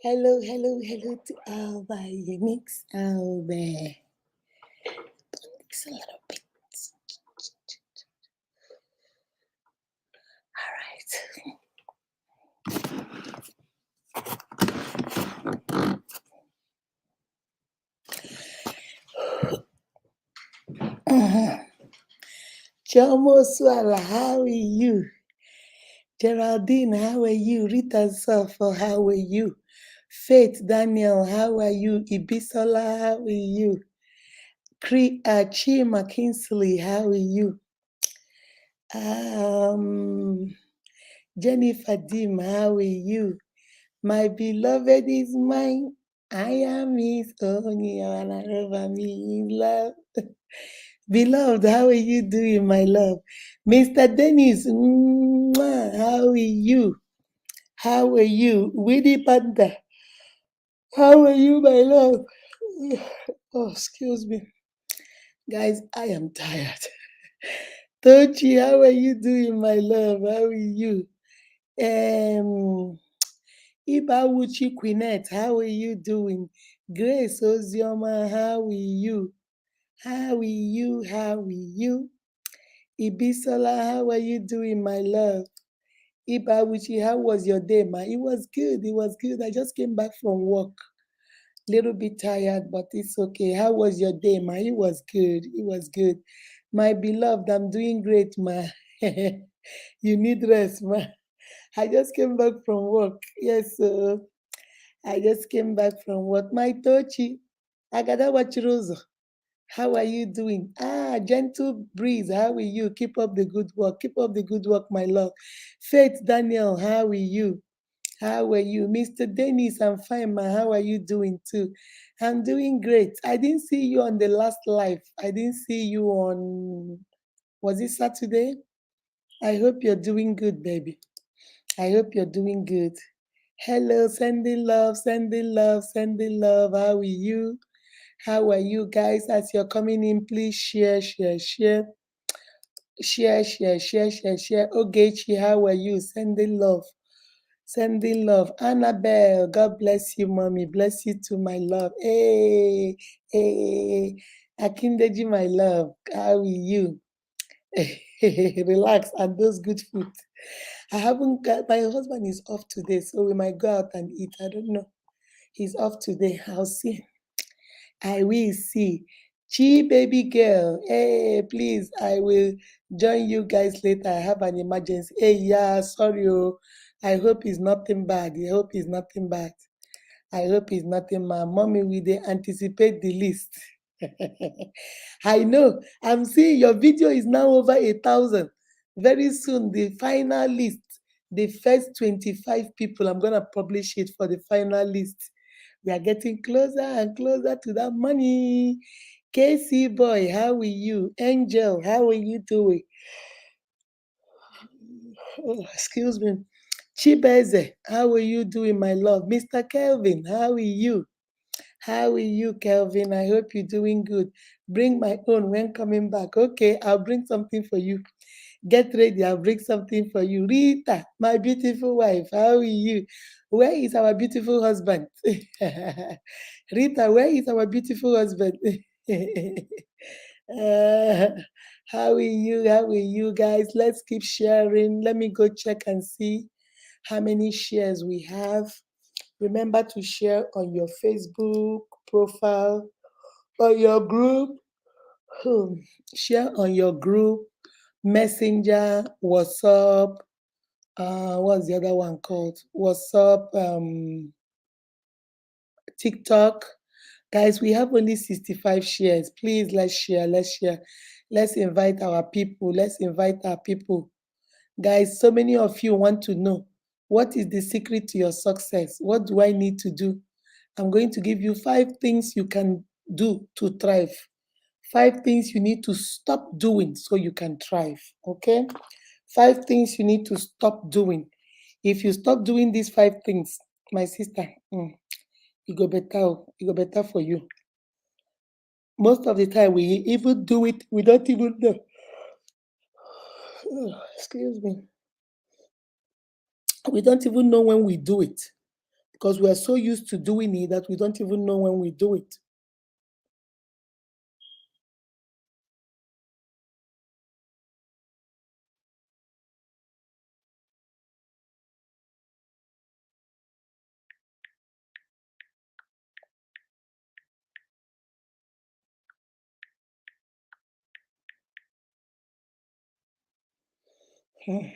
Hello, hello, hello to Alba. You mix Alba. Mix a little bit. All right. Jomo Swala, how are you? Geraldine, how are you? Rita Safo, how are you? Faith Daniel, how are you? Ibisola, how are you? Chima Kingsley, how are you? Jennifer Dim, how are you? My beloved is mine. I am his own, and I love me in love. Beloved, how are you doing, my love? Mr. Dennis, how are you? How are you? Winnie Panda, how are you, my love? Oh, excuse me. Guys, I am tired. Tochi, how are you doing, my love? How are you? Um, Ibawuchi Quinette, how are you doing? Grace Ozioma, how are you? How are you? How are you? Ibisola, how are you doing, my love? Ibawuchi, how was your day, ma? It was good. It was good. I just came back from work. Little bit tired, but it's okay. How was your day, ma? It was good. It was good. My beloved, I'm doing great, ma. You need rest, ma. I just came back from work. Yes, I just came back from work. My Tochi, Agada Wachirozo, how are you doing? Gentle breeze, how are you? Keep up the good work. Keep up the good work, my love. Faith Daniel, how are you? How are you? Mr. Dennis, I'm fine, ma. How are you doing too? I'm doing great. I didn't see you on the last live. I didn't see you on, was it Saturday? I hope you're doing good, baby. I hope you're doing good. Hello, sending love, sending love, sending love. How are you? How are you guys? As you're coming in, please share, share, share, share, share, share, share, share. Ogechi, how are you? Sending love, sending love. Annabelle, God bless you, mommy. Bless you too, my love. Hey, hey, Akindeji, my love. How are you? Relax and those good food. I haven't got, my husband is off today, so we might go out and eat. I don't know. He's off today. I'll see. I will see. Chi baby girl. Hey, please, I will join you guys later. I have an emergency. Hey, yeah, sorry. Oh. I hope it's nothing bad. I hope it's nothing bad. I hope it's nothing bad. Mommy, we they anticipate the list. I know. I'm seeing your video is now over 1,000. Very soon, the final list, the first 25 people, I'm gonna publish it for the final list. We are getting closer and closer to that money. Casey boy, how are you? Angel, how are you doing? Oh, excuse me. Chibeze, how are you doing, my love? Mr. Kelvin, how are you? How are you, Kelvin? I hope you're doing good. Bring my own when coming back. Okay, I'll bring something for you. Get ready, I'll bring something for you. Rita, my beautiful wife, how are you? Where is our beautiful husband? Rita, where is our beautiful husband? Uh, how are you? How are you guys? Let's keep sharing. Let me go check and see how many shares we have. Remember to share on your Facebook profile or your group. Share on your group, Messenger, WhatsApp. What's the other one called? WhatsApp, TikTok. Guys, we have only 65 shares. Please, let's share. Let's share. Let's invite our people. Let's invite our people. Guys, so many of you want to know what is the secret to your success? What do I need to do? I'm going to give you 5 things you can do to thrive. 5 things you need to stop doing so you can thrive. Okay? 5 things you need to stop doing. If you stop doing these 5 things, my sister, it go better. It go better for you. Most of the time, we even do it, we don't even know. Excuse me. We don't even know when we do it. because we are so used to doing it that we don't even know when we do it. Hmm.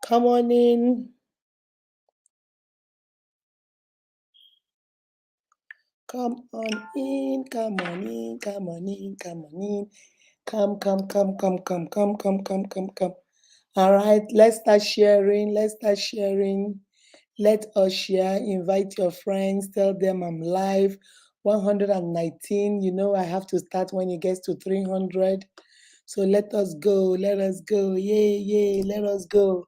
Come on in. Come on in. Come on in. Come on in. Come on in. Come, come, come, come, come, come, come, come, come, come. All right, let's start sharing. Let's start sharing. Let us share. Invite your friends. Tell them I'm live. 119. You know I have to start when it gets to 300. So let us go. Let us go. Yay, yay. Let us go.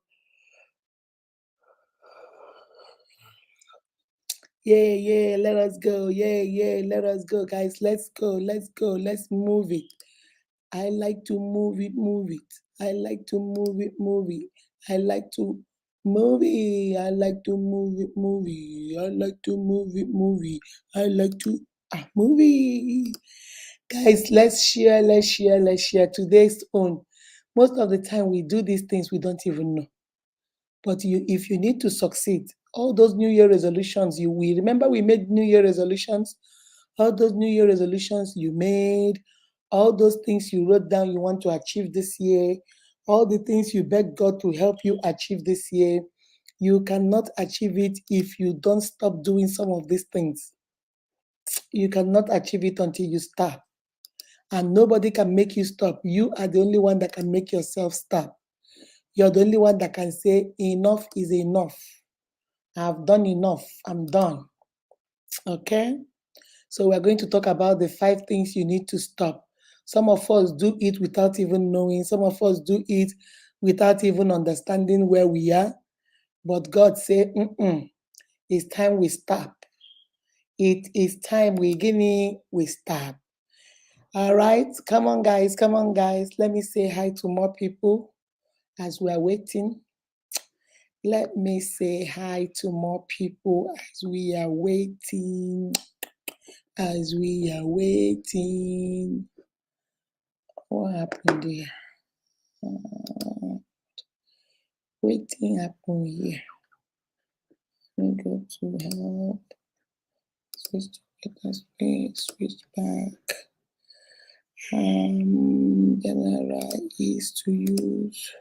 Yeah, yeah, let us go. Yeah, yeah, let us go, guys. Let's go. Let's go. Let's move it. I like to move it, move it. I like to move it, move it. I like to move it. I like to move it, move it. I like to move it, move it. I like to move it. Guys, let's share, let's share, let's share. Today's own. Most of the time we do these things we don't even know. But if you need to succeed, all those New Year resolutions we remember we made New Year resolutions, all those New Year resolutions you made, all those things you wrote down you want to achieve this year, all the things you beg God to help you achieve this year, you cannot achieve it if you don't stop doing some of these things. You cannot achieve it until you start. And nobody can make you stop. You are the only one that can make yourself stop. You're the only one that can say, enough is enough. I've done enough. I'm done. Okay? So we're going to talk about the 5 things you need to stop. Some of us do it without even knowing. Some of us do it without even understanding where we are. But God said, it's time we stop. It is time we stop. All right? Come on, guys. Come on, guys. Let me say hi to more people as we are waiting. Let me say hi to more people as we are waiting. As we are waiting. What happened there? Waiting happened here. Let me go to help. Switch to better space. Switch back. General is to use.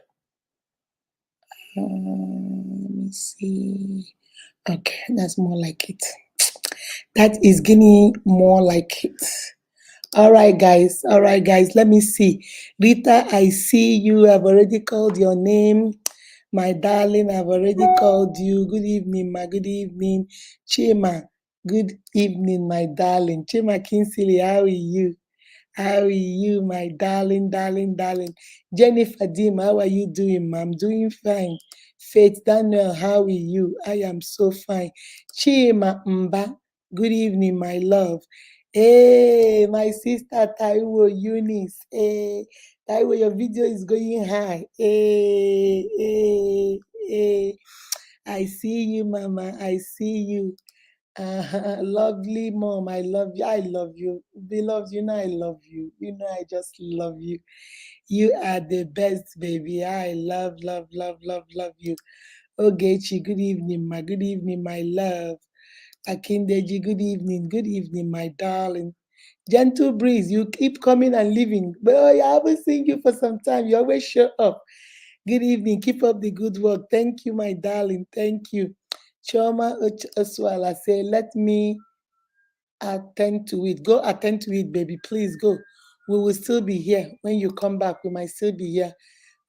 Let me see. Okay, that's more like it. That is getting more like it. All right, guys. All right, guys. Let me see. Rita, I see you. I've already called your name. My darling, I've already called you. Good evening, ma. Good evening. Chima, good evening, my darling. Chima Kinsley, how are you? How are you, my darling, darling, darling? Jennifer Dim, how are you doing, ma'am? Doing fine. Faith Daniel, how are you? I am so fine. Chima Mba, good evening, my love. Hey, my sister Taiwo Eunice. Hey, Taiwo, your video is going high. Hey, hey, hey. I see you, Mama. I see you. Lovely mom, I love you. I love you. Beloved, you know I love you. You know I just love you. You are the best, baby. I love, love, love, love, love you. Ogechi, good evening, my good evening, my love. Akindeji, good evening, my darling. Gentle breeze, you keep coming and leaving. Boy, I haven't seen you for some time. You always show up. Good evening. Keep up the good work. Thank you, my darling. Thank you. Choma Oswala say, let me attend to it. Go attend to it, baby. Please go. We will still be here. When you come back, we might still be here.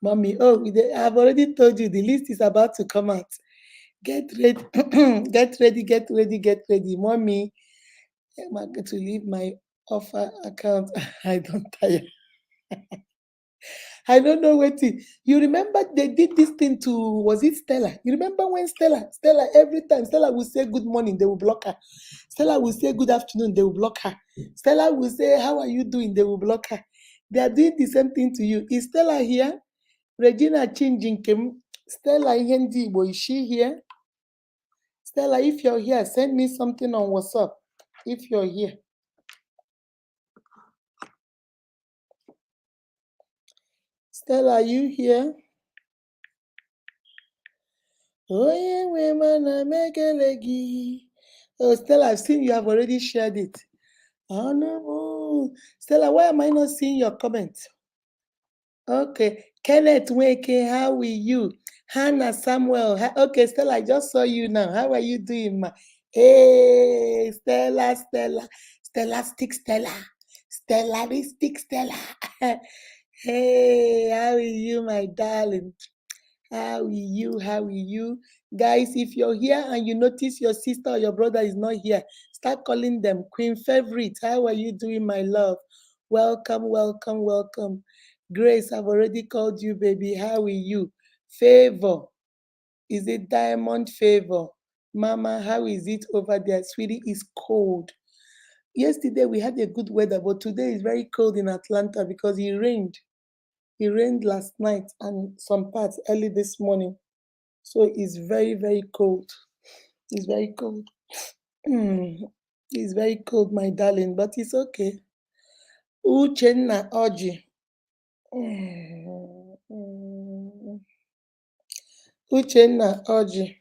Mommy, I've already told you the list is about to come out. Get ready, get ready, get ready, get ready. Mommy, I'm going to leave my offer account. I don't tire. I don't know what it. You remember they did this thing to, was it Stella? You remember when Stella, every time Stella will say good morning, they will block her. Stella will say good afternoon, they will block her. Stella will say, how are you doing? They will block her. They are doing the same thing to you. Is Stella here? Regina changing Kim. Stella Hindi, is she here? Stella, if you're here, send me something on WhatsApp. If you're here. Stella, are you here? Oh, yeah, women, I make a leggy. Oh, Stella, I've seen you have already shared it. Oh, no. Stella, why am I not seeing your comment? Okay. Kenneth Wake, how are you? Hannah Samuel. Okay, Stella, I just saw you now. How are you doing, ma? Hey, Stella, Stella, stick Stella. Stick Stella. Hey, how are you, my darling? How are you? How are you? Guys, if you're here and you notice your sister or your brother is not here, start calling them Queen Favorite. How are you doing, my love? Welcome, welcome, welcome. Grace, I've already called you, baby. How are you? Favor. Is it Diamond Favor? Mama, how is it over there? Sweetie, it's cold. Yesterday we had a good weather, but today is very cold in Atlanta because it rained. It rained last night and some parts early this morning. So it's very, very cold. It's very cold. It's very cold, my darling, but it's okay. Uchenna Oji. Uchenna Oji.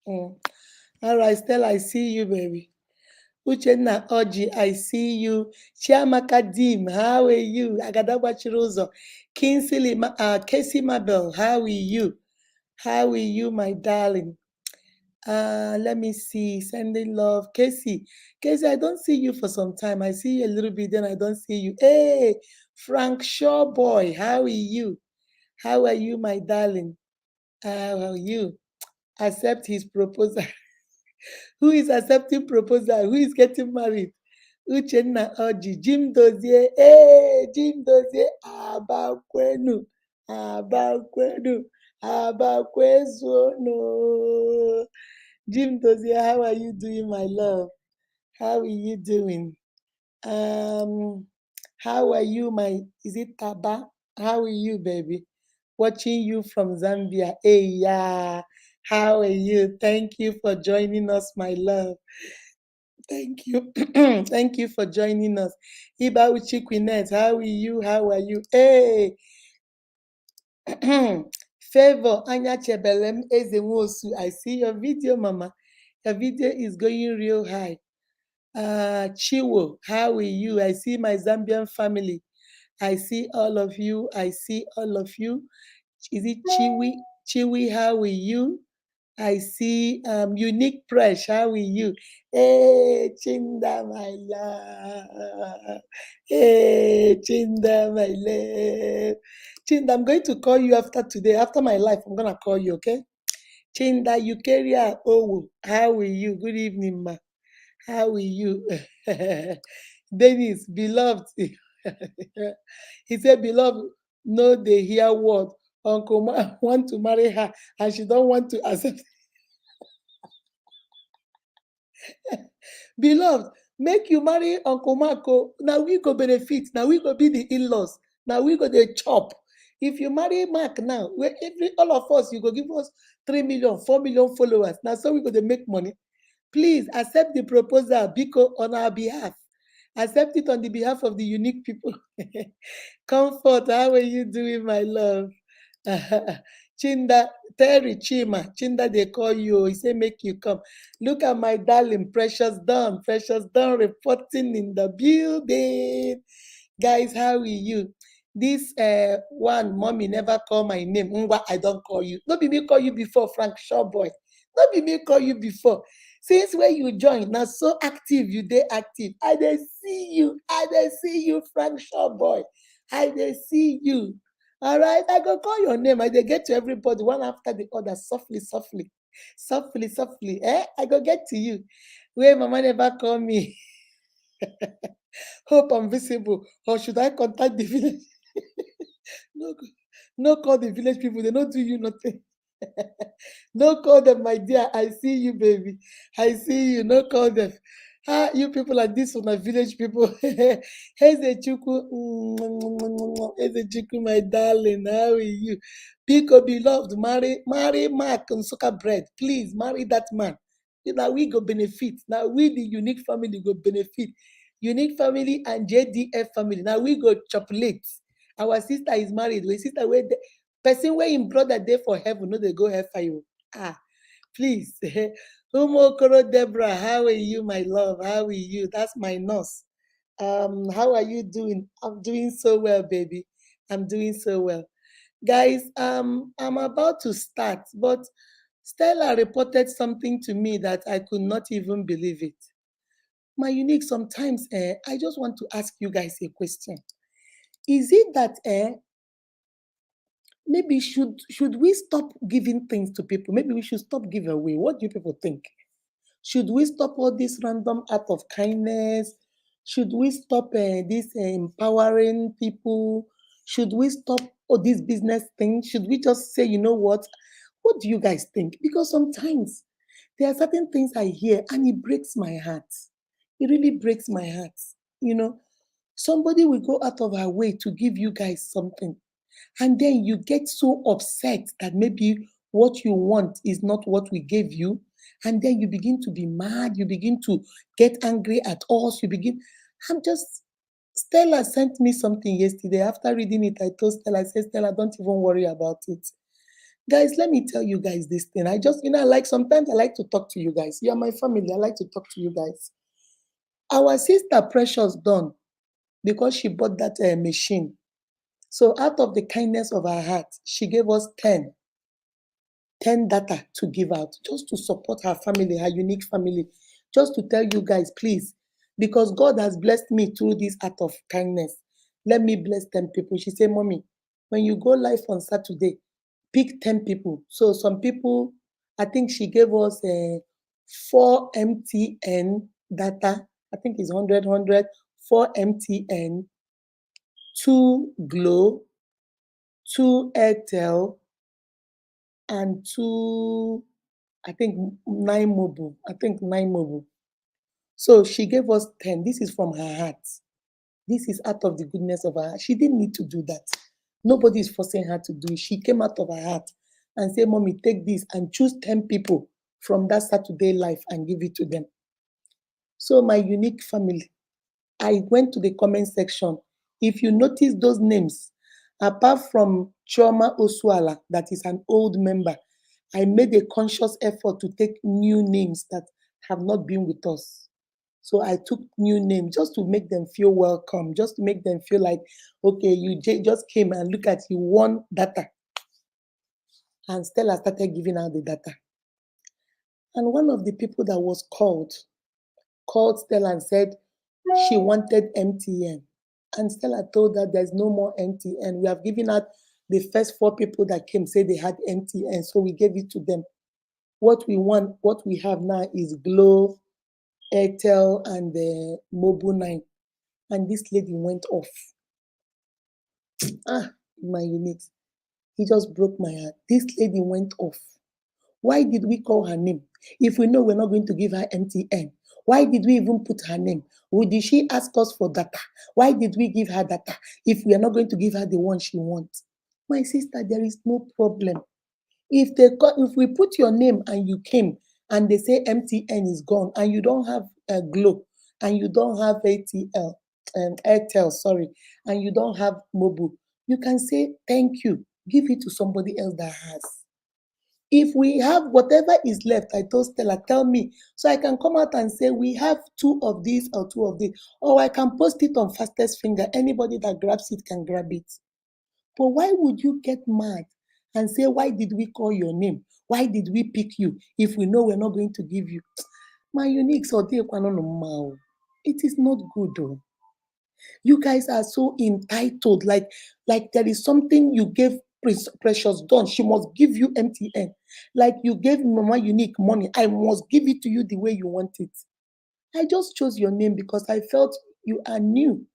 Mm. All right, Stella, I see you, baby. Uchenna Oji, I see you. Chiamaka Dim, how are you? Agadawa Chirozo. Kingsley, Casey Mabel, how are you? How are you, my darling? Let me see. Sending love. Casey, I don't see you for some time. I see you a little bit, then I don't see you. Hey, Frank Shaw boy, how are you? How are you, my darling? How are you? Accept his proposal. Who is accepting proposal? Who is getting married? Uchenna Oji, Jim Dozie. Hey, Jim Dozie. Abakwenu. Abakwenu. Abakwezu. No. Jim Dozie, how are you doing, my love? How are you doing? Um, how are you, my, is it Taba? How are you, baby? Watching you from Zambia. Hey, yeah. How are you? Thank you for joining us, my love. Thank you. Thank you for joining us. Iba Uchi Queenette, how are you? How are you? Hey, Favor Anya Chebelem Ezenwosu. I see your video, Mama. Your video is going real high. Chiwo, how are you? I see my Zambian family. I see all of you. I see all of you. Is it Chiwi? Chiwi, how are you? I see Unique Fresh, how are you? Hey, Chinda, my love. Hey, Chinda, my love. Chinda, I'm going to call you after today. After my life, I'm going to call you, okay? Chinda, Eukarya Owo, how are you? Good evening, ma. How are you? Dennis, beloved. He said, beloved, no, they hear word. Uncle Ma want to marry her and she don't want to accept. Beloved, make you marry Uncle Marco. Now we go benefit. Now we go be the in-laws. Now we go the chop. If you marry Mark now, where all of us, you go give us 3 million, 4 million followers. Now so we go to make money. Please accept the proposal Biko on our behalf. Accept it on the behalf of the unique people. Comfort, how are you doing, my love? Chinda, Terry Chima, Chinda, they call you. He say, make you come. Look at my darling, Precious Dawn reporting in the building. Guys, how are you? This one, mommy never call my name. Ngwa, I don't call you. Not be me call you before, Frank Shawboy. Not be me call you before. Since when you join, now so active, you dey active. I dey see you, Frank Shawboy. I dey see you. All right, I go call your name. I dey get to everybody one after the other, softly. Eh? I go get to you. Where Mama never call me. Hope I'm visible. Or should I contact the village? No, no call the village people. They don't do you nothing. No call them, my dear. I see you, baby. I see you. No call them. Ah, you people are this one, are village people. Eze Chukwu, Eze Chukwu, my darling. How are you? Pico beloved, marry Mark and Sucker Bread. Please marry that man. Now we go benefit. Now we the unique family go benefit. Unique family and JDF family. Now we go chocolate. Our sister is married. We sister where the person where in brother there for heaven, no they go hellfire. Ah, please. Umokoro Deborah, how are you, my love? How are you? That's my nurse. How are you doing? I'm doing so well, baby. I'm doing so well. Guys, I'm about to start, but Stella reported something to me that I could not even believe it. My unique, sometimes I just want to ask you guys a question. Is it that maybe should we stop giving things to people? Maybe we should stop giving away. What do you people think? Should we stop all this random act of kindness? Should we stop this empowering people? Should we stop all this business thing? Should we just say, you know what? What do you guys think? Because sometimes there are certain things I hear and it breaks my heart. It really breaks my heart. You know, somebody will go out of her way to give you guys something, and then you get so upset that maybe what you want is not what we gave you. And then you begin to be mad. You begin to get angry at us. You begin, I'm just, Stella sent me something yesterday. After reading it, I told Stella, I said, Stella, don't even worry about it. Guys, let me tell you guys this thing. I just, I like, sometimes I like to talk to you guys. You are my family. I like to talk to you guys. Our sister Precious Dawn, because she bought that machine. So out of the kindness of her heart, she gave us 10 data to give out just to support her family, her unique family. Just to tell you guys, please, because God has blessed me through this act of kindness. Let me bless 10 people. She said, Mommy, when you go live on Saturday, pick 10 people. So some people, I think she gave us 4 MTN data. I think it's 100, 4 MTN, 2 Glo, 2 Airtel, and 2, I think 9 Mobile. I think 9 Mobile. So she gave us 10. This is from her heart. This is out of the goodness of her heart. She didn't need to do that. Nobody is forcing her to do it. She came out of her heart and said, Mommy, take this and choose 10 people from that Saturday life and give it to them. So my unique family, I went to the comment section. If you notice those names, apart from Chioma Oswala, that is an old member, I made a conscious effort to take new names that have not been with us. So I took new names just to make them feel welcome, just to make them feel like, okay, you just came and look at you won data. And Stella started giving out the data. And one of the people that was called Stella and said she wanted MTN. And Stella told her there's no more MTN. We have given out the first 4 people that came, say they had MTN, so we gave it to them. What we want, what we have now is Glo, Airtel, and the Mobile 9. And this lady went off. My unit. He just broke my heart. This lady went off. Why did we call her name? If we know we're not going to give her MTN, why did we even put her name? Did she ask us for data? Why did we give her data if we are not going to give her the one she wants? My sister, there is no problem. If we put your name and you came and they say MTN is gone and you don't have a Glo and you don't have Airtel, sorry, and you don't have Mobile, you can say thank you. Give it to somebody else that has. If we have whatever is left, I told Stella, tell me, so I can come out and say we have 2 of these or 2 of this, or I can post it on fastest finger. Anybody that grabs it can grab it. But why would you get mad and say, why did we call your name? Why did we pick you if we know we're not going to give you? My unique, so it is not good though. You guys are so entitled, like there is something you gave Precious Dawn. She must give you MTN. Like you gave Mama Unique money. I must give it to you the way you want it. I just chose your name because I felt you are new.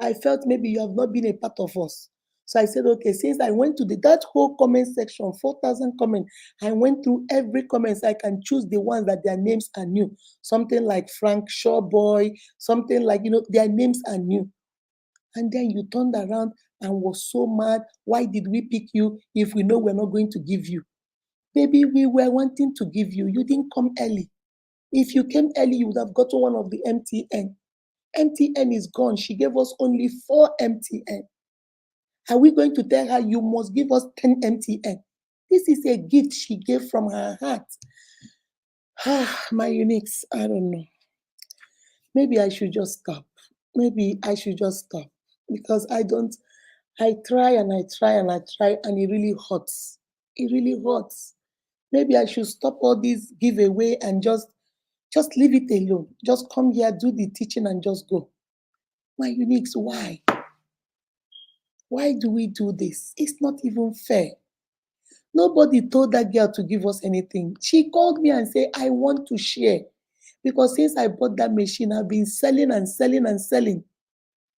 I felt maybe you have not been a part of us. So I said, okay, since I went to that whole comment section, 4,000 comments, I went through every comment. So I can choose the ones that their names are new. Something like Frank Shawboy, something like, their names are new. And then you turned around and was so mad. Why did we pick you if we know we're not going to give you? Baby, we were wanting to give you. You didn't come early. If you came early, you would have gotten one of the MTN. MTN is gone. She gave us only 4 MTN. Are we going to tell her you must give us 10 MTN? This is a gift she gave from her heart. My uniques, I don't know. Maybe I should just stop. Maybe I should just stop because I try and I try and I try and it really hurts. It really hurts. Maybe I should stop all this giveaway and just leave it alone. Just come here, do the teaching and just go. My uniques, why? Why do we do this? It's not even fair. Nobody told that girl to give us anything. She called me and said, I want to share. Because since I bought that machine, I've been selling and selling and selling.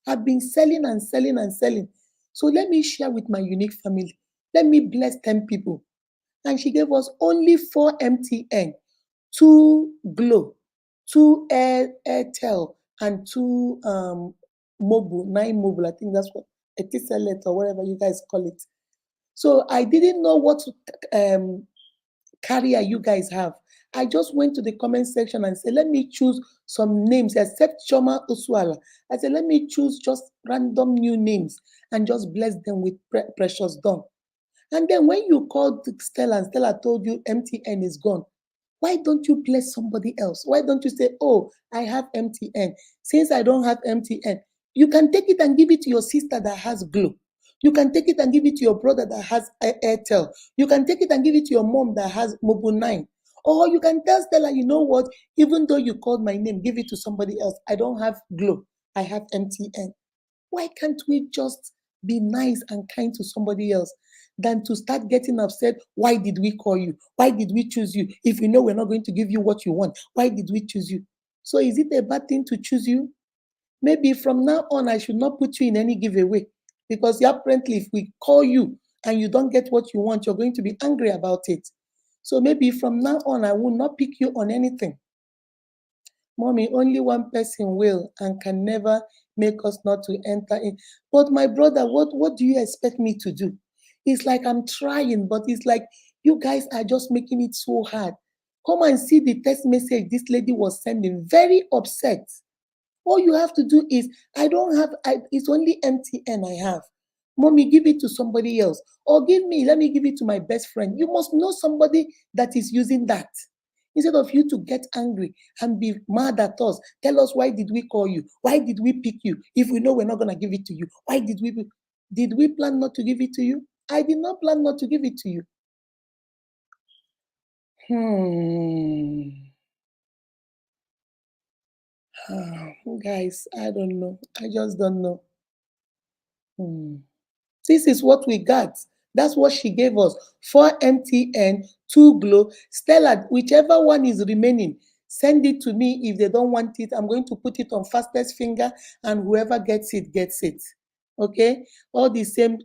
I've been selling and selling and selling. So let me share with my unique family. Let me bless 10 people. And she gave us only 4 MTN, 2 Glow, 2 Airtel, and 2 mobile, 9 mobile. I think that's what Etisalat or whatever you guys call it. So I didn't know what carrier you guys have. I just went to the comment section and said, let me choose some names, except Choma Oswala. I said, let me choose just random new names and just bless them with precious dawn. And then when you called Stella and Stella told you MTN is gone, why don't you bless somebody else? Why don't you say, oh, I have MTN. Since I don't have MTN, you can take it and give it to your sister that has Glow. You can take it and give it to your brother that has Airtel. You can take it and give it to your mom that has Mobile 9. Or you can tell Stella, you know what? Even though you called my name, give it to somebody else. I don't have Glow. I have MTN. Why can't we just be nice and kind to somebody else than to start getting upset? Why did we call you? Why did we choose you? If we know we're not going to give you what you want, why did we choose you? So is it a bad thing to choose you? Maybe from now on, I should not put you in any giveaway because apparently if we call you and you don't get what you want, you're going to be angry about it. So maybe from now on, I will not pick you on anything. Mommy, only one person will and can never make us not to enter in. But my brother, what do you expect me to do? It's like I'm trying, but it's like you guys are just making it so hard. Come and see the text message this lady was sending, very upset. All you have to do is, it's only MTN I have. Mommy, give it to somebody else. Or let me give it to my best friend. You must know somebody that is using that. Instead of you to get angry and be mad at us, tell us why did we call you? Why did we pick you? If we know we're not going to give it to you, why did we plan not to give it to you? I did not plan not to give it to you. Guys, I don't know. I just don't know. This is what we got. That's what she gave us. 4 MTN, 2 Glow. Stella, whichever one is remaining, send it to me. If they don't want it, I'm going to put it on fastest finger, and whoever gets it, gets it. Okay? All the same,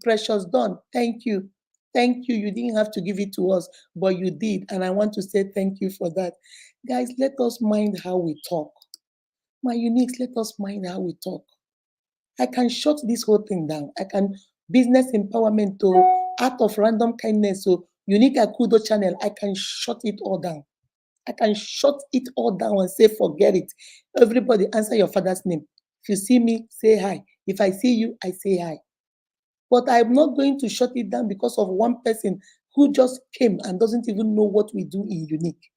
precious dawn. Thank you. Thank you. You didn't have to give it to us, but you did. And I want to say thank you for that. Guys, let us mind how we talk. My uniques, let us mind how we talk. I can shut this whole thing down. I can business empowerment to art of random kindness. So unique Akudo channel, I can shut it all down. I can shut it all down and say, forget it. Everybody answer your father's name. If you see me, say hi. If I see you, I say hi. But I'm not going to shut it down because of one person who just came and doesn't even know what we do in Unique.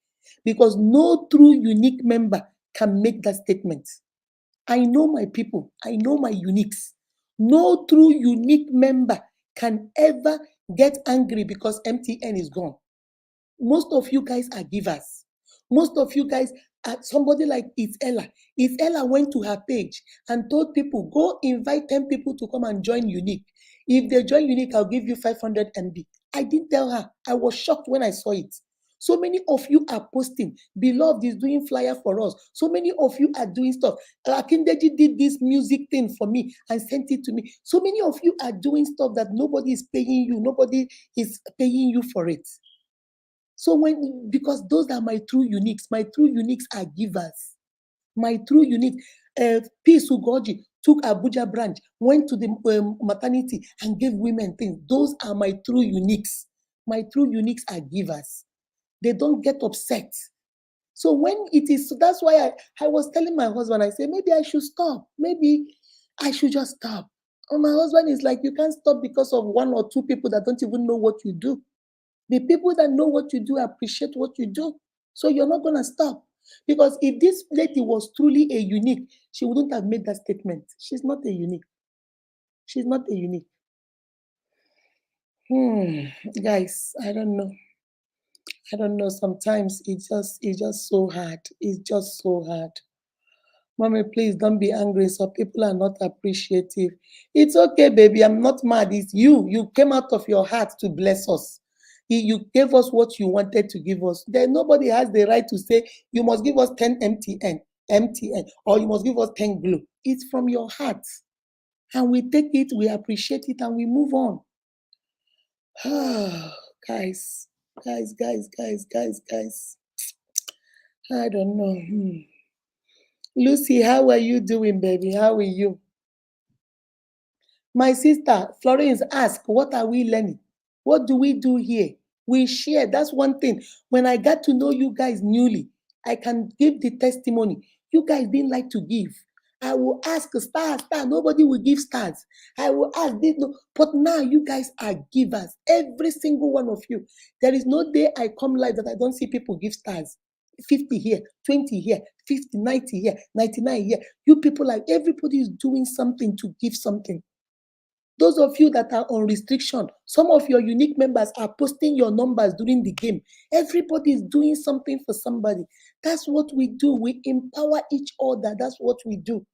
Because no true Unique member can make that statement. I know my people. I know my uniques. No true unique member can ever get angry because MTN is gone. Most of you guys are givers. Most of you guys are somebody like It's Ella. It's Ella went to her page and told people, go invite 10 people to come and join Unique. If they join Unique, I'll give you 500 MB. I didn't tell her. I was shocked when I saw it. So many of you are posting. Beloved is doing flyer for us. So many of you are doing stuff. Akindeji did this music thing for me and sent it to me. So many of you are doing stuff that nobody is paying you. Nobody is paying you for it. So because those are my true uniques. My true uniques are givers. My true unique. Peace Ugoji took Abuja branch, went to the maternity and gave women things. Those are my true uniques. My true uniques are givers. They don't get upset. So when it is, so that's why I was telling my husband, I said, maybe I should stop. Maybe I should just stop. And my husband is like, you can't stop because of one or two people that don't even know what you do. The people that know what you do appreciate what you do. So you're not going to stop. Because if this lady was truly a unique, she wouldn't have made that statement. She's not a unique. She's not a unique. Guys, I don't know. I don't know. Sometimes it's just so hard. It's just so hard. Mommy, please don't be angry. Some people are not appreciative. It's okay, baby. I'm not mad. It's you. You came out of your heart to bless us. You gave us what you wanted to give us. Then nobody has the right to say you must give us 10 MTN, or you must give us 10 glue. It's from your heart. And we take it, we appreciate it, and we move on. Guys. I don't know. Lucy, how are you doing, baby? How are you? My sister, Florence, asked, what are we learning? What do we do here? We share. That's one thing. When I got to know you guys newly, I can give the testimony. You guys didn't like to give. I will ask star. Nobody will give stars. I will ask this. No, but now you guys are givers. Every single one of you. There is no day I come live that I don't see people give stars. 50 here, 20 here, 50, 90 here, 99 here. You people, like, everybody is doing something to give something. Those of you that are on restriction, some of your unique members are posting your numbers during the game. Everybody is doing something for somebody. That's what we do. We empower each other. That's what we do.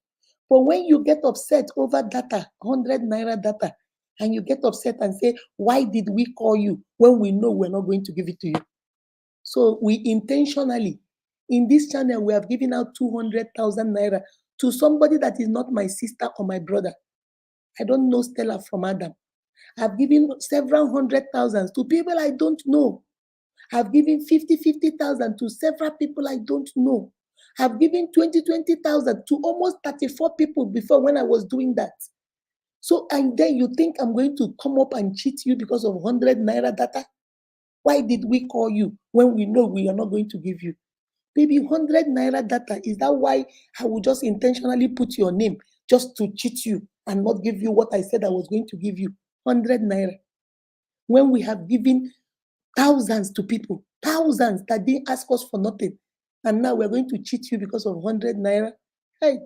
But when you get upset over data, 100 naira data, and you get upset and say, why did we call you when we know we're not going to give it to you? So we intentionally, in this channel, we have given out 200,000 naira to somebody that is not my sister or my brother. I don't know Stella from Adam. I've given several hundred thousands to people I don't know. I've given 50,000 to several people I don't know. I've given 20,000 to almost 34 people before when I was doing that. So, and then you think I'm going to come up and cheat you because of 100 naira data? Why did we call you when we know we are not going to give you? Baby, 100 naira data, is that why I will just intentionally put your name just to cheat you and not give you what I said I was going to give you? 100 naira. When we have given thousands to people, thousands that didn't ask us for nothing. And now we're going to cheat you because of 100 naira. Hey,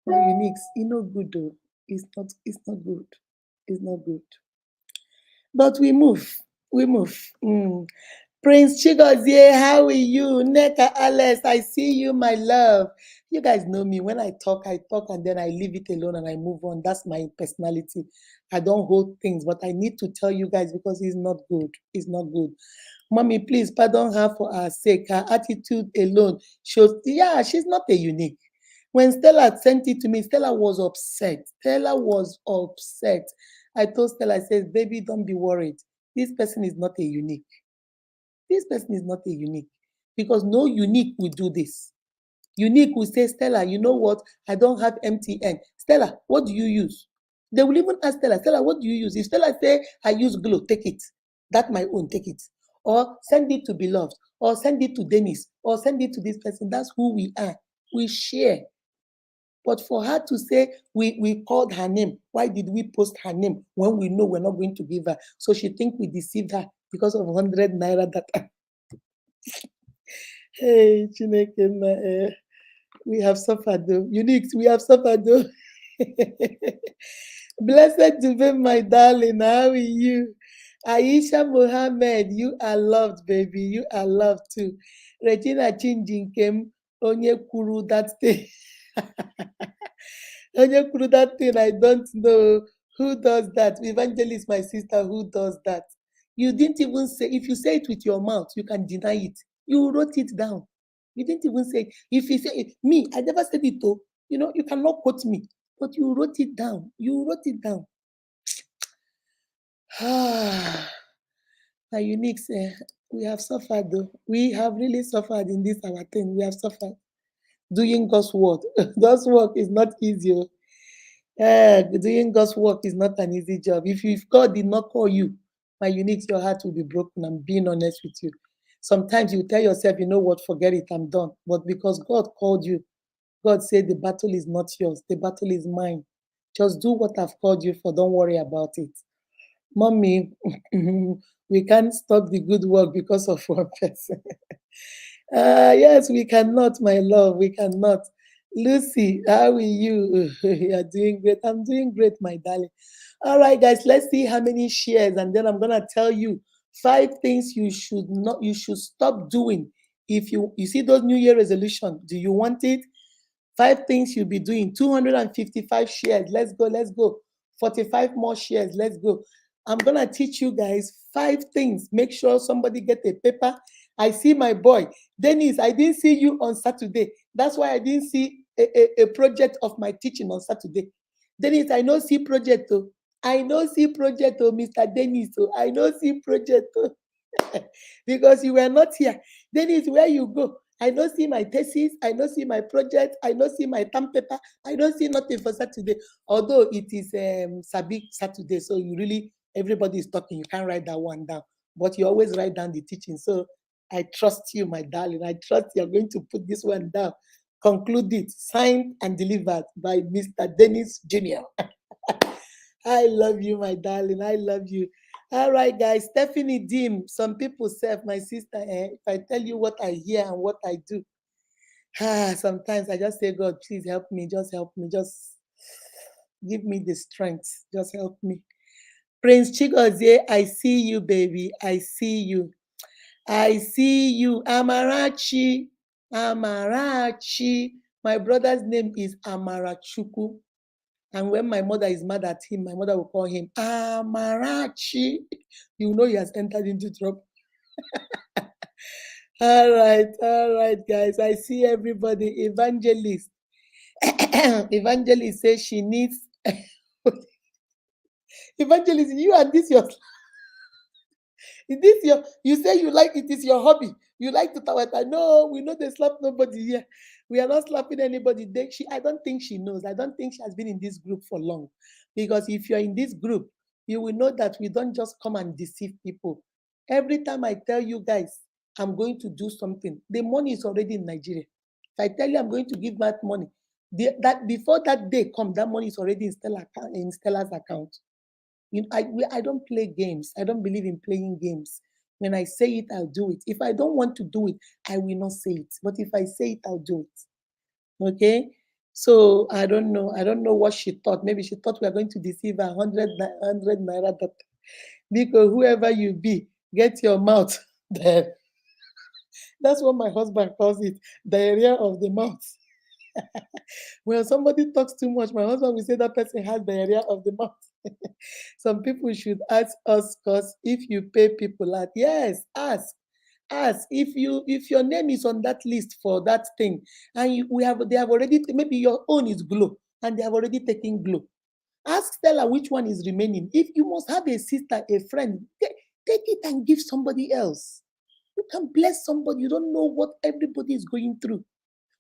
my uniques, it's not good though. It's not good. It's not good. But we move. Prince Chigozie, how are you? Neka Alex, I see you, my love. You guys know me. When I talk, and then I leave it alone and I move on. That's my personality. I don't hold things, but I need to tell you guys because it's not good. It's not good. Mommy, please pardon her for her sake. Her attitude alone shows, yeah, she's not a unique. When Stella sent it to me, Stella was upset. I told Stella, I said, baby, don't be worried. This person is not a unique. This person is not a unique because no unique will do this. Unique will say, Stella, you know what? I don't have MTN. Stella, what do you use? They will even ask Stella, what do you use? If Stella say, I use Glow, take it. That's my own, take it. Or send it to Beloved, or send it to Dennis, or send it to this person. That's who we are. We share. But for her to say, we called her name, why did we post her name when we know we're not going to give her? So she think we deceived her because of 100 naira data. Hey, Chineke, we have suffered though. Uniques, we have suffered though. Blessed to be my darling. How are you? Aisha Mohammed, you are loved, baby. You are loved too. Regina Chinjinkem, Onye Kuru, that thing. Onye Kuru, that thing, I don't know who does that. Evangelist, my sister, who does that? You didn't even say, if you say it with your mouth, you can deny it. You wrote it down. You didn't even say it. If you say it, me, I never said it though. You cannot quote me, but you wrote it down. You wrote it down. My Uniques, we have suffered though. We have really suffered in this our thing. We have suffered doing God's work. God's work is not easy. Doing God's work is not an easy job. If God did not call you, my Uniques, your heart will be broken. I'm being honest with you. Sometimes you tell yourself, you know what, forget it, I'm done. But because God called you, God said the battle is not yours, the battle is mine. Just do what I've called you for. Don't worry about it. Mommy, we can't stop the good work because of one person. Yes, we cannot, my love. We cannot. Lucy, how are you? You are doing great. I'm doing great, my darling. All right, guys, let's see how many shares, and then I'm gonna tell you 5 things you should stop doing. If you see those New Year resolution, do you want it? 5 things you'll be doing. 255 shares. Let's go. Let's go. 45 more shares. Let's go. I'm gonna teach you guys 5 things. Make sure somebody get a paper. I see my boy Dennis. I didn't see you on Saturday. That's why I didn't see a project of my teaching on Saturday. Dennis, I know see project. Oh. I know see project. Oh, Mr. Dennis. Oh. I know see project. Oh. Because you were not here. Dennis, where you go? I don't see my thesis. I don't see my project. I don't see my term paper. I don't see nothing for Saturday. Although it is Sabik Saturday, so everybody is talking. You can't write that one down, but you always write down the teaching. So I trust you, my darling. I trust you're going to put this one down. Concluded, signed, and delivered by Mr. Dennis Jr. I love you, my darling. I love you. All right, guys. Stephanie Dim. Some people say, my sister, if I tell you what I hear and what I do, sometimes I just say, God, please help me. Just help me. Just give me the strength. Just help me. Prince Chigozie, I see you, baby. I see you. I see you. Amarachi. Amarachi. My brother's name is Amarachuku. And when my mother is mad at him, my mother will call him Amarachi. You know he has entered into trouble. All right, guys. I see everybody. Evangelist. Evangelist says she needs. Evangelist, you and this your. Is this your? You say you like it is your hobby. You like to talk. No, we know they slap nobody here. We are not slapping anybody. I don't think she knows. I don't think she has been in this group for long. Because if you're in this group, you will know that we don't just come and deceive people. Every time I tell you guys, I'm going to do something, the money is already in Nigeria. If I tell you I'm going to give that money, that before that day comes, that money is already in Stella's account. I don't play games. I don't believe in playing games. When I say it, I'll do it. If I don't want to do it, I will not say it. But if I say it, I'll do it. Okay? So I don't know. I don't know what she thought. Maybe she thought we are going to deceive her 100 naira. Because whoever you be, get your mouth there. That's what my husband calls it, the area of the mouth. When somebody talks too much, my husband will say that person has the area of the mouth. Some people should ask us, because if you pay people out, yes, ask. If your name is on that list for that thing, and they have already, maybe your own is Glow and they have already taken Glow. Ask Stella which one is remaining. If you must have a sister, a friend, take it and give somebody else. You can bless somebody. You don't know what everybody is going through.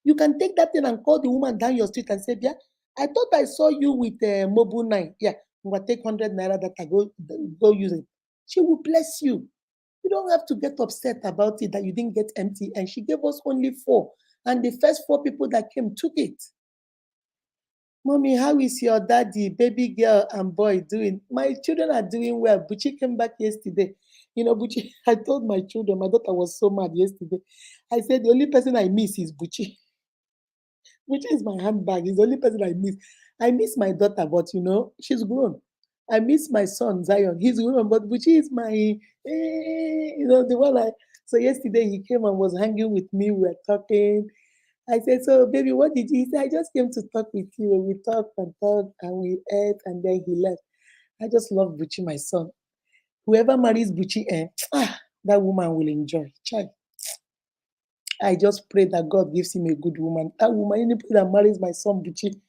You can take that thing and call the woman down your street and say, yeah, I thought I saw you with Mobile 9. Yeah, I'm going to take 100 naira that I go use it. She will bless you. You don't have to get upset about it that you didn't get empty. And she gave us only 4. And the first 4 people that came took it. Mommy, how is your daddy, baby girl, and boy doing? My children are doing well. Buchi came back yesterday. Buchi, I told my children, my daughter was so mad yesterday. I said, the only person I miss is Buchi. Which is my handbag. It's the only person I miss. I miss my daughter, but she's grown. I miss my son Zion. He's grown, but Buchi is my, the one I. So yesterday he came and was hanging with me. We were talking. I said, "So baby, what did you?" He said, "I just came to talk with you. We talked and we ate, and then he left." I just love Buchi, my son. Whoever marries Buchi, that woman will enjoy. Child, I just pray that God gives him a good woman. That woman, anybody that marries my son Buchi,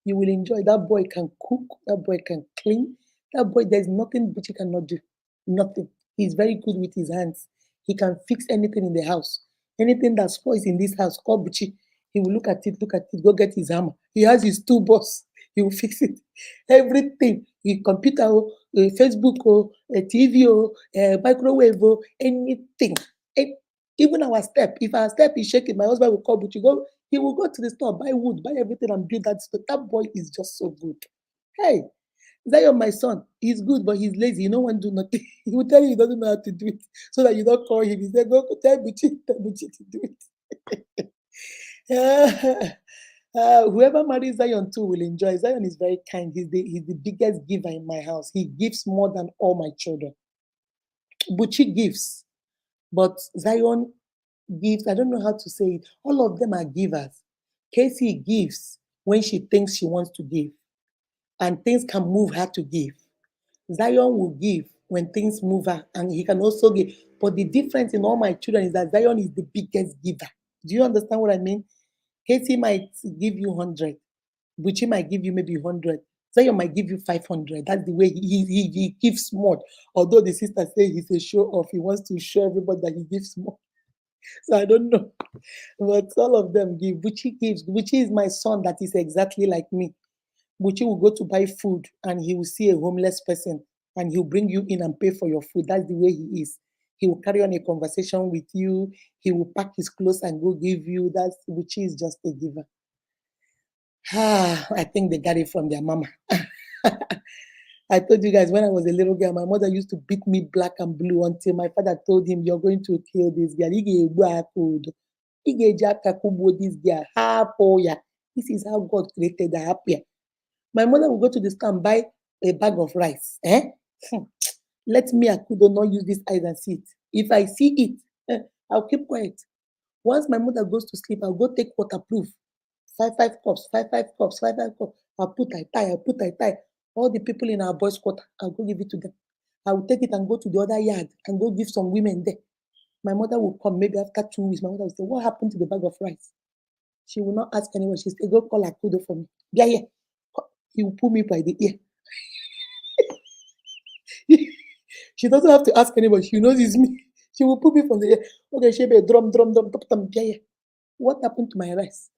you will enjoy. That boy can cook. That boy can clean. That boy, there's nothing Buchi cannot do. Nothing. He's very good with his hands. He can fix anything in the house. Anything that spoils in this house, call Buchi. He will look at it, go get his hammer. He has his toolbox. He will fix it. Everything. A computer, a Facebook, a TV, a microwave, anything. Even our step. If our step is shaking, my husband will call Buchi. He will go to the store, buy wood, buy everything, and build that stuff. That boy is just so good. Hey, Zion, my son, he's good, but he's lazy. He don't want to do nothing. He will tell you he doesn't know how to do it, so that you don't call him. He said, "Go tell Buchi to do it." Whoever marries Zion too will enjoy. Zion is very kind. He's the biggest giver in my house. He gives more than all my children. Buchi gives, but Zion gives. I don't know how to say it. All of them are givers. Casey gives when she thinks she wants to give, and things can move her to give. Zion will give when things move her, and he can also give. But the difference in all my children is that Zion is the biggest giver. Do you understand what I mean? Casey might give you 100. Buchi might give you maybe 100. Zion might give you 500. That's the way he gives more. Although the sister says he's a show off, he wants to show everybody that he gives more. So I don't know. But all of them give. Buchi gives. Buchi is my son that is exactly like me. Buchi will go to buy food and he will see a homeless person and he'll bring you in and pay for your food. That's the way he is. He will carry on a conversation with you. He will pack his clothes and go give you. That's Buchi is just a giver. I think they got it from their mama. I told you guys when I was a little girl, my mother used to beat me black and blue until my father told him, "You're going to kill this girl. This girl. This is how God created the happy." My mother will go to the store and buy a bag of rice. Let me, Akudo, not use this eyes and see it. If I see it, I'll keep quiet. Once my mother goes to sleep, I'll go take waterproof. Five cups, five cups, five cups. I'll put I tie. All the people in our boys' quarter, I'll go give it to them. I will take it and go to the other yard and go give some women there. My mother will come maybe after 2 weeks. My mother will say, "What happened to the bag of rice?" She will not ask anyone. She'll say, "Go call Akudo for me." Yeah, yeah. He will pull me by the ear. She doesn't have to ask anybody. She knows it's me. She will put me from the ear. Okay, she be drum, yeah, yeah. What happened to my rice?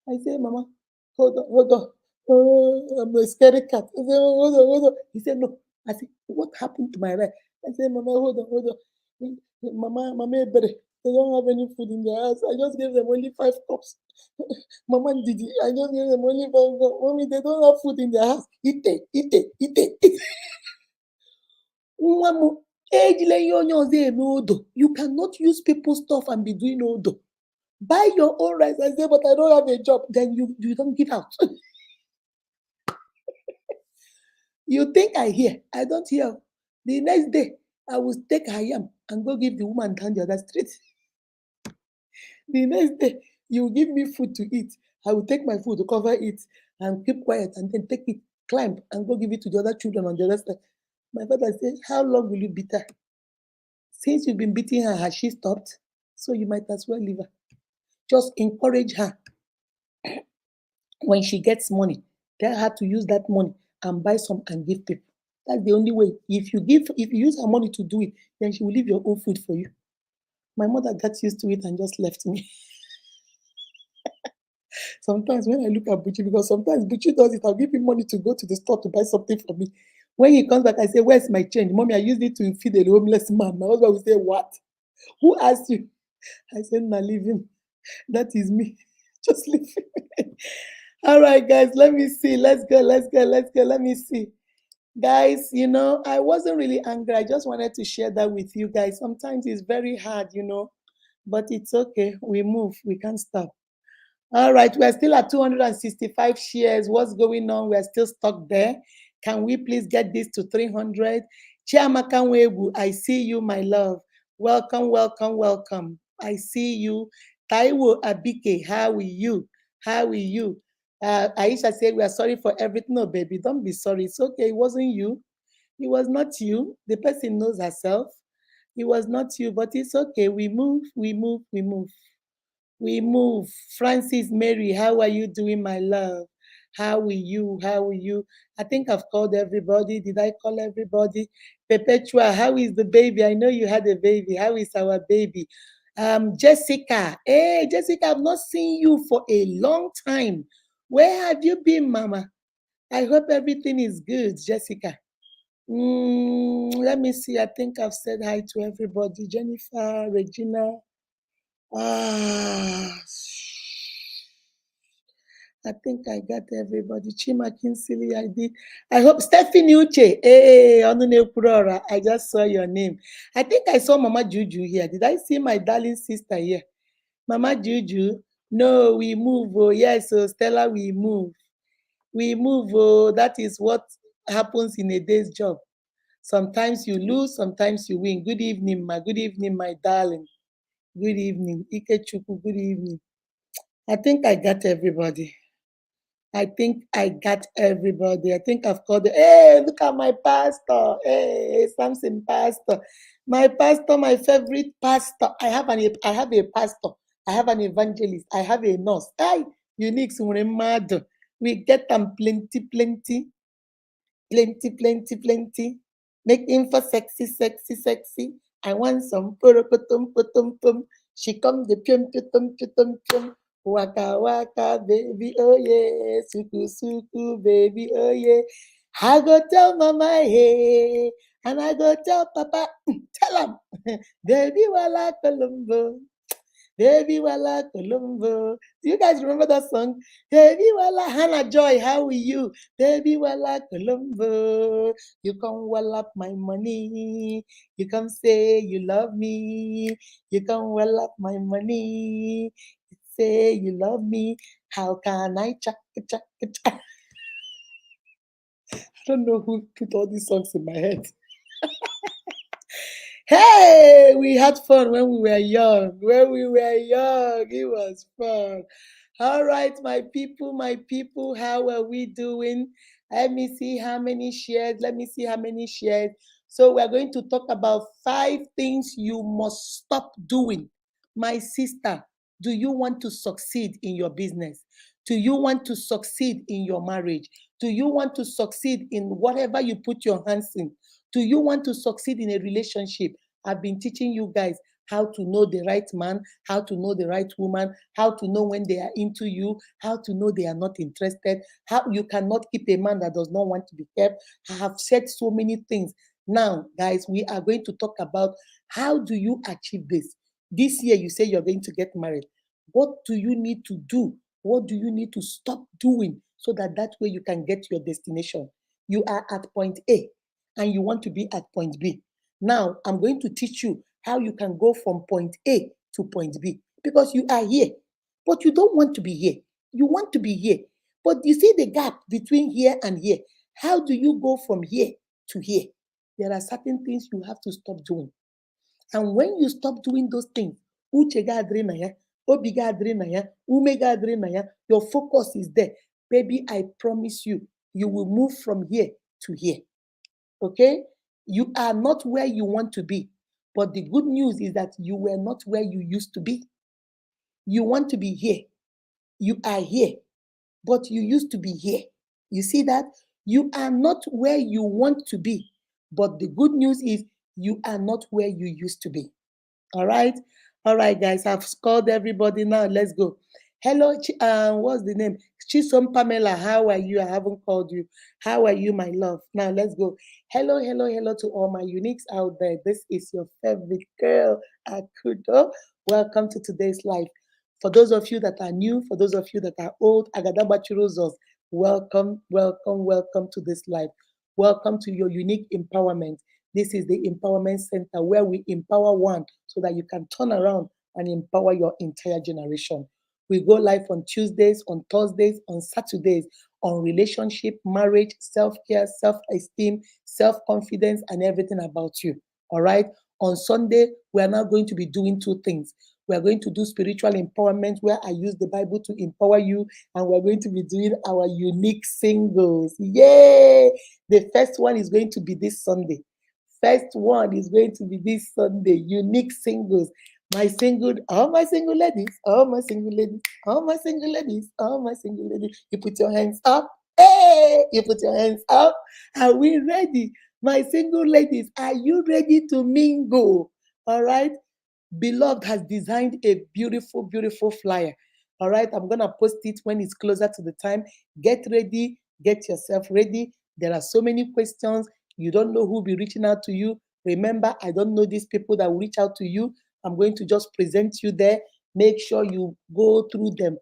I say, "Mama, hold on. I'm a scary cat." I say, hold on. He said, "No." I said, "What happened to my rice?" I said, "Mama, hold on. Mama, they don't have any food in their house. I just gave them only 5 cups. Mama Didi, I just gave them only 5 cups. Mommy, they don't have food in their house. Eat it. You cannot use people's stuff and be doing odo. Buy your own rice." I say, "But I don't have a job." Then you don't give out. You think I hear? I don't hear. The next day, I will take her yam and go give the woman down the other street. The next day, you give me food to eat. I will take my food to cover it and keep quiet and then take it, climb and go give it to the other children on the other side. My father said, "How long will you beat her? Since you've been beating her, has she stopped? So you might as well leave her. Just encourage her. When she gets money, tell her to use that money and buy some and give people. That's the only way. If you use her money to do it, then she will leave your own food for you." My mother got used to it and just left me. Sometimes when I look at Buchi, because sometimes Buchi does it, I'll give him money to go to the store to buy something for me. When he comes back, I say, "Where's my change? Mommy, I used it to feed a homeless man." My husband will say, "What? Who asked you?" I said, "Nah, leave him. That is me. Just leave him." All right, guys, let me see. Let's go. Let me see. Guys, I wasn't really angry. I just wanted to share that with you guys. Sometimes it's very hard, but it's okay. We move. We can't stop. All right, we're still at 265 shares. What's going on? We're still stuck there. Can we please get this to 300? Chiamaka Webu, I see you, my love. Welcome. I see you. Taiwo Abike, how are you? Aisha said, "We are sorry for everything." No, baby, don't be sorry. It's okay. It wasn't you. It was not you. The person knows herself. It was not you, but it's okay. We move, we move, we move. We move. Francis Mary, how are you doing, my love? How are you? How are you? I think I've called everybody. Did I call everybody? Perpetua, how is the baby? I know you had a baby. How is our baby? Jessica. Hey, Jessica, I've not seen you for a long time. Where have you been, Mama? I hope everything is good, Jessica. Let me see. I think I've said hi to everybody. Jennifer, Regina. Ah, I think I got everybody. Chima Kinsley, I did. I hope Stephanie Uche. Hey, Onune I just saw your name. I think I saw Mama Juju here. Did I see my darling sister here? Mama Juju. No, we move. Oh, yes. So Stella, we move. We move. Oh, that is what happens in a day's job. Sometimes you lose, sometimes you win. Good evening, ma. Good evening, my darling. Good evening. Ikechuku, good evening. I think I got everybody. I think I got everybody. I think I've called it. Hey, look at my pastor. Hey, Samson pastor. My pastor, my favorite pastor. I have a pastor. I have an evangelist. I have a nurse. Hey, unique. We get them plenty, plenty. Plenty, plenty, plenty. Make him for sexy, sexy, sexy. I want some putum putum pum. She come the pum putum putum pum. Waka waka baby, oh yeah. Suku suku baby, oh yeah. I go tell mama hey, and I go tell papa, tell him, baby wala Colombo. Baby Wala Colombo. Do you guys remember that song? Baby Wala Hannah Joy, how are you? Baby Wala Colombo. You come well up my money. You come say you love me. You come well up my money. You say you love me. How can I chuck chuck chuck? I don't know who put all these songs in my head. Hey, we had fun when we were young. When we were young, it was fun. All right, my people, how are we doing? Let me see how many shares. Let me see how many shares. So, we're going to talk about 5 things you must stop doing. My sister, do you want to succeed in your business? Do you want to succeed in your marriage? Do you want to succeed in whatever you put your hands in? Do you want to succeed in a relationship? I've been teaching you guys how to know the right man, how to know the right woman, how to know when they are into you, how to know they are not interested, how you cannot keep a man that does not want to be kept. I have said so many things. Now, guys, we are going to talk about how do you achieve this. This year, you say you're going to get married. What do you need to do? What do you need to stop doing so that that way you can get your destination? You are at point A and you want to be at point B. Now, I'm going to teach you how you can go from point A to point B because you are here, but you don't want to be here. You want to be here, but you see the gap between here and here. How do you go from here to here? There are certain things you have to stop doing. And when you stop doing those things, uche ga adịrị na ya, obi ga adịrị na ya, ume ga adịrị na ya, your focus is there. Baby, I promise you, you will move from here to here. Okay? You are not where you want to be. But the good news is that you were not where you used to be. You want to be here. You are here. But you used to be here. You see that? You are not where you want to be. But the good news is you are not where you used to be. All right? All right, guys. I've called everybody now. Let's go. Hello, what's the name? Chisom Pamela. How are you? I haven't called you. How are you, my love? Now let's go. Hello, hello, hello to all my uniques out there. This is your favorite girl, Akudo. Welcome to today's live. For those of you that are new, for those of you that are old, Agadabachuruzos, welcome, welcome, welcome to this live. Welcome to your unique empowerment. This is the Empowerment Center where we empower one so that you can turn around and empower your entire generation. We go live on Tuesdays, on Thursdays, on Saturdays on relationship, marriage, self-care, self-esteem, self-confidence, and everything about you. All right. On Sunday, we are now going to be doing 2 things. We are going to do spiritual empowerment where I use the Bible to empower you, and we're going to be doing our unique singles. Yay! The first one is going to be this Sunday. First one is going to be this Sunday. Unique singles. All my single ladies, all my single ladies, all my single ladies, all my single ladies. You put your hands up. Hey, you put your hands up. Are we ready? My single ladies, are you ready to mingle? All right. Beloved has designed a beautiful, beautiful flyer. All right, I'm going to post it when it's closer to the time. Get ready, get yourself ready. There are so many questions. You don't know who will be reaching out to you. Remember, I don't know these people that will reach out to you. I'm going to just present you there. Make sure you go through them.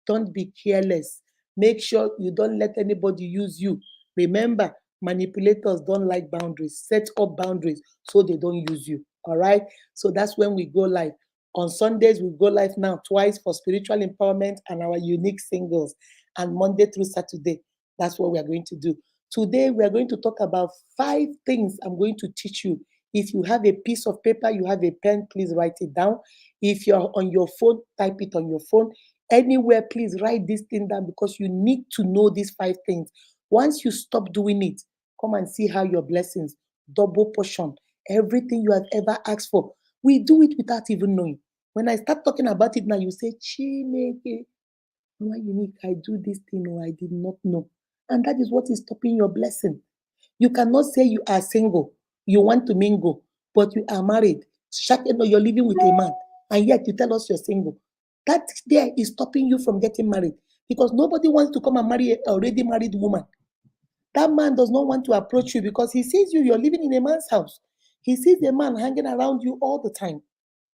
Don't be careless. Make sure you don't let anybody use you. Remember, manipulators don't like boundaries. Set up boundaries so they don't use you. All right. So that's when we go live. On Sundays, we go live now twice for spiritual empowerment and our unique singles. And Monday through Saturday, that's what we are going to do. Today, we are going to talk about 5 things I'm going to teach you. If you have a piece of paper, you have a pen, please write it down. If you're on your phone, type it on your phone. Anywhere, please write this thing down because you need to know these 5 things. Once you stop doing it, come and see how your blessings, double portion, everything you have ever asked for. We do it without even knowing. When I start talking about it now, you say, Chineke, why unique? I do this thing or I did not know. And that is what is stopping your blessing. You cannot say you are single, you want to mingle, but you are married. You're living with a man, and yet you tell us you're single. That there is stopping you from getting married because nobody wants to come and marry an already married woman. That man does not want to approach you because he sees you're living in a man's house. He sees a man hanging around you all the time.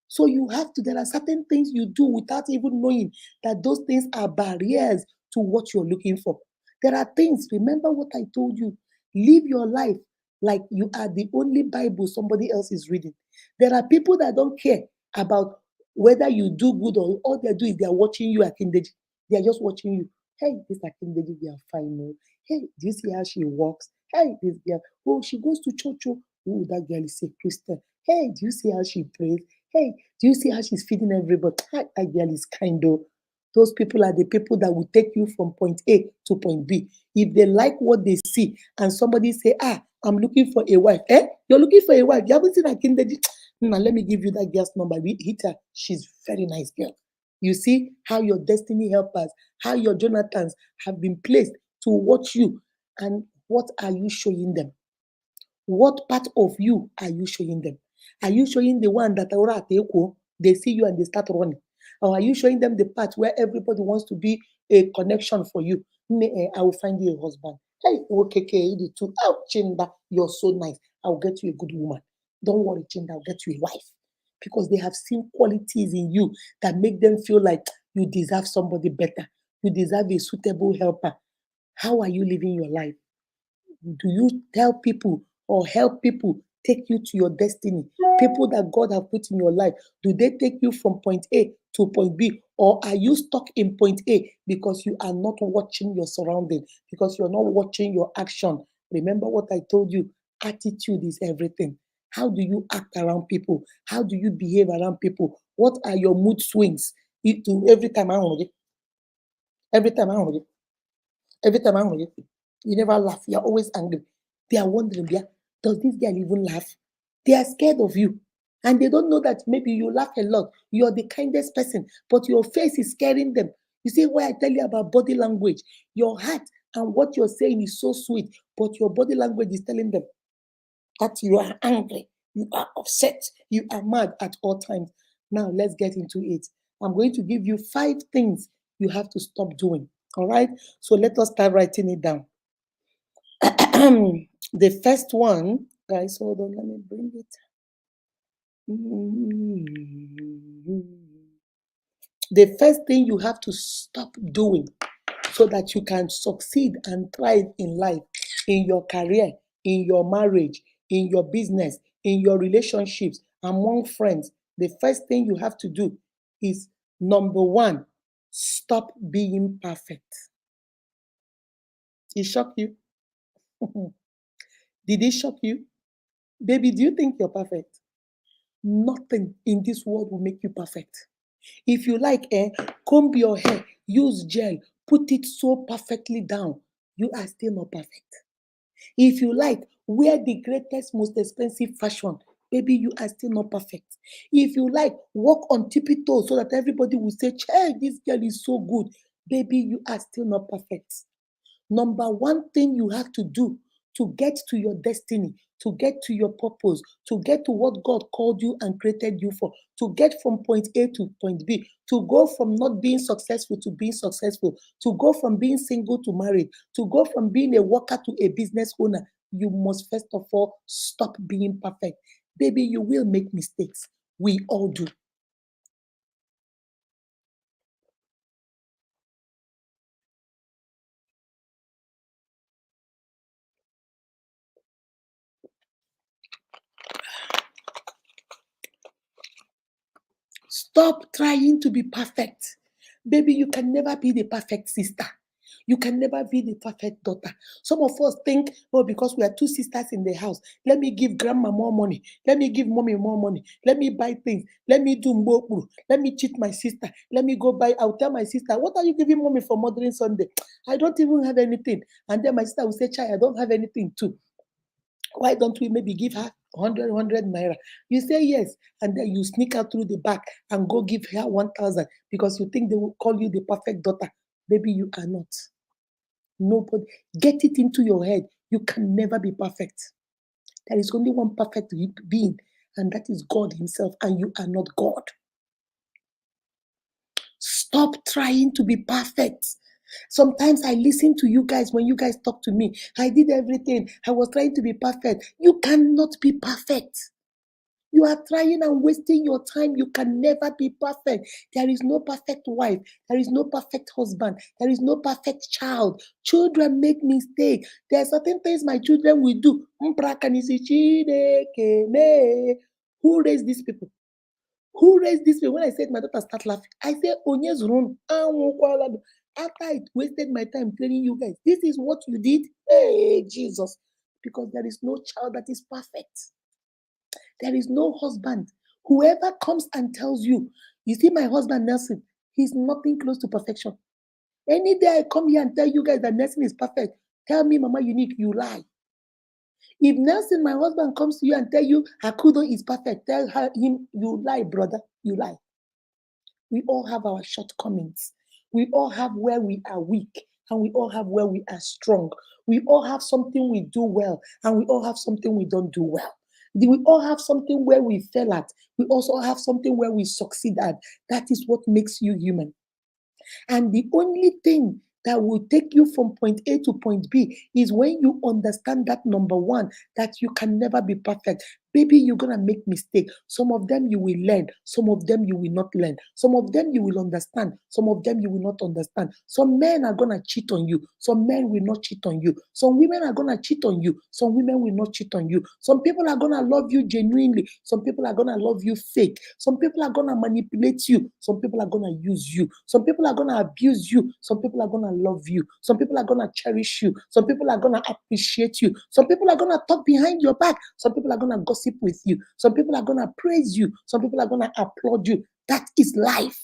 So you have to, there are certain things you do without even knowing that those things are barriers to what you're looking for. There are things, remember what I told you, live your life like you are the only Bible somebody else is reading. There are people that don't care about whether you do good or all they do is they are watching you at Kindeji. They are just watching you. Hey, this Akindeji, they are fine. Oh. Hey, do you see how she walks? Hey, this girl, oh, she goes to church. Oh, that girl is a Christian. Hey, do you see how she prays? Hey, do you see how she's feeding everybody? That girl is kind of. Those people are the people that will take you from point A to point B. If they like what they see and somebody say, I'm looking for a wife. You're looking for a wife. You haven't seen a Kindeji. Now, let me give you that girl's number. We hit her. She's very nice girl. You see how your destiny helpers, how your Jonathans have been placed to watch you. And what are you showing them? What part of you are you showing them? Are you showing the one that they see you and they start running? Or are you showing them the part where everybody wants to be a connection for you? I will find you a husband. Hey, okay, the two. Oh, Chinda, you're so nice. I'll get you a good woman. Don't worry, Chinda, I'll get you a wife. Because they have seen qualities in you that make them feel like you deserve somebody better. You deserve a suitable helper. How are you living your life? Do you tell people or help people take you to your destiny? People that God have put in your life, do they take you from point A to point B? Or are you stuck in point A because you are not watching your surrounding, because you're not watching your action? Remember what I told you, attitude is everything. How do you act around people? How do you behave around people? What are your mood swings? Every time I want it, every time I want it, every time I want it. You never laugh. You're always angry. They are wondering, does this girl even laugh? They are scared of you. And they don't know that maybe you laugh a lot. You're the kindest person, but your face is scaring them. You see why I tell you about body language? Your heart and what you're saying is so sweet, but your body language is telling them that you are angry, you are upset, you are mad at all times. Now, let's get into it. I'm going to give you 5 things you have to stop doing. All right? So let us start writing it down. The first one, guys, hold on, let me bring it. The first thing you have to stop doing so that you can succeed and thrive in life, in your career, in your marriage, in your business, in your relationships, among friends, the first thing you have to do is number 1, stop being perfect. It shocked you? Did it shock you? Baby, do you think you're perfect? Nothing in this world will make you perfect. If you like, comb your hair, use gel, put it so perfectly down, you are still not perfect. If you like, wear the greatest, most expensive fashion, baby, you are still not perfect. If you like, walk on tippy toes so that everybody will say, hey, this girl is so good, baby, you are still not perfect. Number one thing you have to do to get to your destiny, to get to your purpose, to get to what God called you and created you for, to get from point A to point B, to go from not being successful to being successful, to go from being single to married, to go from being a worker to a business owner, you must first of all stop being perfect. Baby, you will make mistakes. We all do. Stop trying to be perfect. Baby, you can never be the perfect sister. You can never be the perfect daughter. Some of us think, oh, because we are two sisters in the house, let me give grandma more money. Let me give mommy more money. Let me buy things. Let me do mbokuru. Let me cheat my sister. Let me go buy. I'll tell my sister, what are you giving mommy for Mothering Sunday? I don't even have anything. And then my sister will say, Chai, I don't have anything too. Why don't we maybe give her 100 naira? You say yes, and then you sneak out through the back and go give her 1,000 because you think they will call you the perfect daughter. Baby, you are not. Nobody. Get it into your head. You can never be perfect. There is only one perfect being, and that is God Himself, and you are not God. Stop trying to be perfect. Sometimes I listen to you guys when you guys talk to me. I did everything. I was trying to be perfect. You cannot be perfect. You are trying and wasting your time. You can never be perfect. There is no perfect wife. There is no perfect husband. There is no perfect child. Children make mistakes. There are certain things my children will do. Who raised these people? Who raised this way? When I said my daughter start laughing, I said, Onye's run. After I wasted my time training you guys, this is what you did. Hey, Jesus. Because there is no child that is perfect. There is no husband. Whoever comes and tells you, you see, my husband Nelson, he's nothing close to perfection. Any day I come here and tell you guys that Nelson is perfect, tell me, Mama Unique, you lie. If Nelson, my husband, comes to you and tell you Hakudo is perfect, tell him, you lie, brother, you lie. We all have our shortcomings. We all have where we are weak, and we all have where we are strong. We all have something we do well, and we all have something we don't do well. We all have something where we fail at. We also have something where we succeed at. That is what makes you human. And the only thing that will take you from point A to point B is when you understand that number one, that you can never be perfect. Baby, you're gonna make mistakes. Some of them you will learn, some of them you will not learn, some of them you will understand, some of them you will not understand. Some men are gonna cheat on you, some men will not cheat on you, some women are gonna cheat on you, some women will not cheat on you. Some people are gonna love you genuinely, some people are gonna love you fake, some people are gonna manipulate you, some people are gonna use you, some people are gonna abuse you, some people are gonna love you, some people are gonna cherish you, some people are gonna appreciate you, some people are gonna talk behind your back, some people are gonna gossip with you, some people are gonna praise you, some people are gonna applaud you. That is life.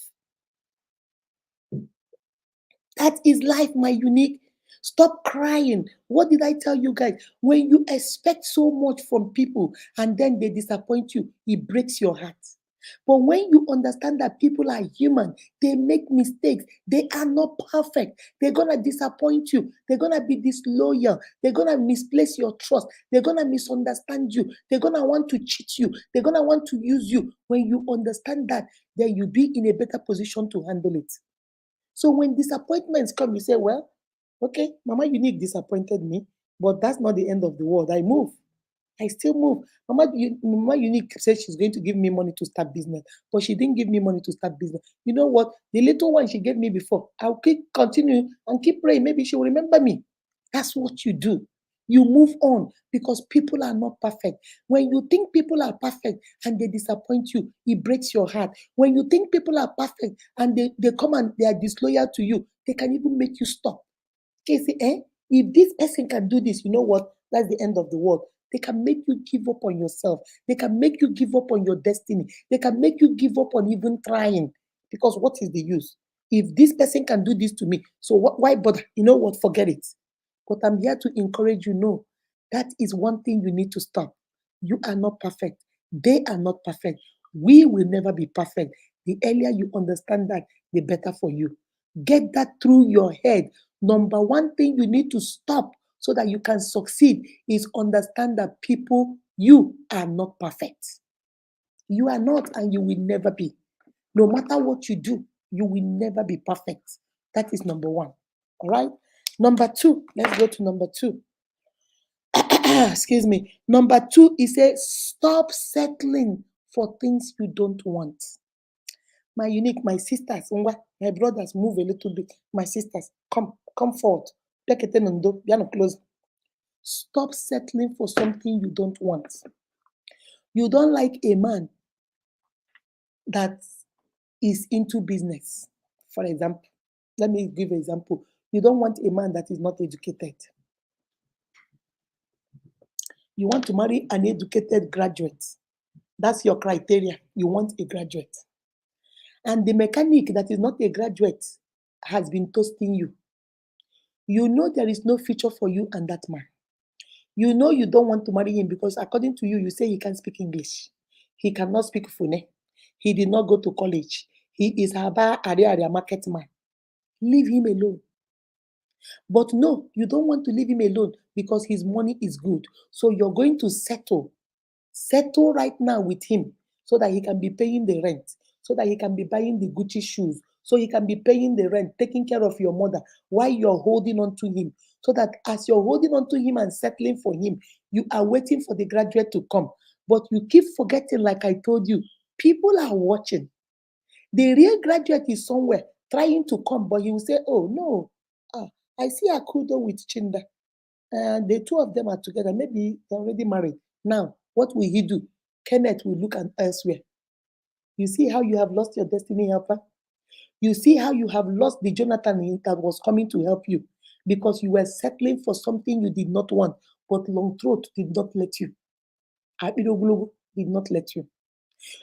That is life, my unique. Stop crying. What did I tell you guys? When you expect so much from people and then they disappoint you, it breaks your heart. But when you understand that people are human, they make mistakes, they are not perfect, they're gonna disappoint you, they're gonna be disloyal, they're gonna misplace your trust, they're gonna misunderstand you, they're gonna want to cheat you, they're gonna want to use you. When you understand that, then you'll be in a better position to handle it. So when disappointments come, you say, well, okay, Mama Unique disappointed me, but that's not the end of the world. I move. I still move. Mama Unique said she's going to give me money to start business, but she didn't give me money to start business. You know what? The little one she gave me before, I'll continue and keep praying. Maybe she will remember me. That's what you do. You move on because people are not perfect. When you think people are perfect and they disappoint you, it breaks your heart. When you think people are perfect and they come and they are disloyal to you, they can even make you stop. Okay, say, if this person can do this, you know what? That's the end of the world. They can make you give up on yourself. They can make you give up on your destiny. They can make you give up on even trying. Because what is the use? If this person can do this to me, so why bother? You know what? Forget it. But I'm here to encourage you. No, that is one thing you need to stop. You are not perfect. They are not perfect. We will never be perfect. The earlier you understand that, the better for you. Get that through your head. Number one thing you need to stop so that you can succeed is understand that people, you are not perfect. You are not, and you will never be. No matter what you do, you will never be perfect. That is number one. All right. Number two, let's go to number two. Excuse me. Number two is a stop settling for things you don't want. My unique, my sisters, my brothers, move a little bit. My sisters, come forward. Close. Stop settling for something you don't want. You don't like a man that is into business. For example, let me give an example. You don't want a man that is not educated. You want to marry an educated graduate. That's your criteria. You want a graduate. And the mechanic that is not a graduate has been toasting you. You know there is no future for you and that man. You know you don't want to marry him because according to you, you say he can't speak English. He cannot speak Fune. He did not go to college. He is Haba Area market man. Leave him alone. But no, you don't want to leave him alone because his money is good. So you're going to settle. Settle right now with him so that he can be paying the rent, so that he can be buying the Gucci shoes, so he can be paying the rent, taking care of your mother while you're holding on to him. So that as you're holding on to him and settling for him, you are waiting for the graduate to come. But you keep forgetting, like I told you, people are watching. The real graduate is somewhere trying to come, but he will say, oh, no, I see Akudo with Chinda. And the two of them are together. Maybe they're already married. Now, what will he do? Kenneth will look at elsewhere. You see how you have lost your destiny helper? You see how you have lost the Jonathan that was coming to help you because you were settling for something you did not want, but long throat did not let you. Abiroglogo did not let you.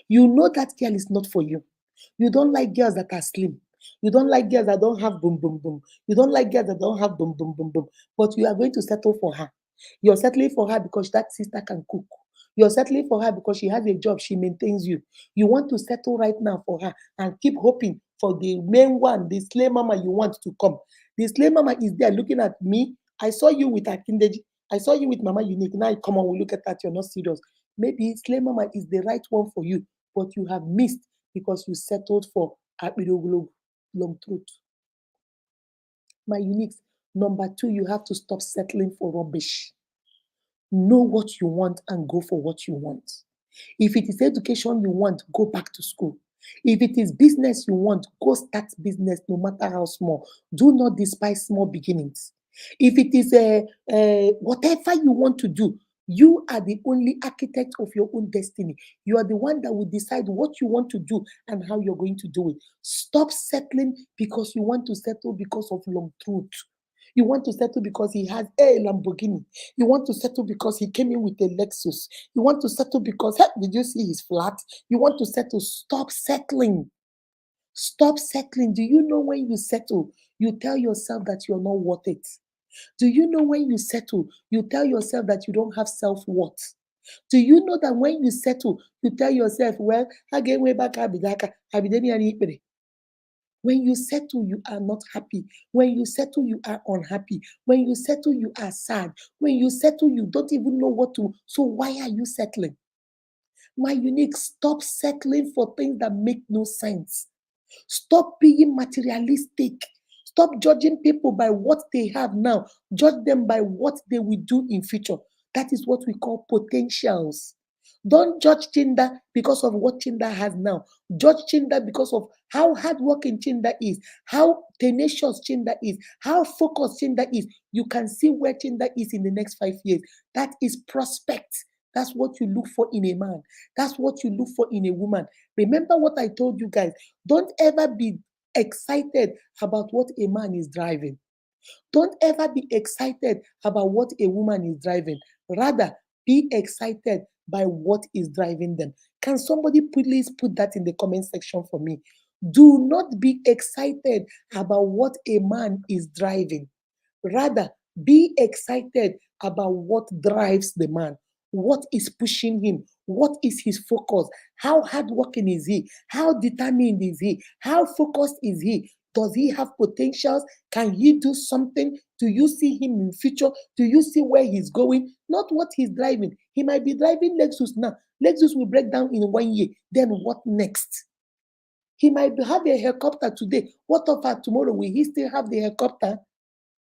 You know that girl is not for you. You don't like girls that are slim. You don't like girls that don't have boom, boom, boom. You don't like girls that don't have boom, boom, boom, boom. But you are going to settle for her. You're settling for her because that sister can cook. You're settling for her because she has a job, she maintains you. You want to settle right now for her and keep hoping for the main one, the slave mama you want to come. The slave mama is there looking at me. I saw you with Akindeji. I saw you with Mama Unique. Now come on, we look at that. You're not serious. Maybe slave mama is the right one for you, but you have missed because you settled for Abiroglogo, long truth. My uniques. Number two, you have to stop settling for rubbish. Know what you want and go for what you want. If it is education you want, go back to school. If it is business you want, go start business no matter how small. Do not despise small beginnings. If it is whatever you want to do, you are the only architect of your own destiny. You are the one that will decide what you want to do and how you're going to do it. Stop settling because you want to settle because of long truth. You want to settle because he has a Lamborghini. You want to settle because he came in with a Lexus. You want to settle because, hey, did you see his flat? You want to settle. Stop settling. Stop settling. Do you know when you settle, you tell yourself that you're not worth it? Do you know when you settle, you tell yourself that you don't have self worth? Do you know that when you settle, you tell yourself, well, I get way back, I be that, I be there. When you settle, you are not happy. When you settle, you are unhappy. When you settle, you are sad. When you settle, you don't even know what to. So why are you settling? My unique, stop settling for things that make no sense. Stop being materialistic. Stop judging people by what they have now. Judge them by what they will do in future. That is what we call potentials. Don't judge Chinda because of what Chinda has now. Judge Chinda because of how hardworking Chinda is, how tenacious Chinda is, how focused Chinda is. You can see where Chinda is in the next 5 years. That is prospect. That's what you look for in a man. That's what you look for in a woman. Remember what I told you guys. Don't ever be excited about what a man is driving. Don't ever be excited about what a woman is driving. Rather, be excited by what is driving them. Can somebody please put that in the comment section for me? Do not be excited about what a man is driving. Rather, be excited about what drives the man. What is pushing him? What is his focus? How hardworking is he? How determined is he? How focused is he? Does he have potentials? Can he do something? Do you see him in future? Do you see where he's going? Not what he's driving. He might be driving Lexus now. Lexus will break down in 1 year. Then what next? He might have a helicopter today. What of tomorrow? Will he still have the helicopter?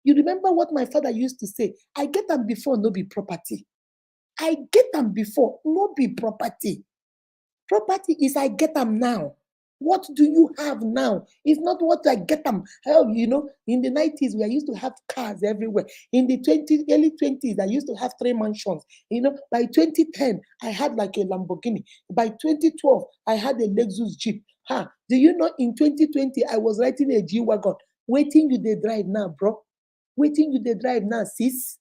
You remember what my father used to say? I get them before, no be property. I get them before, no be property. Property is I get them now. What do you have now? It's not what I get them. Oh, in the 90s, we used to have cars everywhere. In the early 20s, I used to have 3 mansions. By 2010, I had like a Lamborghini. By 2012, I had a Lexus Jeep. Do you know in 2020, I was riding a G-Wagon. Waiting you they drive now, bro. Waiting you they drive now, sis.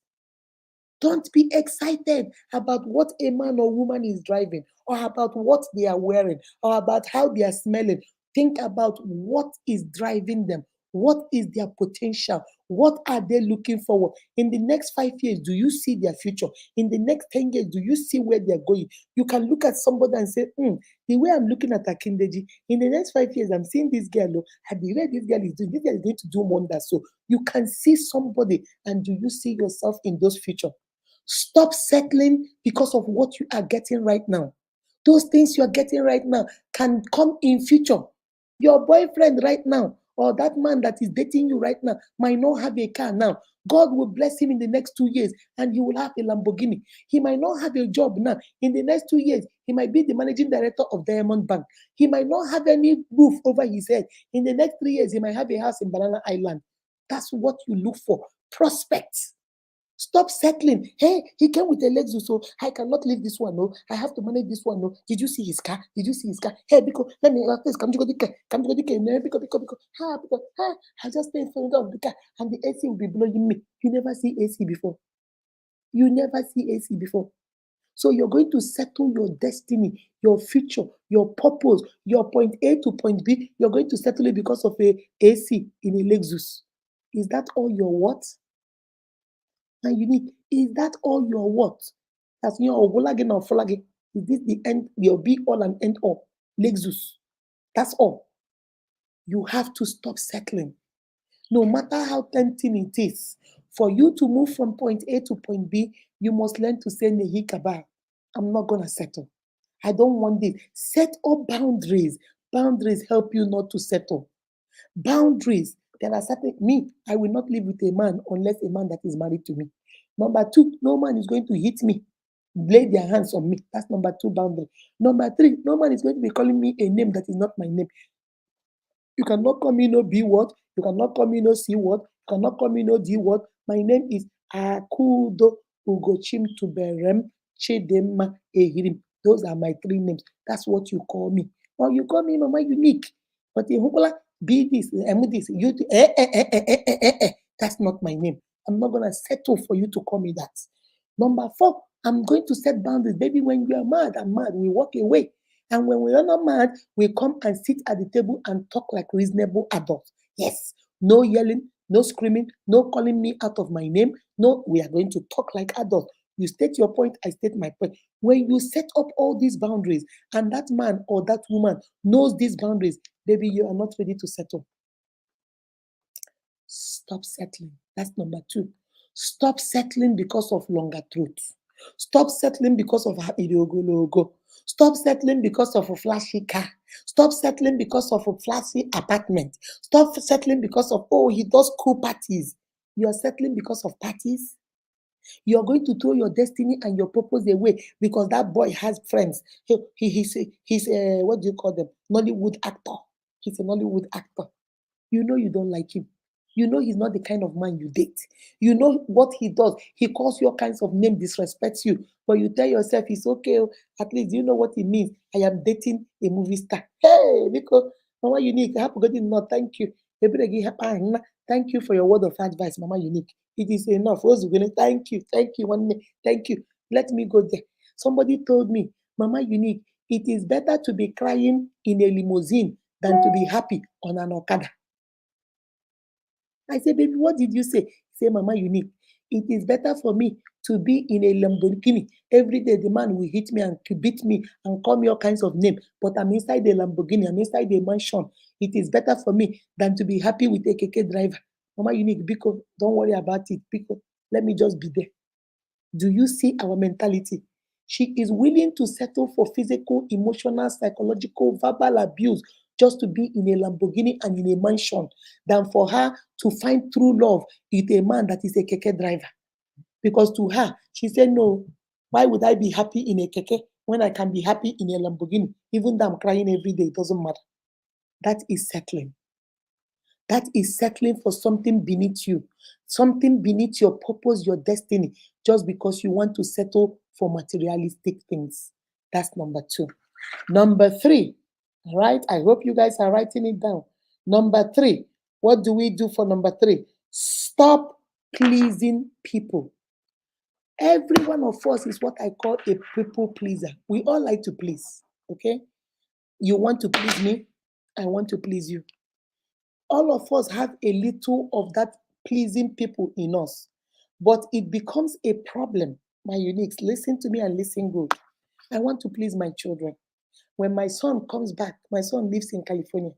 Don't be excited about what a man or woman is driving, or about what they are wearing, or about how they are smelling. Think about what is driving them. What is their potential? What are they looking forward? In the next 5 years, do you see their future? In the next 10 years, do you see where they're going? You can look at somebody and say, the way I'm looking at Akindeji, in the next 5 years, I'm seeing this girl, and the way this girl is doing, this girl is going to do wonders. So you can see somebody, and do you see yourself in those future? Stop settling because of what you are getting right now. Those things you are getting right now can come in future. Your boyfriend right now, or that man that is dating you right now, might not have a car now. God will bless him in the next 2 years and he will have a Lamborghini. He might not have a job now. In the next 2 years, he might be the managing director of Diamond Bank. He might not have any roof over his head. In the next 3 years, he might have a house in Banana Island. That's what you look for. Prospects. Stop settling. Hey, he came with a Lexus, so I cannot leave this one. No, I have to manage this one. No, did you see his car? Did you see his car? Hey, because let me please come to the car. Come to the car. No, because I just stay in front of the car and the AC will be blowing me. You never see AC before. You never see AC before. So you're going to settle your destiny, your future, your purpose, your point A to point B. You're going to settle it because of a AC in a Lexus. Is that all your what? And unique. Is that all your what? That's your Ogolage or Folage. Is this the end, your be all and end all? Lexus. That's all. You have to stop settling. No matter how tempting it is, for you to move from point A to point B, you must learn to say Nehi Kaba. I'm not gonna settle. I don't want this. Set up boundaries. Boundaries help you not to settle. Boundaries. There are certain I will not live with a man unless a man that is married to me. Number 2, no man is going to hit me, lay their hands on me. That's number 2 boundary. Number 3, no man is going to be calling me a name that is not my name. You cannot call me no B word. You cannot call me no C word. You cannot call me no D word. My name is Akudo Ugochim Tuberem Chidema Ehirim. Those are my 3 names. That's what you call me. Or you call me Mama Unique. But in Hukula, be this, this, you, that's not my name. I'm not going to settle for you to call me that. Number 4, I'm going to set boundaries. Baby, when you are mad, I'm mad. We walk away. And when we are not mad, we come and sit at the table and talk like reasonable adults. Yes, no yelling, no screaming, no calling me out of my name. No, we are going to talk like adults. You state your point, I state my point. When you set up all these boundaries and that man or that woman knows these boundaries, baby, you are not ready to settle. Stop settling. That's number 2. Stop settling because of longer truth. Stop settling because of happy logo. Stop settling because of a flashy car. Stop settling because of a flashy apartment. Stop settling because of, he does cool parties. You are settling because of parties. You're going to throw your destiny and your purpose away because that boy has friends. He's what do you call them? Nollywood actor. He's a Nollywood actor. You know you don't like him. You know he's not the kind of man you date. You know what he does. He calls you all kinds of names, disrespects you. But you tell yourself it's okay. At least you know what it means. I am dating a movie star. Hey, because Mama Unique, thank you. Thank you for your word of advice, Mama Unique. It is enough. Thank you. Thank you. Thank you. Let me go there. Somebody told me, Mama Unique, it is better to be crying in a limousine than to be happy on an Okada. I said, baby, what did you say? He said, Mama Unique, it is better for me to be in a Lamborghini. Every day the man will hit me and beat me and call me all kinds of names. But I'm inside the Lamborghini, I'm inside the mansion. It is better for me than to be happy with a KK driver. Mama Unique, because don't worry about it. Because let me just be there. Do you see our mentality? She is willing to settle for physical, emotional, psychological, verbal abuse just to be in a Lamborghini and in a mansion than for her to find true love with a man that is a keke driver. Because to her, she said, no, why would I be happy in a keke when I can be happy in a Lamborghini? Even though I'm crying every day, it doesn't matter. That is settling. That is settling for something beneath you, something beneath your purpose, your destiny, just because you want to settle for materialistic things. That's number 2. Number 3, all right? I hope you guys are writing it down. Number 3, what do we do for number 3? Stop pleasing people. Every one of us is what I call a people pleaser. We all like to please, okay? You want to please me, I want to please you. All of us have a little of that pleasing people in us, but it becomes a problem. My Uniques, listen to me and listen good. I want to please my children. When my son comes back, my son lives in California.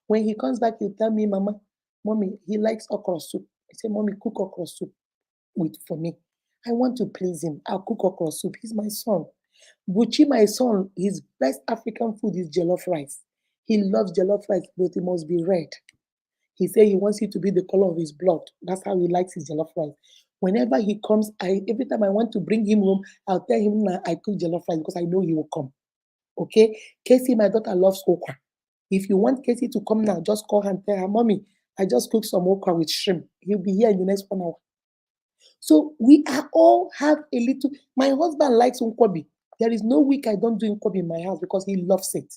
When he comes back, he'll tell me, Mama, Mommy, he likes okra soup. I say, Mommy, cook okra soup for me. I want to please him. I'll cook okra soup. He's my son. Buchi, my son, his best African food is jollof rice. He loves jollof rice, but it must be red. He said he wants it to be the color of his blood. That's how he likes his jollof rice. Whenever he comes, every time I want to bring him home, I'll tell him now I cook jollof rice because I know he will come. Okay? Casey, my daughter, loves okra. If you want Casey to come now, just call her and tell her, Mommy, I just cooked some okra with shrimp. He'll be here in the next 1 hour. So we are all have a little. My husband likes nkwobi. There is no week I don't do nkwobi in my house because he loves it.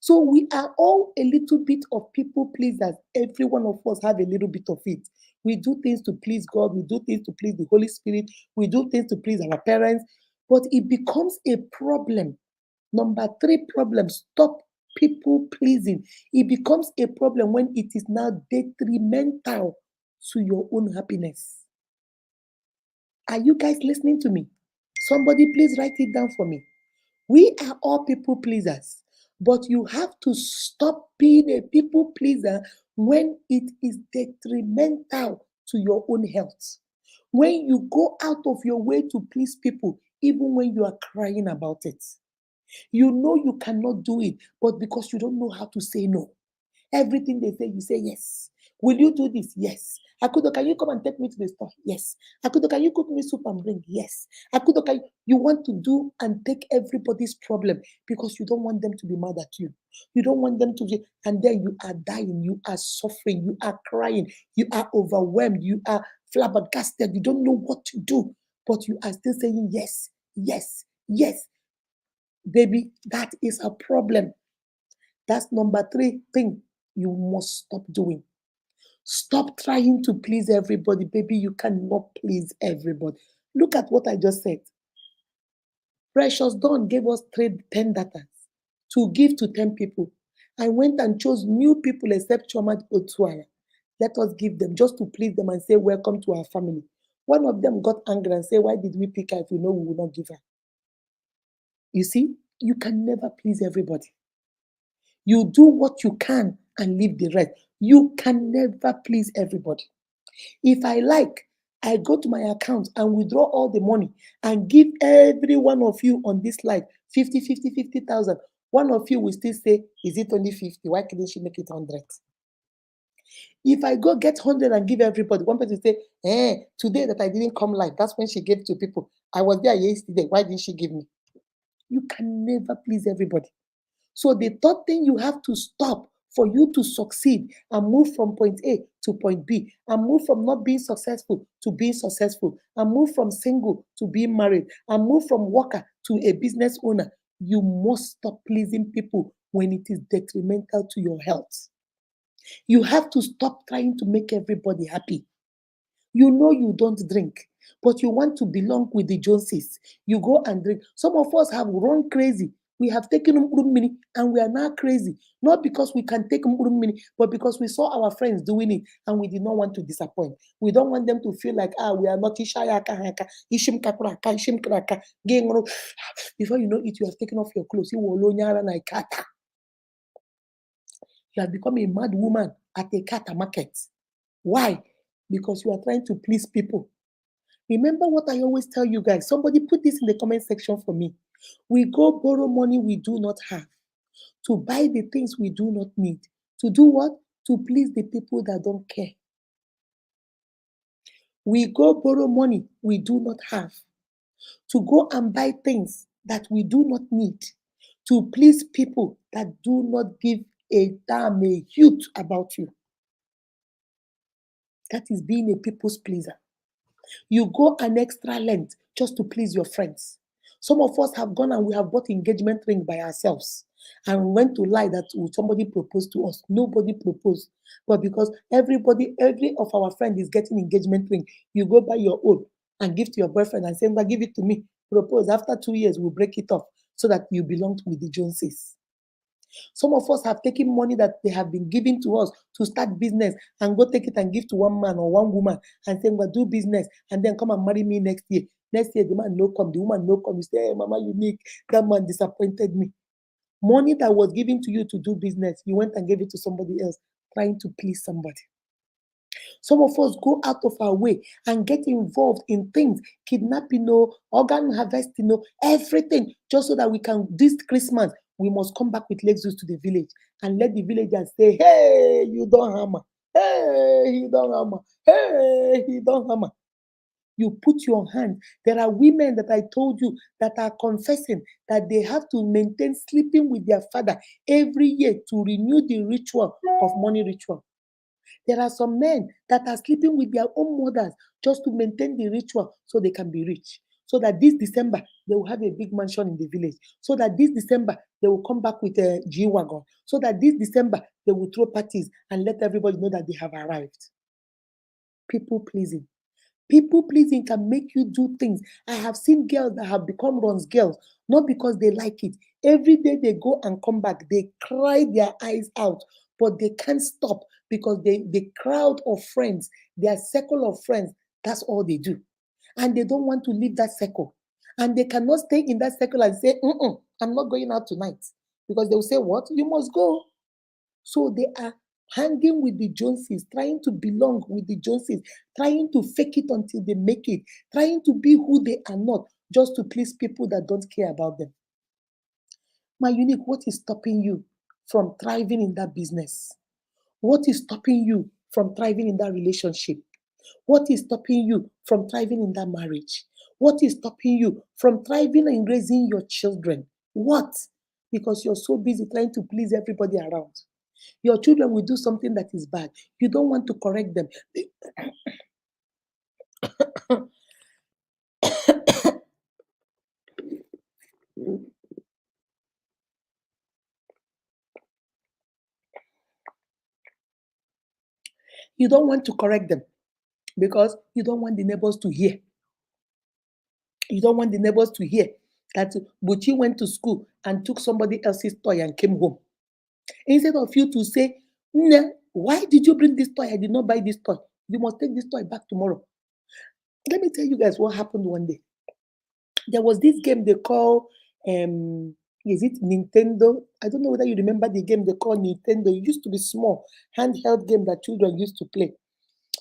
So we are all a little bit of people pleasers. Every one of us have a little bit of it. We do things to please God. We do things to please the Holy Spirit. We do things to please our parents. But it becomes a problem. Number 3 problem, stop people pleasing. It becomes a problem when it is now detrimental to your own happiness. Are you guys listening to me? Somebody please write it down for me. We are all people pleasers, but you have to stop being a people pleaser when it is detrimental to your own health. When you go out of your way to please people, even when you are crying about it. You know you cannot do it, but because you don't know how to say no. Everything they say, you say yes. Will you do this? Yes. Akudo, can you come and take me to the store? Yes. Akudo, can you cook me soup and bring? Yes. Akudo, you want to do and take everybody's problem because you don't want them to be mad at you. You don't want them to be, and then you are dying, you are suffering, you are crying, you are overwhelmed, you are flabbergasted, you don't know what to do, but you are still saying yes, yes, yes. Baby, that is a problem. That's number 3 thing you must stop doing. Stop trying to please everybody. Baby, you cannot please everybody. Look at what I just said. Precious Dawn gave us 10 data to give to 10 people. I went and chose new people except Choma Otuara. Let us give them just to please them and say, welcome to our family. One of them got angry and said, why did we pick her if we know we will not give her? You see, you can never please everybody. You do what you can and leave the rest. You can never please everybody. If I like, I go to my account and withdraw all the money and give every one of you on this slide 50,000. One of you will still say, is it only 50? Why couldn't she make it 100? If I go get 100 and give everybody, one person say, today that I didn't come live, that's when she gave to people. I was there yesterday. Why didn't she give me? You can never please everybody. So the third thing you have to stop for you to succeed and move from point A to point B and move from not being successful to being successful and move from single to being married and move from worker to a business owner, you must stop pleasing people when it is detrimental to your health. You have to stop trying to make everybody happy. You know you don't drink, but you want to belong with the Joneses. You go and drink. Some of us have run crazy. We have taken mini and we are now crazy. Not because we can take mini, but because we saw our friends doing it and we did not want to disappoint. We don't want them to feel like, we are not ishayaka haka, ishim kakuraka, ishim kraka, gengro. Before you know it, you have taken off your clothes. You will like kata. You have become a mad woman at a kata market. Why? Because you are trying to please people. Remember what I always tell you guys. Somebody put this in the comment section for me. We go borrow money we do not have to buy the things we do not need. To do what? To please the people that don't care. We go borrow money we do not have to go and buy things that we do not need to please people that do not give a damn a hoot about you. That is being a people's pleaser. You go an extra length just to please your friends. Some of us have gone and we have bought engagement ring by ourselves and we went to lie that somebody proposed to us. Nobody proposed. But because every of our friends is getting engagement ring, you go buy your own and give to your boyfriend and say, "Well, give it to me. Propose. After 2 years, we'll break it off so that you belong with the Joneses." Some of us have taken money that they have been giving to us to start business and go take it and give to one man or one woman and say, "Well, do business and then come and marry me next year." Next year, the man no come, the woman no come. You say, "Hey, Mama, Unique, that man disappointed me." Money that was given to you to do business, you went and gave it to somebody else, trying to please somebody. Some of us go out of our way and get involved in things, kidnapping, organ harvesting, everything, just so that we can, this Christmas, we must come back with Lexus to the village and let the villagers say, "Hey, you don't hammer. Hey, he don't hammer. Hey, he don't hammer." You put your hand. There are women that I told you that are confessing that they have to maintain sleeping with their father every year to renew the ritual of money ritual. There are some men that are sleeping with their own mothers just to maintain the ritual so they can be rich. So that this December, they will have a big mansion in the village. So that this December, they will come back with a G-Wagon. So that this December, they will throw parties and let everybody know that they have arrived. People pleasing. People pleasing can make you do things. I have seen girls that have become runs girls, not because they like it. Every day they go and come back, they cry their eyes out, but they can't stop because the crowd of friends, their circle of friends, that's all they do. And they don't want to leave that circle. And they cannot stay in that circle and say, "I'm not going out tonight." Because they will say, "What? You must go." So they are hanging with the Joneses, trying to belong with the Joneses, trying to fake it until they make it, trying to be who they are not, just to please people that don't care about them. My Unique, what is stopping you from thriving in that business? What is stopping you from thriving in that relationship? What is stopping you from thriving in that marriage? What is stopping you from thriving in raising your children? What? Because you're so busy trying to please everybody around. Your children will do something that is bad. You don't want to correct them. You don't want to correct them because you don't want the neighbors to hear. You don't want the neighbors to hear that Buchi went to school and took somebody else's toy and came home. Instead of you to say, "Nah, why did you bring this toy? I did not buy this toy. You must take this toy back tomorrow." Let me tell you guys what happened one day. There was this game they call, is it Nintendo? I don't know whether you remember the game they call Nintendo. It used to be small, handheld game that children used to play.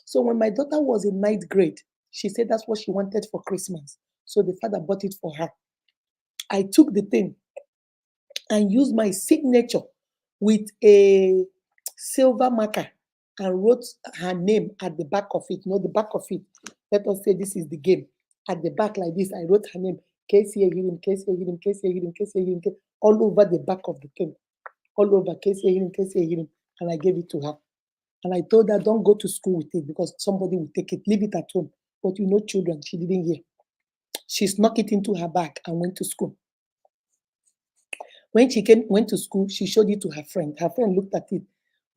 So when my daughter was in ninth grade, she said that's what she wanted for Christmas. So the father bought it for her. I took the thing and used my signature with a silver marker and wrote her name at the back of it. The back of it. Let us say this is the game. At the back, like this, I wrote her name. Casey Hirim, Casey Hirim, Casey Hirim, Casey Hirim, all over the back of the thing. All over Casey Hirim, Casey Hirim. And I gave it to her. And I told her, don't go to school with it because somebody will take it. Leave it at home. But children, she didn't hear. She snuck it into her bag and went to school. When she went to school, she showed it to her friend. Her friend looked at it.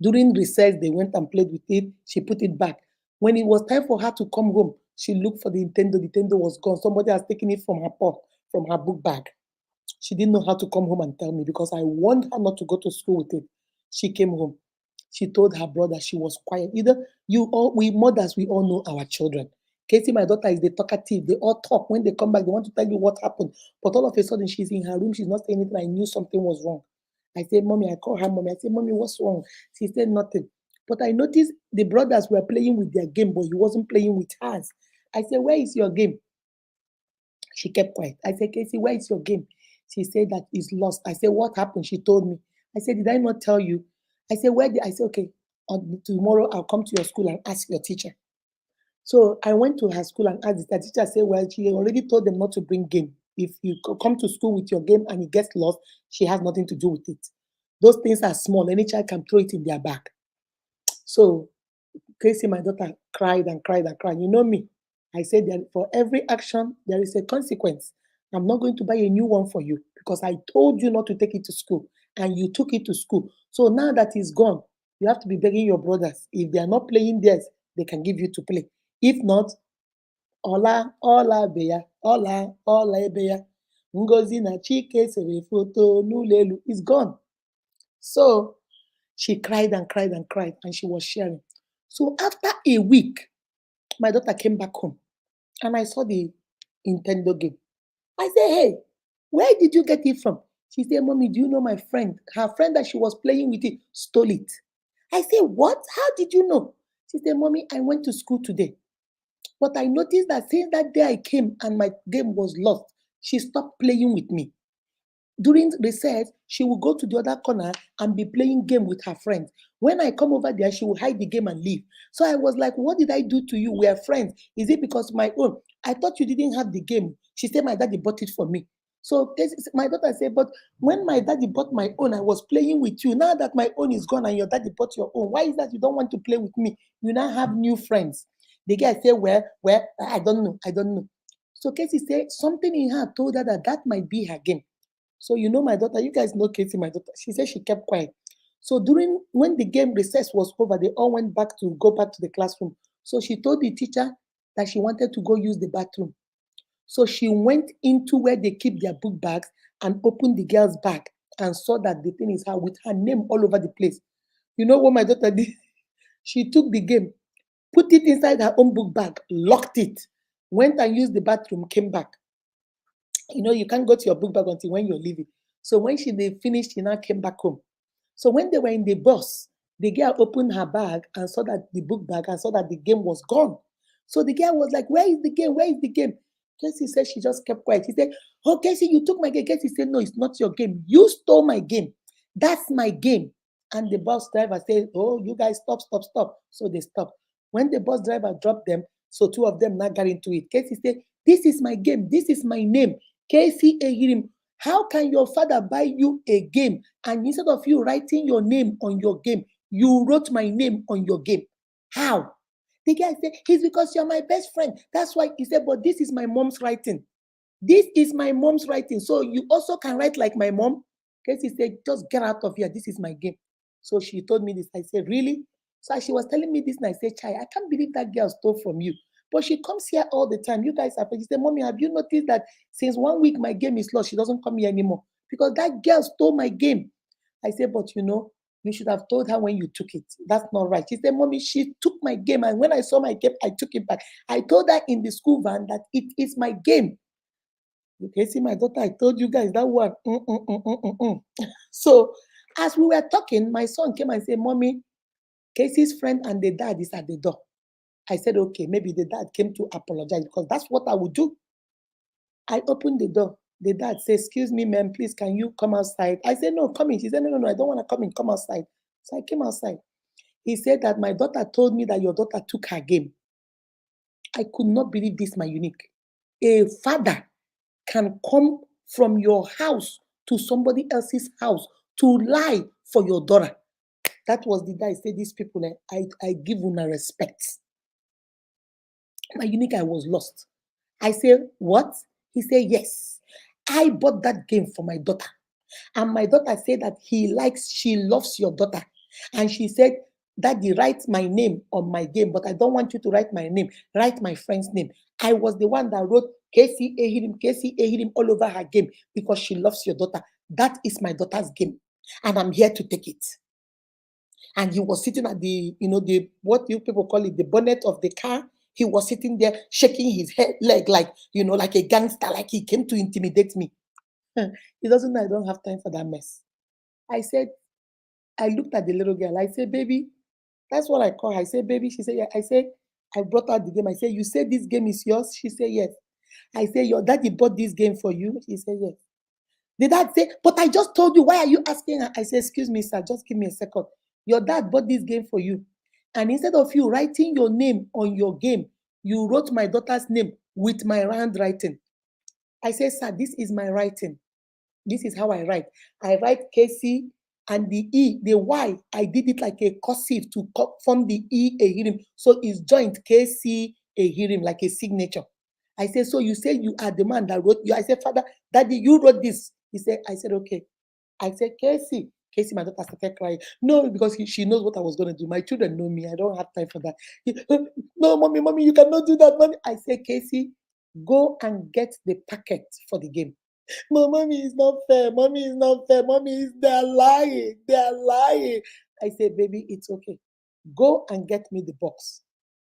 During recess, they went and played with it. She put it back. When it was time for her to come home, she looked for the Nintendo. The Nintendo was gone. Somebody has taken it from her paw, from her book bag. She didn't know how to come home and tell me because I warned her not to go to school with it. She came home. She told her brother. She was quiet. Either you or we mothers, we all know our children. Casey, my daughter, is the talkative. They all talk. When they come back, they want to tell you what happened. But all of a sudden, she's in her room. She's not saying anything. I knew something was wrong. I said, Mommy, I call her Mommy. I said, Mommy, what's wrong? She said, nothing. But I noticed the brothers were playing with their game, but he wasn't playing with hers. I said, where is your game? She kept quiet. I said, Casey, where is your game? She said that it's lost. I said, what happened? She told me. I said, did I not tell you? I said, where did I said, okay, tomorrow I'll come to your school and ask your teacher. So I went to her school and asked the teacher. Said, well, she already told them not to bring game. If you come to school with your game and it gets lost, she has nothing to do with it. Those things are small. Any child can throw it in their bag. So Casey, my daughter, cried and cried and cried. You know me. I said that for every action, there is a consequence. I'm not going to buy a new one for you because I told you not to take it to school and you took it to school. So now that it's gone, you have to be begging your brothers. If they are not playing theirs, they can give you to play. If not, Ola beya. Ngozi na Chike sere foto n'ụlọ is gone. So she cried and cried and cried and she was sharing. So after a week, my daughter came back home and I saw the Nintendo game. I said, hey, where did you get it from? She said, Mommy, do you know my friend? Her friend that she was playing with it stole it. I said, what? How did you know? She said, Mommy, I went to school today. But I noticed that since that day I came and my game was lost, she stopped playing with me. During recess, she will go to the other corner and be playing game with her friends. When I come over there, she will hide the game and leave. So I was like, what did I do to you? We are friends. Is it because my own? I thought you didn't have the game. She said my daddy bought it for me. So my daughter said, but when my daddy bought my own, I was playing with you. Now that my own is gone and your daddy bought your own, why is that you don't want to play with me? You now have new friends. The guy said, well, I don't know. So Casey said something in her told her that might be her game. So you know my daughter, you guys know Katie, my daughter. She said she kept quiet. So when the game recess was over, they all went back to the classroom. So she told the teacher that she wanted to go use the bathroom. So she went into where they keep their book bags and opened the girl's bag and saw that the thing is her with her name all over the place. You know what my daughter did? She took the game, put it inside her own book bag, locked it, went and used the bathroom, came back. You know, you can't go to your book bag until when you're leaving. So when they finished, she now came back home. So when they were in the bus, the girl opened her bag and saw that the book bag and saw that the game was gone. So the girl was like, where is the game? Where is the game? Casey said she just kept quiet. He said, oh, Casey, you took my game. Casey said, no, it's not your game. You stole my game. That's my game. And the bus driver said, oh, you guys stop. So they stopped. When the bus driver dropped them, so two of them now got into it. Casey said, this is my game. This is my name. Casey Ehirim. How can your father buy you a game and instead of you writing your name on your game, you wrote my name on your game? How? The guy said, it's because you're my best friend. That's why he said, but this is my mom's writing. This is my mom's writing. So you also can write like my mom. Casey said, just get out of here. This is my game. So she told me this. I said, really? So she was telling me this and I said, Chai, I can't believe that girl stole from you. But she comes here all the time. You guys are. She said, Mommy, have you noticed that since 1 week my game is lost, she doesn't come here anymore? Because that girl stole my game. I said, but you know, you should have told her when you took it. That's not right. She said, Mommy, she took my game. And when I saw my game, I took it back. I told her in the school van that it is my game. You can see my daughter, I told you guys that one. So as we were talking, my son came and said, Mommy, Casey's friend and the dad is at the door. I said, okay, maybe the dad came to apologize because that's what I would do. I opened the door. The dad said, excuse me, ma'am, please, can you come outside? I said, no, come in. She said, no, I don't want to come in. Come outside. So I came outside. He said that my daughter told me that your daughter took her game. I could not believe this, my unique. A father can come from your house to somebody else's house to lie for your daughter. That was the day I said, these people, I give them a respect. My unique, I was lost. I said, what? He said, yes. I bought that game for my daughter. And my daughter said that she loves your daughter. And she said, Daddy, write my name on my game, but I don't want you to write my name. Write my friend's name. I was the one that wrote Casey Ehirim all over her game because she loves your daughter. That is my daughter's game, and I'm here to take it. And he was sitting at the, the what you people call it, the bonnet of the car. He was sitting there shaking his head leg like, like a gangster, like he came to intimidate me. He doesn't know I don't have time for that mess. I looked at the little girl. I said, baby, that's what I call her. I said, baby. She said, yeah. I said, I brought out the game. I said, you said this game is yours? She said, yes. I said, your daddy bought this game for you? She said, yes. The dad said, but I just told you, why are you asking her? I said, excuse me, sir, just give me a second. Your dad bought this game for you. And instead of you writing your name on your game, you wrote my daughter's name with my handwriting. I said, sir, this is my writing. This is how I write. I write Casey, and the E, the Y, I did it like a cursive to form the E Ehirim. So it's joint Casey Ehirim, like a signature. I said, so you say you are the man that wrote you. I said, Father, Daddy, you wrote this. I said, okay. I said, Casey, my daughter started crying. No, because she knows what I was going to do. My children know me. I don't have time for that. No, mommy, you cannot do that, mommy. I said, Casey, go and get the packet for the game. Mommy is not fair. Mommy is not fair. They're lying. They're lying. I said, baby, it's okay. Go and get me the box.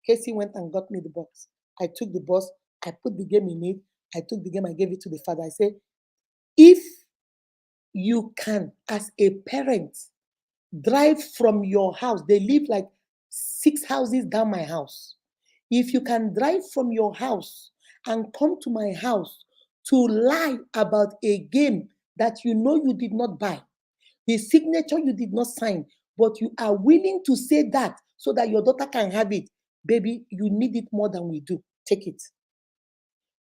Casey went and got me the box. I took the box. I put the game in it. I took the game. I gave it to the father. I said, if you can, as a parent, drive from your house, they live like 6 houses down my house. If you can drive from your house and come to my house to lie about a game that you know you did not buy, the signature you did not sign, but you are willing to say that so that your daughter can have it, baby, you need it more than we do. Take it.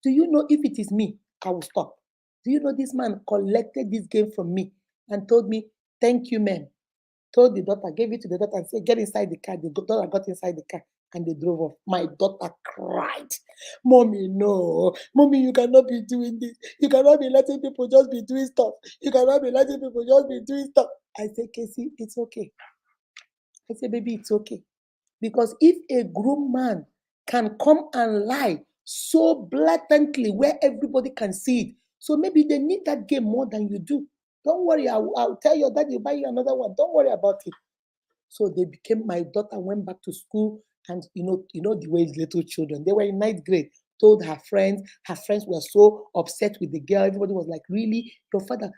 Do you know if it is me, I will stop. Do you know this man collected this game from me and told me, thank you, ma'am. Told the daughter, gave it to the daughter and said, get inside the car. The daughter got inside the car and they drove off. My daughter cried. Mommy, no. Mommy, you cannot be doing this. You cannot be letting people just be doing stuff. You cannot be letting people just be doing stuff. I said, Casey, it's okay. I said, baby, it's okay. Because if a grown man can come and lie so blatantly where everybody can see it, so maybe they need that game more than you do. Don't worry, I'll tell your dad, you buy you another one. Don't worry about it. So they became, my daughter went back to school, and you know the way little children, they were in 9th grade, told her friends were so upset with the girl. Everybody was like, really, your father,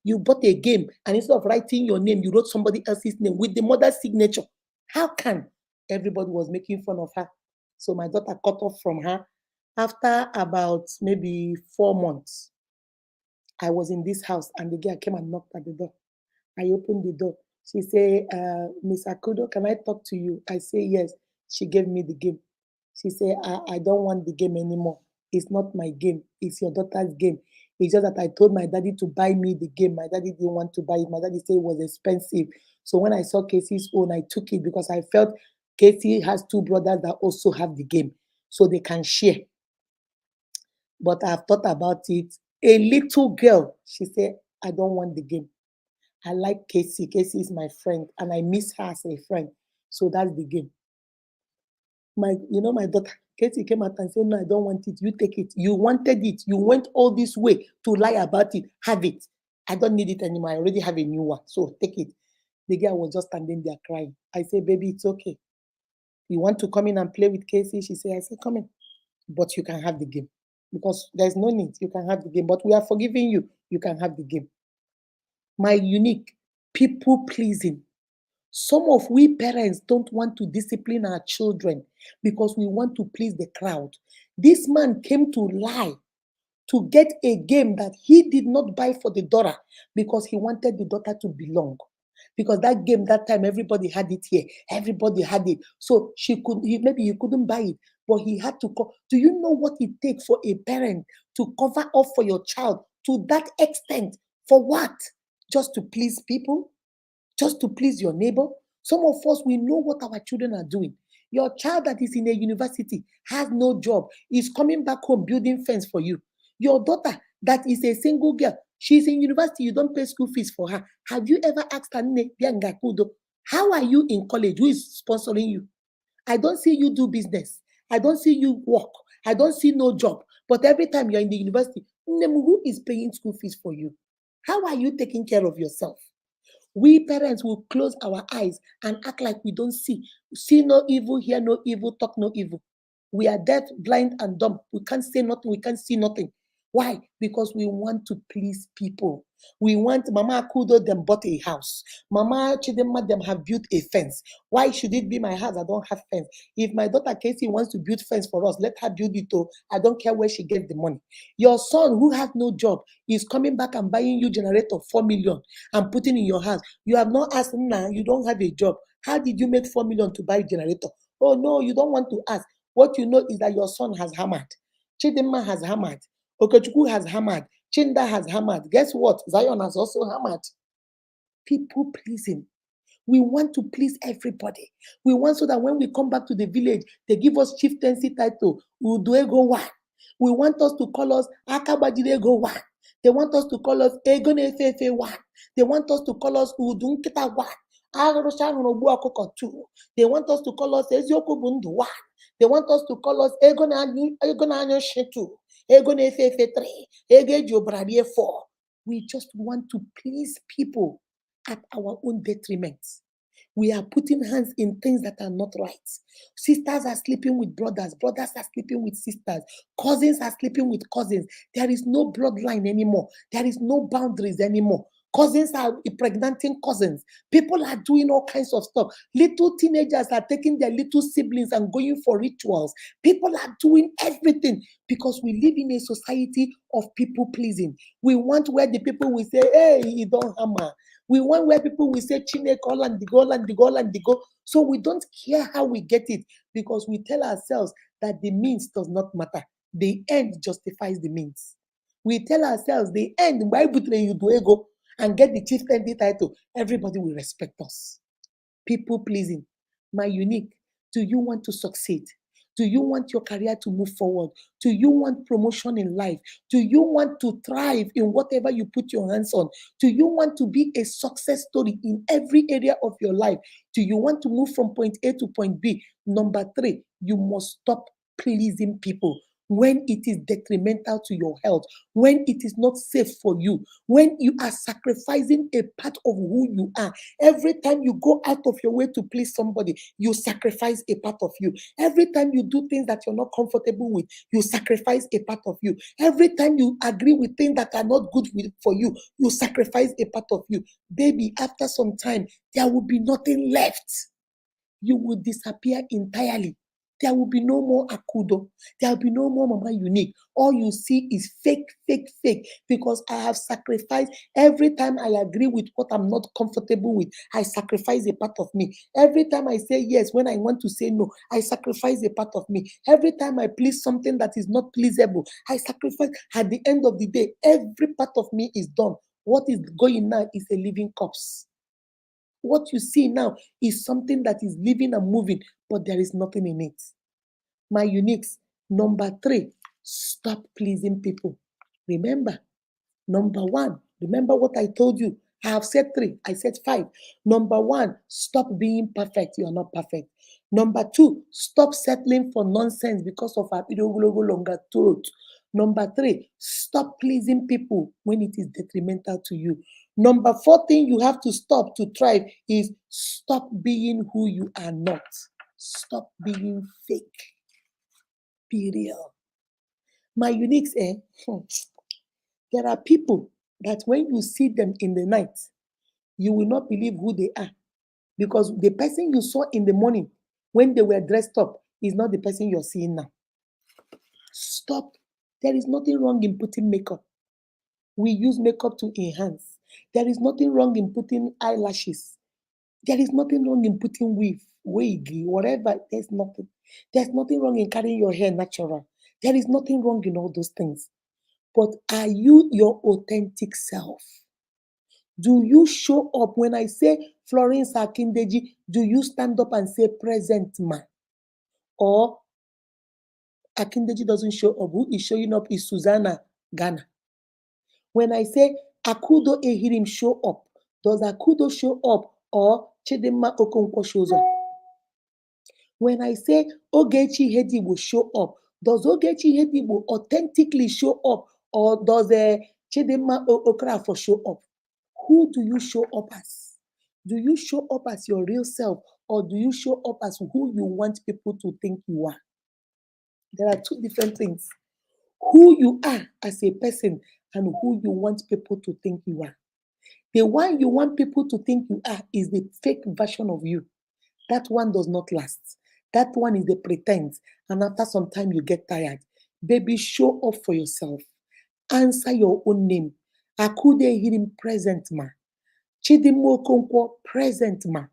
you bought a game, and instead of writing your name, you wrote somebody else's name with the mother's signature. How can? Everybody was making fun of her. So my daughter cut off from her. After about maybe 4 months, I was in this house and the girl came and knocked at the door. I opened the door. She said, Miss Akudo, can I talk to you? I say, yes. She gave me the game. She said, I don't want the game anymore. It's not my game. It's your daughter's game. It's just that I told my daddy to buy me the game. My daddy didn't want to buy it. My daddy said it was expensive. So when I saw Casey's own, I took it because I felt Casey has 2 brothers that also have the game, so they can share. But I've thought about it. A little girl, she said, I don't want the game. I like Casey. Casey is my friend, and I miss her as a friend. So that's the game. My daughter, Casey came out and said, no, I don't want it. You take it. You wanted it. You went all this way to lie about it. Have it. I don't need it anymore. I already have a new one. So take it. The girl was just standing there crying. I said, baby, it's okay. You want to come in and play with Casey? She said, I said, come in. But you can have the game. Because there's no need. You can have the game. But we are forgiving you. You can have the game. My unique, people pleasing. Some of we parents don't want to discipline our children because we want to please the crowd. This man came to lie to get a game that he did not buy for the daughter because he wanted the daughter to belong. Because that game, that time, everybody had it here. Everybody had it. So maybe he couldn't buy it, but he had to call. Do you know what it takes for a parent to cover up for your child to that extent? For what? Just to please people? Just to please your neighbor? Some of us, we know what our children are doing. Your child that is in a university has no job, is coming back home building fence for you. Your daughter that is a single girl, she's in university, you don't pay school fees for her. Have you ever asked her, How are you in college? Who is sponsoring you? I don't see you do business. I don't see you work. I don't see no job. But every time you're in the university, who is paying school fees for you? How are you taking care of yourself? We parents will close our eyes and act like we don't see. See no evil, hear no evil, talk no evil. We are deaf, blind, and dumb. We can't say nothing, we can't see nothing. Why? Because we want to please people. We want Mama Akudo them bought a house. Mama Chidema them have built a fence. Why should it be my house? I don't have fence. If my daughter Casey wants to build fence for us, let her build it. Oh, I don't care where she gets the money. Your son who has no job is coming back and buying you generator 4 million and putting in your house. You have not asked now, you don't have a job. How did you make 4 million to buy a generator? Oh no, you don't want to ask. What you know is that your son has hammered. Chidinma has hammered. Okechukwu has hammered. Chinda has hammered. Guess what? Zion has also hammered. People pleasing. We want to please everybody. We want so that when we come back to the village, they give us chieftaincy title. Uduego one. We want us to call us Akabajirego one. They want us to call us Egonefefe one. They want us to call us Udunkita one. Aroshanogbuakoko two. They want us to call us Eziokubundu one. They want us to call us Egonanyo two. Egonefefe three. Egejobrabie four. We just want to please people at our own detriment. We are putting hands in things that are not right. Sisters are sleeping with brothers. Brothers are sleeping with sisters. Cousins are sleeping with cousins. There is no bloodline anymore. There is no boundaries anymore. Cousins are impregnating cousins. People are doing all kinds of stuff. Little teenagers are taking their little siblings and going for rituals. People are doing everything because we live in a society of people pleasing. We want where the people will say, hey, you don't hammer. We want where people will say Chineke and the goal and the goal and the goal. So we don't care how we get it because we tell ourselves that the means does not matter. The end justifies the means. We tell ourselves the end, why betray you do ego and get the chieftaincy title, everybody will respect us. People pleasing. My unique, do you want to succeed? Do you want your career to move forward? Do you want promotion in life? Do you want to thrive in whatever you put your hands on? Do you want to be a success story in every area of your life? Do you want to move from point A to point B? Number three, you must stop pleasing people when it is detrimental to your health, when it is not safe for you, when you are sacrificing a part of who you are. Every time you go out of your way to please somebody, you sacrifice a part of you. Every time you do things that you're not comfortable with, you sacrifice a part of you. Every time you agree with things that are not good for you, you sacrifice a part of you. Baby, after some time, there will be nothing left. You will disappear entirely. There will be no more Akudo. There will be no more Mama Unique. All you see is fake, fake, fake. Because I have sacrificed every time I agree with what I'm not comfortable with. I sacrifice a part of me. Every time I say yes when I want to say no, I sacrifice a part of me. Every time I please something that is not pleasable, I sacrifice. At the end of the day, every part of me is done. What is going now is a living corpse. What you see now is something that is living and moving, but there is nothing in it. My uniques, number three, stop pleasing people. Remember, number one, remember what I told you. I have said three, I said five. Number one, stop being perfect. You are not perfect. Number two, stop settling for nonsense because of our longer truth. Number three, stop pleasing people when it is detrimental to you. Number four thing you have to stop to thrive is stop being who you are not. Stop being fake. Be real. My uniques, there are people that when you see them in the night, you will not believe who they are. Because the person you saw in the morning when they were dressed up is not the person you're seeing now. Stop. There is nothing wrong in putting makeup. We use makeup to enhance. There is nothing wrong in putting eyelashes. There is nothing wrong in putting wig, whatever. There's nothing. There's nothing wrong in carrying your hair natural. There is nothing wrong in all those things. But are you your authentic self? Do you show up? When I say Florence Akindeji, do you stand up and say present ma? Or Akindeji doesn't show up? Who is showing up is Susanna Ghana. When I say Akudo Ehirim show up, does Akudo show up or Chidinma Okonkwo shows up. When I say Ogechi Ihedioha will show up, does Ogechi Ihedioha authentically show up, or does Chidinma Okorafor show up? Who do you show up as? Do you show up as your real self, or do you show up as who you want people to think you are? There are two different things. Who you are as a person and who you want people to think you are. The one you want people to think you are is the fake version of you. That one does not last. That one is the pretense. And after some time, you get tired. Baby, show up for yourself. Answer your own name. Akude Hirim, present ma. Chidinma Okonkwo, present ma.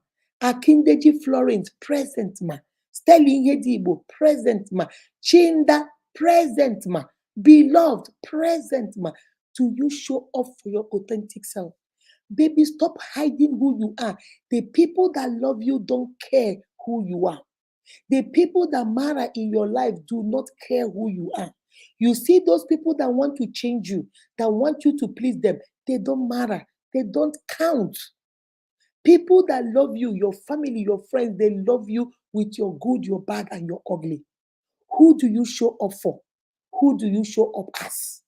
Akindeji Florence, present ma. Sterling Ihedioha, present ma. Chinda, present ma. Beloved, present ma. Do you show up for your authentic self? Baby, stop hiding who you are. The people that love you don't care who you are. The people that matter in your life do not care who you are. You see those people that want to change you, that want you to please them, they don't matter. They don't count. People that love you, your family, your friends, they love you with your good, your bad, and your ugly. Who do you show up for? Who do you show up as?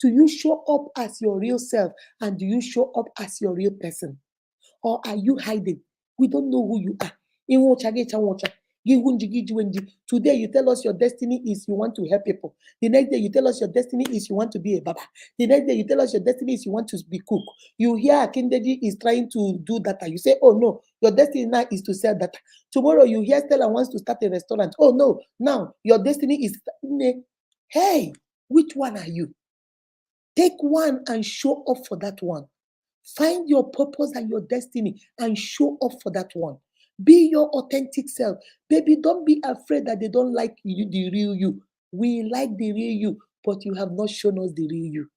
Do you show up as your real self, and do you show up as your real person? Or are you hiding? We don't know who you are. Today you tell us your destiny is you want to help people. The next day you tell us your destiny is you want to be a baba. The next day you tell us your destiny is you want to be cook. You hear Akindeji is trying to do data. You say, oh no, your destiny now is to sell data. Tomorrow you hear Stella wants to start a restaurant. Oh no, now your destiny is, hey, which one are you? Take one and show up for that one. Find your purpose and your destiny and show up for that one. Be your authentic self. Baby, don't be afraid that they don't like you, the real you. We like the real you, but you have not shown us the real you.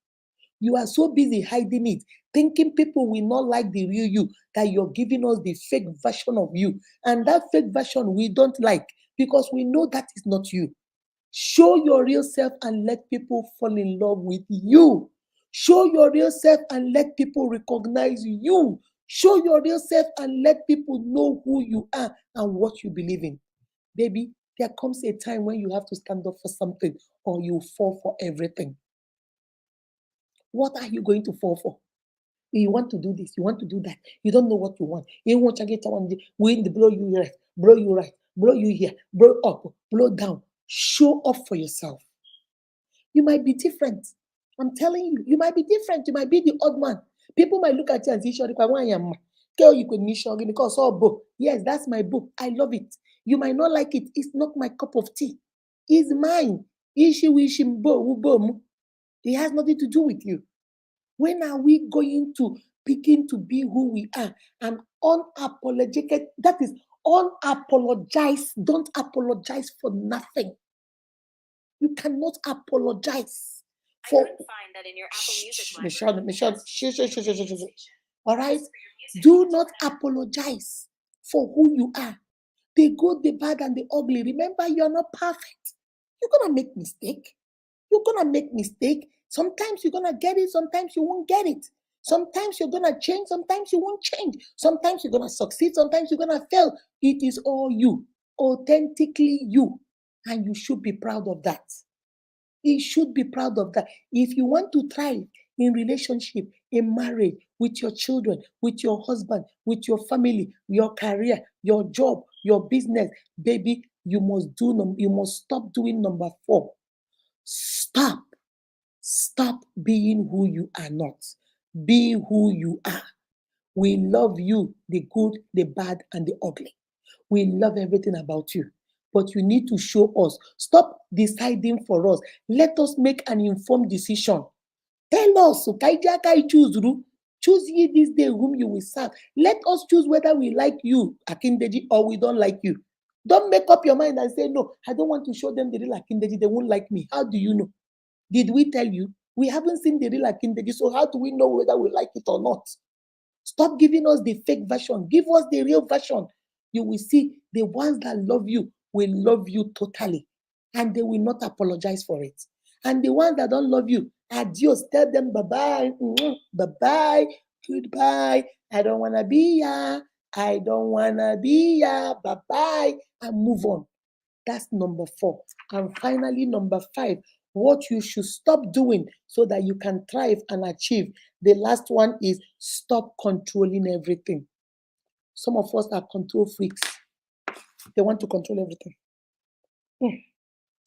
You are so busy hiding it, thinking people will not like the real you, that you're giving us the fake version of you. And that fake version we don't like because we know that is not you. Show your real self and let people fall in love with you. Show your real self and let people recognize you. Show your real self and let people know who you are and what you believe in. Baby, there comes a time when you have to stand up for something or you fall for everything. What are you going to fall for? You want to do this, you want to do that. You don't know what you want. You want to get someone willing to blow you right, blow you here, blow up, blow down. Show up for yourself. You might be different. I'm telling you, you might be different. You might be the odd man. People might look at you and say, yes, that's my book. I love it. You might not like it. It's not my cup of tea. It's mine. It has nothing to do with you. When are we going to begin to be who we are and unapologetic? That is unapologize. Don't apologize for nothing. You cannot apologize for. Find that in your Apple Music Michelle. All right? Do not apologize for who you are. The good, the bad, and the ugly. Remember, you're not perfect. You're gonna make mistake. You're gonna make mistake. Sometimes you're gonna get it, sometimes you won't get it. Sometimes you're gonna change, sometimes you won't change. Sometimes you're gonna succeed, sometimes you're gonna fail. It is all you, authentically you, and you should be proud of that. You should be proud of that. If you want to thrive in relationship, in marriage, with your children, with your husband, with your family, your career, your job, your business, baby, you must stop doing number 4. Stop being who you are not. Be who you are. We love you, the good, the bad, and the ugly. We love everything about you. But you need to show us. Stop deciding for us. Let us make an informed decision. Tell us, choose ye this day whom you will serve. Let us choose whether we like you, Akindeji, or we don't like you. Don't make up your mind and say, no, I don't want to show them the real Akindeji. They won't like me. How do you know? Did we tell you? We haven't seen the real Akindeji, so how do we know whether we like it or not? Stop giving us the fake version. Give us the real version. You will see the ones that love you will love you totally, and they will not apologize for it. And the ones that don't love you, adios. Tell them bye-bye, bye-bye, goodbye. I don't want to be here. I don't wanna be ya. Bye-bye. And move on. That's number 4. And finally, number 5, what you should stop doing so that you can thrive and achieve. The last one is stop controlling everything. Some of us are control freaks. They want to control everything.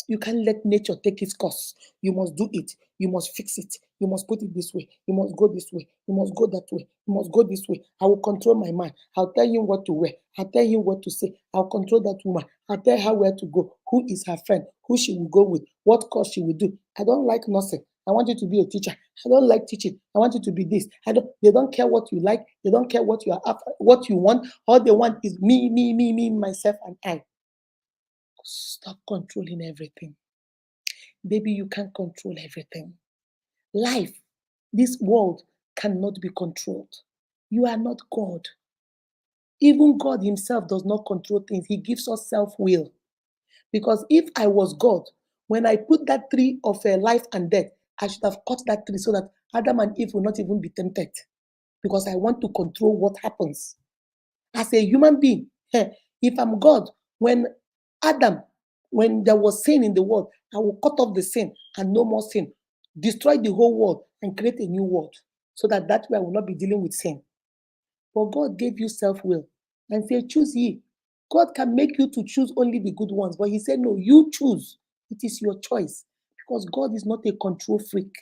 You can't let nature take its course. You must do it. You must fix it. You must put it this way. You must go this way. You must go that way. You must go this way. I will control my mind. I'll tell him what to wear. I'll tell him what to say. I'll control that woman. I'll tell her where to go. Who is her friend? Who she will go with? What course she will do? I don't like nursing. I want you to be a teacher. I don't like teaching. I want you to be this. They don't care what you like. They don't care what you are after, what you want. All they want is me, me, me, me, myself, and I. Stop controlling everything. Baby, you can't control everything. Life, this world cannot be controlled. You are not God. Even God Himself does not control things. He gives us self-will. Because if I was God, when I put that tree of life and death, I should have cut that tree so that Adam and Eve will not even be tempted. Because I want to control what happens. As a human being, if I'm God, when there was sin in the world, I will cut off the sin and no more sin. Destroy the whole world and create a new world so that way I will not be dealing with sin. But God gave you self-will and said, choose ye. God can make you to choose only the good ones, but He said, no, you choose. It is your choice because God is not a control freak.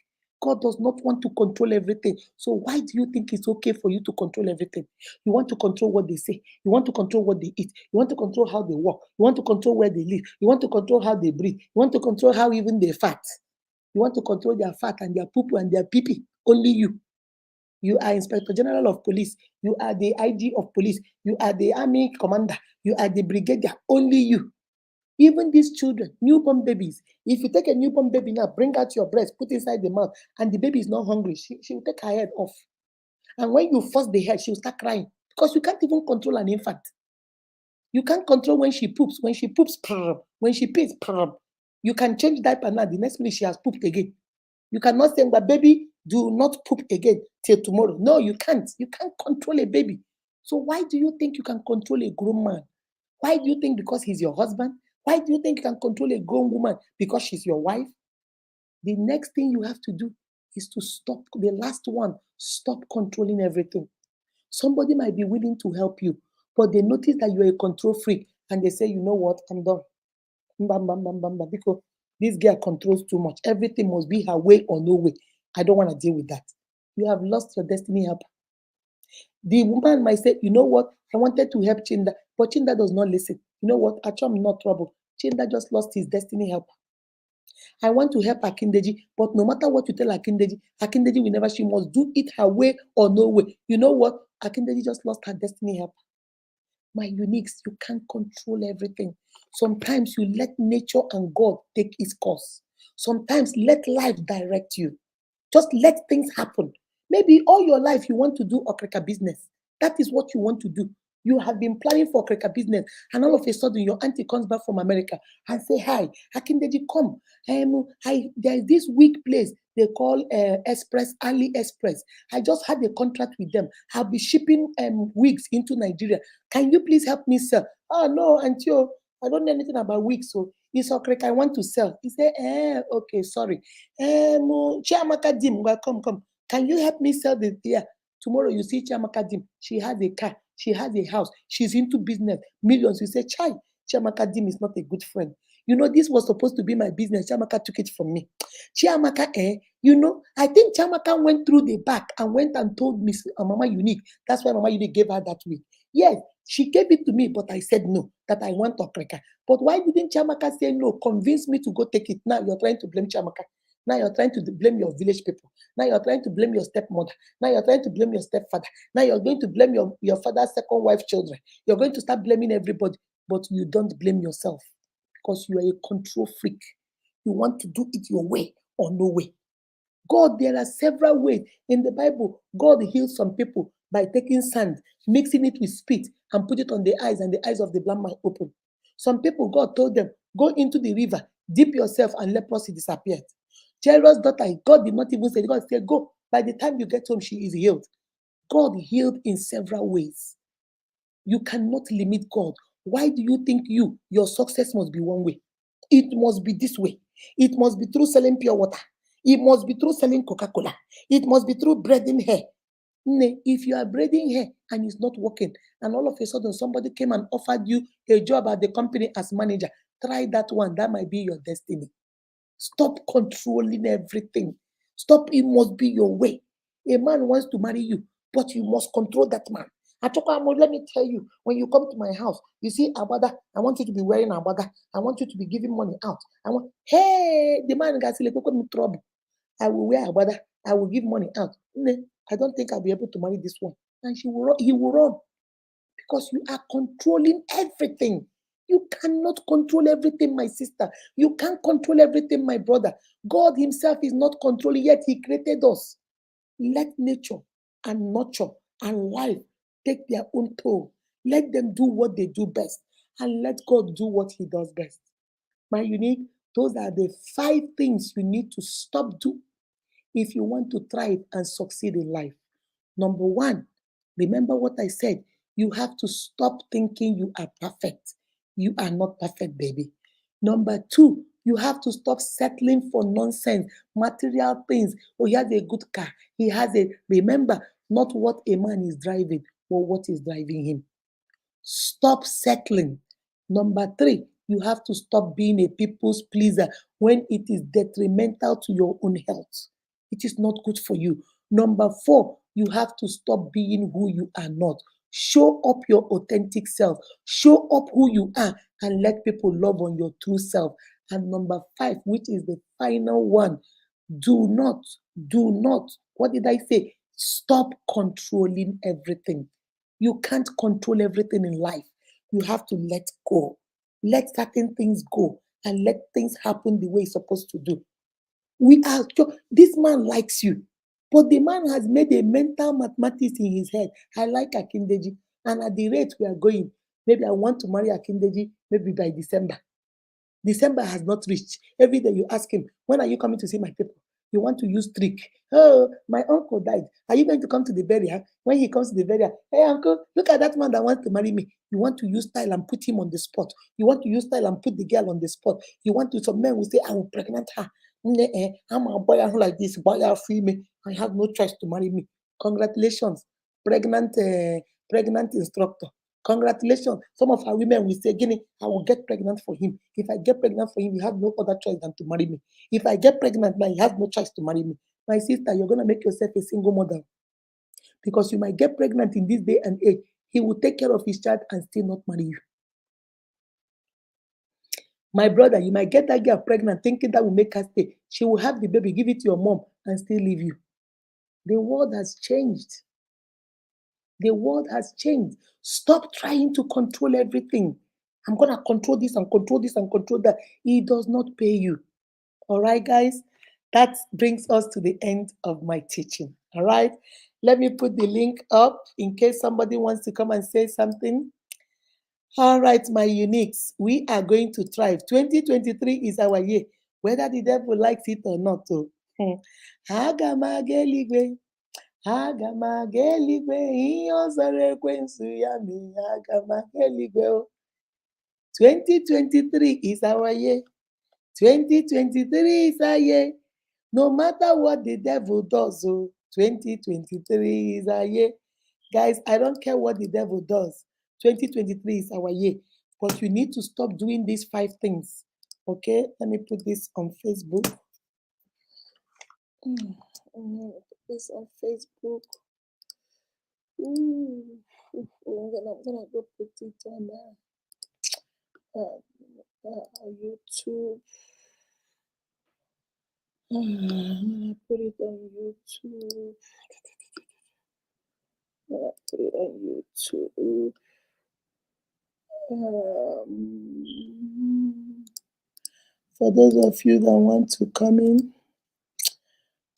God does not want to control everything. So why do you think it's okay for you to control everything? You want to control what they say. You want to control what they eat. You want to control how they walk. You want to control where they live. You want to control how they breathe. You want to control how even they fat. You want to control their fat and their poo and their pee-pee. Only you. You are Inspector General of Police. You are the IG of Police. You are the Army Commander. You are the Brigadier. Only you. Even these children, newborn babies, if you take a newborn baby now, bring out your breast, put inside the mouth, and the baby is not hungry, she will take her head off. And when you force the head, she will start crying because you can't even control an infant. You can't control when she poops. When she poops, when she pees, you can change diaper now. The next minute she has pooped again. You cannot say, but baby, do not poop again till tomorrow. No, you can't. You can't control a baby. So why do you think you can control a grown man? Why do you think because he's your husband? Why do you think you can control a grown woman because she's your wife? The next thing you have to do is to stop. The last one, stop controlling everything. Somebody might be willing to help you, but they notice that you're a control freak and they say, you know what, I'm done. Bam, bam, bam, bam, bam, because this girl controls too much. Everything must be her way or no way. I don't want to deal with that. You have lost your destiny helper. The woman might say, you know what, I wanted to help Chinda, but Chinda does not listen. You know what, Achom not trouble. Chinda just lost his destiny helper. I want to help Akindeji, but no matter what you tell Akindeji, Akindeji will never, she must do it her way or no way. You know what, Akindeji just lost her destiny helper. My uniques, you can't control everything. Sometimes you let nature and God take its course. Sometimes let life direct you. Just let things happen. Maybe all your life you want to do okreka business. That is what you want to do. You have been planning for okreka business, and all of a sudden your auntie comes back from America and say, "Hi, Akindeji, come. There is this weak place they call Express Ali Express. I just had a contract with them. I'll be shipping wigs into Nigeria. Can you please help me sell?" "Oh no, auntie, I don't know anything about wigs, so it's okreka I want to sell." He said, okay, sorry. Chiamaka Dim, well, come. Can you help me sell the yeah? Tomorrow you see Chiamaka Dim. She has a car. She has a house. She's into business. Millions. You say, Chai, Chiamaka Dim is not a good friend. You know, this was supposed to be my business. Chiamaka took it from me. Chiamaka, I think Chiamaka went through the back and went and told Miss Mama Unique. That's why Mama Unique gave her that wig. Yes, she gave it to me, but I said no, that I want okreka. But why didn't Chiamaka say no? Convince me to go take it. Now you're trying to blame Chiamaka. Now you're trying to blame your village people. Now you're trying to blame your stepmother. Now you're trying to blame your stepfather. Now you're going to blame your father's second wife children. You're going to start blaming everybody, but you don't blame yourself because you are a control freak. You want to do it your way or no way. God, there are several ways. In the Bible, God heals some people by taking sand, mixing it with spit, and put it on the eyes, and the eyes of the blind man open. Some people, God told them, go into the river, dip yourself, and leprosy disappeared. Jairus' daughter, God did not even say, God said, go. By the time you get home, she is healed. God healed in several ways. You cannot limit God. Why do you think your success must be one way? It must be this way. It must be through selling pure water. It must be through selling Coca-Cola. It must be through braiding hair. If you are braiding hair and it's not working, and all of a sudden somebody came and offered you a job at the company as manager, try that one. That might be your destiny. Stop controlling everything. Stop, it must be your way. A man wants to marry you, but you must control that man. Atokwamo, let me tell you, when you come to my house, you see Abada, I want you to be wearing Abada. I want you to be giving money out. Hey, the man got trouble. I will wear Abada. I will give money out. I don't think I'll be able to marry this one. And he will run because you are controlling everything. You cannot control everything, my sister. You can't control everything, my brother. God Himself is not controlling, yet He created us. Let nature and nurture and life take their own toll. Let them do what they do best, and let God do what He does best. My unique, those are the 5 things you need to stop doing if you want to thrive and succeed in life. Number 1, remember what I said. You have to stop thinking you are perfect. You are not perfect, baby. Number 2, you have to stop settling for nonsense, material things. Oh, he has a good car. Remember, not what a man is driving, but what is driving him. Stop settling. Number 3, you have to stop being a people's pleaser when it is detrimental to your own health. It is not good for you. Number 4, you have to stop being who you are not. Show up your authentic self. Show up who you are and let people love on your true self. And number 5, which is the final one, do not, what did I say? Stop controlling everything. You can't control everything in life. You have to let go. Let certain things go and let things happen the way it's supposed to do. This man likes you, but the man has made a mental mathematics in his head. I like Akindeji, and at the rate we are going, maybe I want to marry Akindeji maybe by December. December has not reached. Every day you ask him, when are you coming to see my people? You want to use trick. Oh, my uncle died. Are you going to come to the burial? When he comes to the burial, hey uncle, look at that man that wants to marry me. You want to use style and put him on the spot. You want to use style and put the girl on the spot. Some men will say, I will pregnant her. I'm a boy like this, boy free me. I have no choice to marry me. Congratulations, pregnant, pregnant instructor. Congratulations. Some of our women will say, Guinea, I will get pregnant for him. If I get pregnant for him, you have no other choice than to marry me. If I get pregnant now, you have no choice to marry me. My sister, you're going to make yourself a single mother because you might get pregnant in this day and age. He will take care of his child and still not marry you. My brother, you might get that girl pregnant thinking that will make her stay. She will have the baby, give it to your mom, and still leave you. The world has changed. The world has changed. Stop trying to control everything. I'm going to control this and control this and control that. It does not pay you. All right, guys? That brings us to the end of my teaching. All right? Let me put the link up in case somebody wants to come and say something. All right, my uniques, we are going to thrive. 2023 is our year, whether the devil likes it or not. Aga m aga eluigwe. Aga m aga eluigwe, ihe ọ zara ekwensu ya mee, aga m aga eluigwe. 2023 is our year. 2023 is our year. No matter what the devil does, 2023 is our year. Guys, I don't care what the devil does. 2023 is our year. But you need to stop doing these 5 things. Okay? Let me put this on Facebook. Put this on Facebook. I'm gonna go put it on YouTube. I'm gonna put it on YouTube. Put it on YouTube. For those of you that want to come in,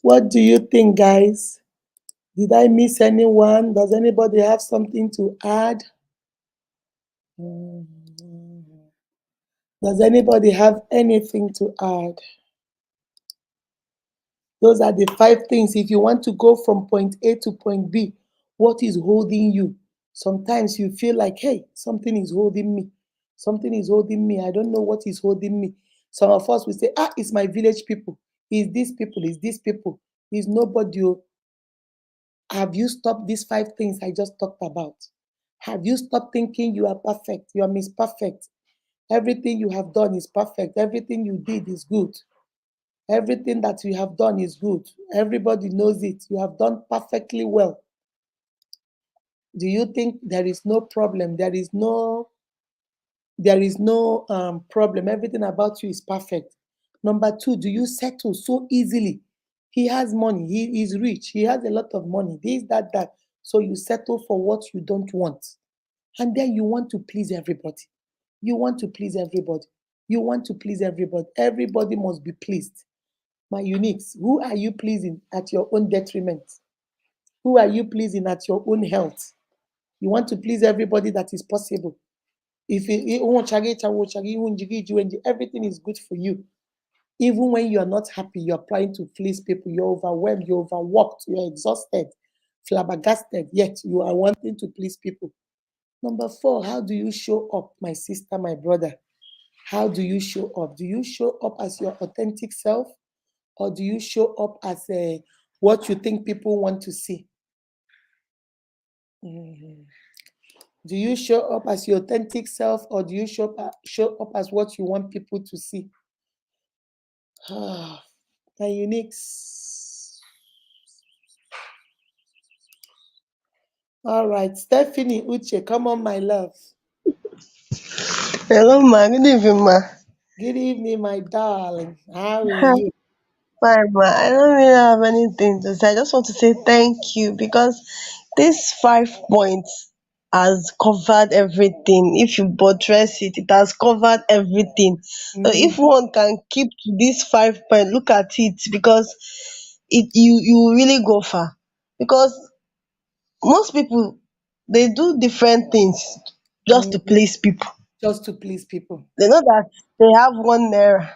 what do you think, guys? Did I miss anyone? Does anybody have something to add? Does anybody have anything to add? Those are the 5 things. If you want to go from point A to point B, what is holding you? Sometimes you feel like, hey, something is holding me. Something is holding me. I don't know what is holding me. Some of us will say, ah, it's my village people. It's these people. It's these people. It's nobody. Oh. Have you stopped these 5 things I just talked about? Have you stopped thinking you are perfect? You are Miss Perfect. Everything you have done is perfect. Everything you did is good. Everything that you have done is good. Everybody knows it. You have done perfectly well. Do you think there is no problem? There is no problem. Everything about you is perfect. Number two, do you settle so easily? He has money, he is rich, he has a lot of money, this, that, that. So you settle for what you don't want. And then you want to please everybody. You want to please everybody. You want to please everybody. Everybody must be pleased. My uniques, who are you pleasing at your own detriment? Who are you pleasing at your own health? You want to please everybody that is possible. If everything is good for you, even when you are not happy, you're trying to please people, you're overwhelmed, you're overworked, you're exhausted, flabbergasted, yet you are wanting to please people. Number four, how do you show up, my sister, my brother? How do you show up? Do you show up as your authentic self, or do you show up as what you think people want to see? Mhm. Do you show up as your authentic self, or do you show up as what you want people to see? Ah, my uniques. All right, Stephanie Uche, come on, my love. Hello, ma. Good evening, ma. Good evening, my darling. How are Hi, you? fine, ma. I don't really have anything to say. I just want to say thank you because these 5 points has covered everything. If you buttress it, it has covered everything. So Mhm, if one can keep to these 5 points, look at it because you will really go far. Because most people they do different things just to mhm. please people. Just to please people. They know that they have 1 naira.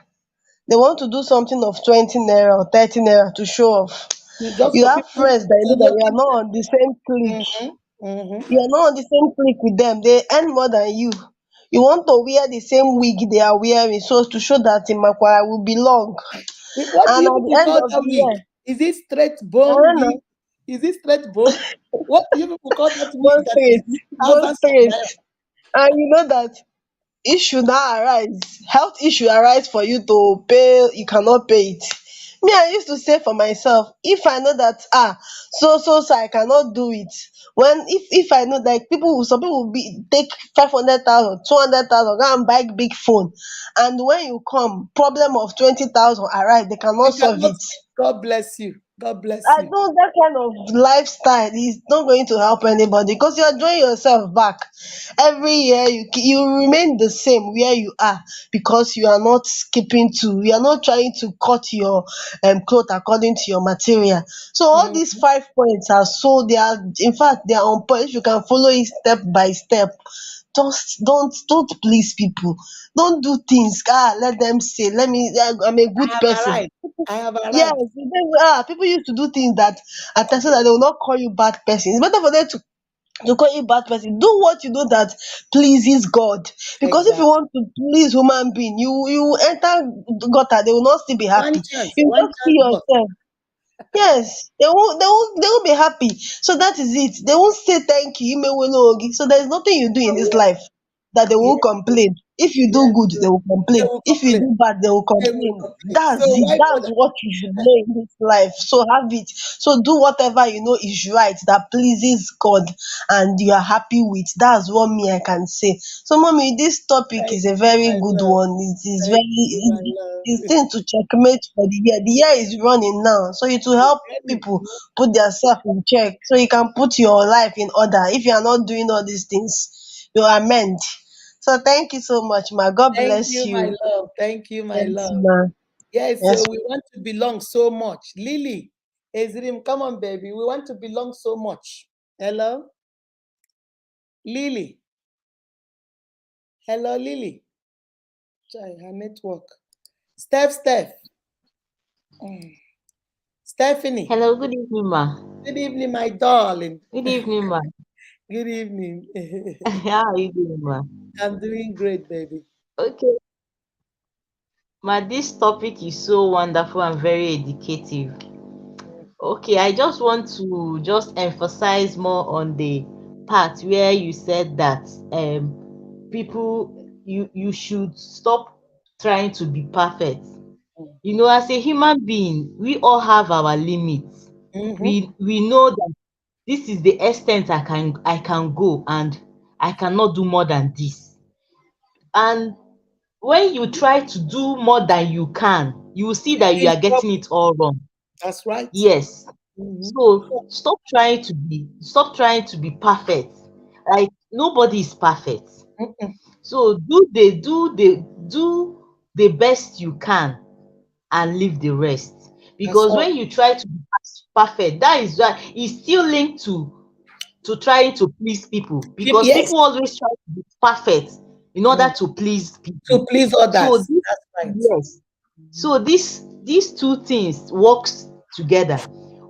They want to do something of 20 naira or 30 naira to show off. Just You for have people friends that you to know that you are notice not on the same clique. them. Mm-hmm. You are not on the same clique with them. They earn more than you. You want to wear the same wig they are wearing so to show that in Makwara will belong. What do And you at the people end call of that the wig? year, Is it straight I bone don't wig? know, Is it straight bone? What do you people call that wig both that is straight, both thousands of straight. naira? And you know that issue now arise, health issue arise for you to pay, you cannot pay it. Me, I used to say for myself, if I know that so I cannot do it, when if I know like some people will be take 500,000, 200,000, go and buy big phone, and when you come problem of 20,000 arise, they cannot You solve cannot. it. God bless you. God bless I you. know that kind of lifestyle is not going to help anybody because you're drawing yourself back. Every year you remain the same where you are because you are not skipping to, you are not trying to cut your cloth according to your material. So all these Mhm. 5 points are so they are, in fact they are on point. If you can follow it step by step, just don't please people. Don't do things. Let them say, I'm a I good have person. arrived. I have Yes, arrived. people used to do things that at times so that they will not call you bad person. It's better for them to call you bad person. Do what you do that pleases God. Because if you Exactly. want to please human being, you enter gutter, they will not still be One happy. chance. You One just see chance, boss. yourself. Yes, they won't be happy. So that is it. They won't say thank you, Imewelo Ogi. So there's nothing you do in Oh this yeah. life that they Yes. won't complain. If you do Yes. good, they will They complain. will If you complain. do bad, they will They will complain. complain. That's So it. why That's bother? what you should know in this life. So have it. So do whatever you know is right, that pleases God and you are happy with. That's what me I can say. So mommy, this topic Thank is a you, very my good love. one. It is Thank you, my very it's love. thing to checkmate for the year. The year is running now. So it will help Really? people put themselves in check so you can put your life in order. If you are not doing all these things, you amend. So thank you so much, ma. God Thank bless you, my you. love. Thank you, my Yes, love. ma. Yes, Yes. so we want to belong so much. Lily, Ezrim, come on, baby. We want to belong so much. Hello? Lily. Hello, Lily. Try her network. Steph. Mm. Stephanie. Hello, good evening, ma. Good evening, my darling. Good evening, ma. Good evening. How are you doing, ma? I'm doing great, baby. Okay, ma, this topic is so wonderful and very educative. Okay, I just want to just emphasize more on the part where you said that people you should stop trying to be perfect. You know, as a human being, we all have our limits. Mm-hmm. We know that this is the extent I can go, and I cannot do more than this. And when you try to do more than you can, you will see that you In are getting trouble. it all wrong. That's right. Yes. Mm-hmm. So stop trying to be perfect. Like nobody is perfect. Mm-mm. So do the best you can and leave the rest. That's Because all. when you try to be perfect, that is why it's still linked to trying to please people, because Yes, people always try to be perfect in order mm. to please people. To please So others. this, That's right. yes, so these two things works together.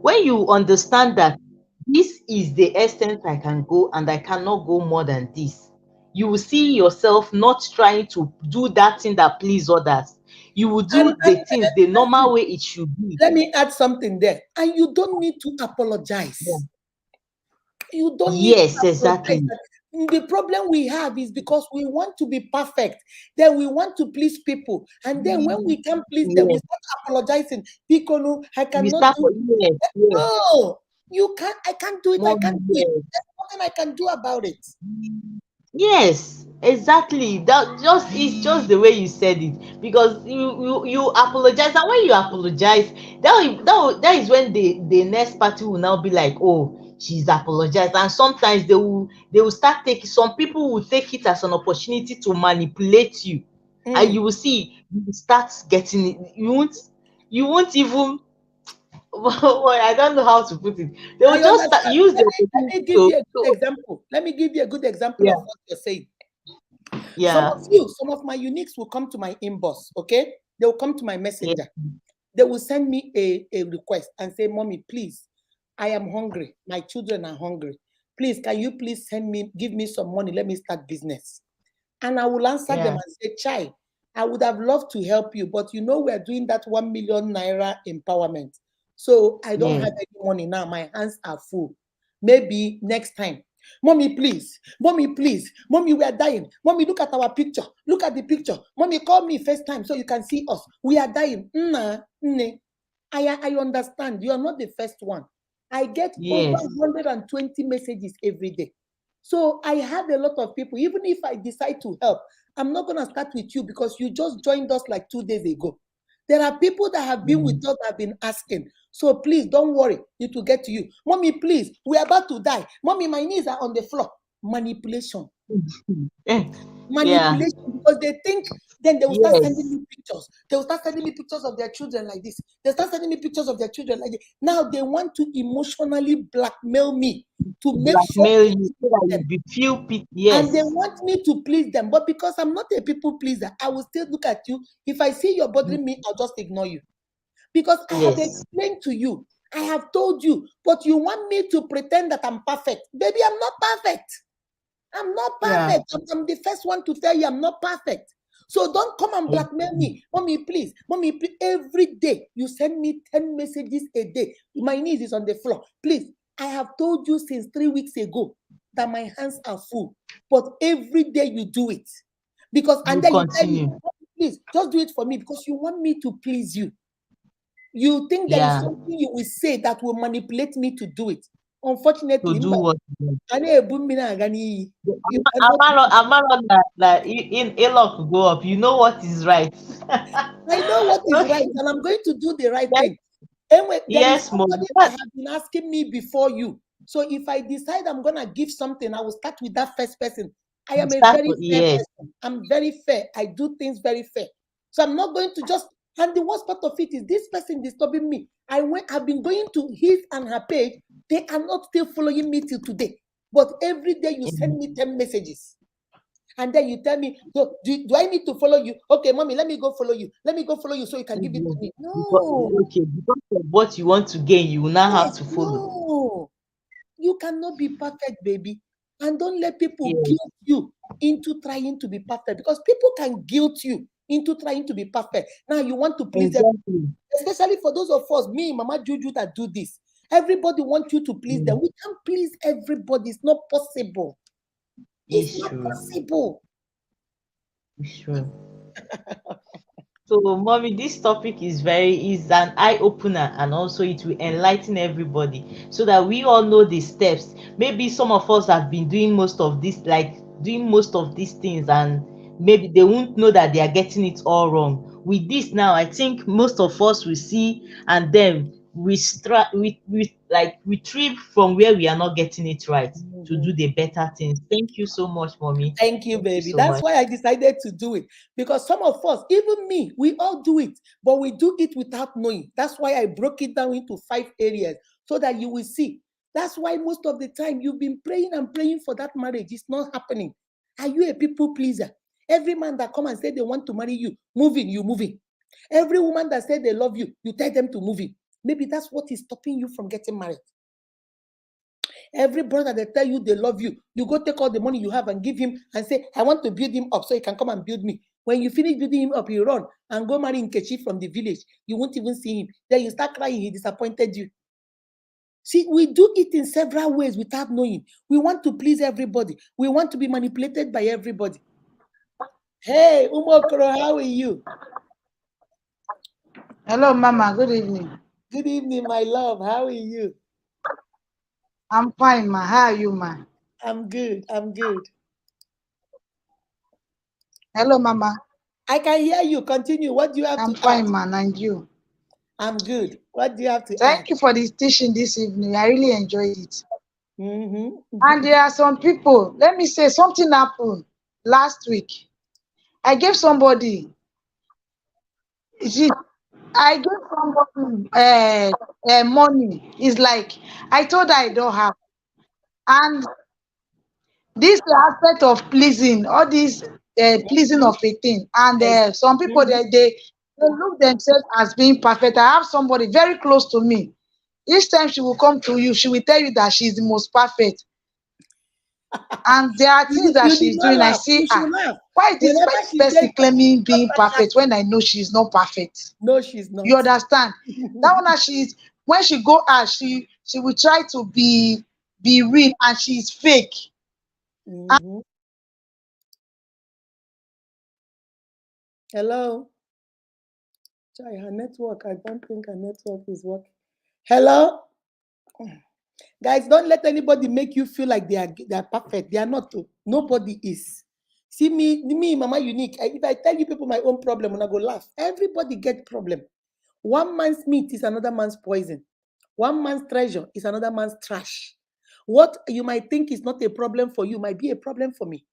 When you understand that this is the extent I can go and I cannot go more than this, you will see yourself not trying to do that thing that please others. You will And, do and, the things the normal way it should be. let me add something there. And you don't need to Yeah. apologize. You don't need to Yes, apologize. exactly. The problem we have is because we want to be perfect, then we want to please people, and then when we can't please them, we Yes. start apologizing. Because I You cannot start do for this. yes, yes, No, you can't. I can't do it. I mommy, can't do it. yes. There's nothing I can do about it. Yes, exactly. That just it's just the way you said it, because you apologize, and when you apologize, that is when the next party will now be like, oh, she's apologized, and sometimes they will start taking, some people will take it as an opportunity to manipulate you, and Mm. you will see you will start getting it. You won't even well, I don't know how to put it. They I will just understand. use the Let opportunity me give to, you a good example. Let me give you a good example yeah, of what you're saying. yeah, Some of my uniques will come to my inbox. Okay, they will come to my yeah, messenger. They will send me a request and say, Mommy, please, I am hungry. My children are hungry. Please, can you please give me some money? Let me start business. And I will answer them yeah, and say, Chai, I would have loved to help you, but we're doing that 1 million naira empowerment. So I don't yeah. have any money now. My hands are full. Maybe next time. Mommy, please. Mommy, please. Mommy, we are dying. Mommy, look at our picture. Look at the picture. Mommy, call me first time so you can see us. We are dying. I understand. You are not the first one. I get over Yes. 120 messages every day. So I have a lot of people. Even if I decide to help, I'm not going to start with you because you just joined us like 2 days ago. There are people that have been with Mm. us that have been asking. So please don't worry. It will get to you. Mommy, please, we're about to die. Mommy, my knees are on the floor. Manipulation. Eh, yeah. Manipulation, because they think, then they will start sending Yes. me pictures. They will start sending me pictures of their children like this. They start sending me pictures of their children like this. Now they want to emotionally blackmail me to make sure Blackmail I you give so that them. you be feel And they yes. want me to please them. But because I'm not a people pleaser, I will still look at you. If I see you're Mm. bothering me, I'll just ignore you. Because I have Yes. explained to you, I have told you, but you want me to pretend that I'm perfect. Baby, I'm not perfect. I'm not Yeah. perfect. I'm the first one to tell you I'm not perfect. So don't come and I blackmail me. Mommy, please. Mommy, please. Every day you send me 10 messages a day. My knees is on the floor. Please. I have told you since 3 weeks ago that my hands are full. But every day you do it. And you then you tell me, continue. please, just do it for me because you want me to please you. You think there is Yeah. something you will say that will manipulate me to do it. To Unfortunately, do what you want. you cannot. I'm not that in a lot could go up. You know what is right. I know what is right, Okay. and I'm going to do the right Yes, thing. Anyway, there is yes, mom. somebody that has been asking me before you. So if I decide I'm gonna give something, I will start with that first person. I am a Start very for fair yes. person. I'm very fair. I do things very fair. So I'm not going to just. And the worst part of it is this person disturbing me. I've been going to his and her page. They are not still following me till today. But every day you send Mm. me 10 messages. And then you tell me, so do I need to follow you? Okay, mommy, let me go follow you. Let me go follow you so you can give it to Mhm. me. Because, No, okay, because of what you want to gain, you will now have yes, to follow. no. You cannot be perfect, baby. And don't let people Yes. guilt you into trying to be perfect, because people can guilt you into trying to be perfect. Now you want to please them, Exactly. especially for those of us, me, Mama Juju, that do this. Everybody wants you to please them. Mm. We can't please everybody. It's not possible. It's It's not true. possible. It's true. So, mommy, this topic is an eye opener, and also it will enlighten everybody so that we all know the steps. Maybe some of us have been doing most of this, like doing most of these things, and maybe they won't know that they are getting it all wrong. With this now, I think most of us will see, and then we like retrieve from where we are not getting it right to Mhm. do the better things. Thank you so much, mommy. Thank you, Thank you baby. so That's much. why I decided to do it. Because some of us, even me, we all do it, but we do it without knowing. That's why I broke it down into 5 areas so that you will see. That's why most of the time you've been praying and praying for that marriage. It's not happening. Are you a people pleaser? Every man that come and say they want to marry you, moving, you moving. Every woman that said they love you, you tell them to move in. Maybe that's what is stopping you from getting married. Every brother that tell you they love you, you go take all the money you have and give him and say, I want to build him up so he can come and build me. When you finish building him up, you run and go marry Nkechi from the village. You won't even see him. Then you start crying, he disappointed you. See, we do it in several ways without knowing. We want to please everybody. We want to be manipulated by everybody. Hey, Umokoro, how are you? Hello, Mama. Good evening. Good evening, my love. How are you? I'm fine, ma. How are you, ma? I'm good. I'm good. Hello, Mama. I can hear you. Continue. What do you have I'm to add? fine, ma. And you? I'm good. What do you have to add? Thank you for this teaching this evening. I really enjoyed it. Mm-hmm. And there are some people, let me say something happened last week. I gave somebody, you see, I gave somebody money. It's like, I told her I don't have. And this aspect of pleasing, all this pleasing of a thing, and Yes. some people Mhm. they look themselves as being perfect. I have somebody very close to me. Each time she will come to you, she will tell you that she's the most perfect, and there are things that You did she's not doing. I laugh. see, You should laugh. why Whenever this she person says something, claiming just being start perfect when I know she's not perfect? no, she's You not. understand? That one that she's when she go out, she will try to be real, and she's fake. Mhm. Hello. Sorry, her network. I don't think her network is working. Hello. Guys, don't let anybody make you feel like they are perfect. They are not. Oh. Nobody is. See me, Mama Unique. If I tell you people my own problem, when I go laugh, everybody get problem. One man's meat is another man's poison. One man's treasure is another man's trash. What you might think is not a problem for you might be a problem for me.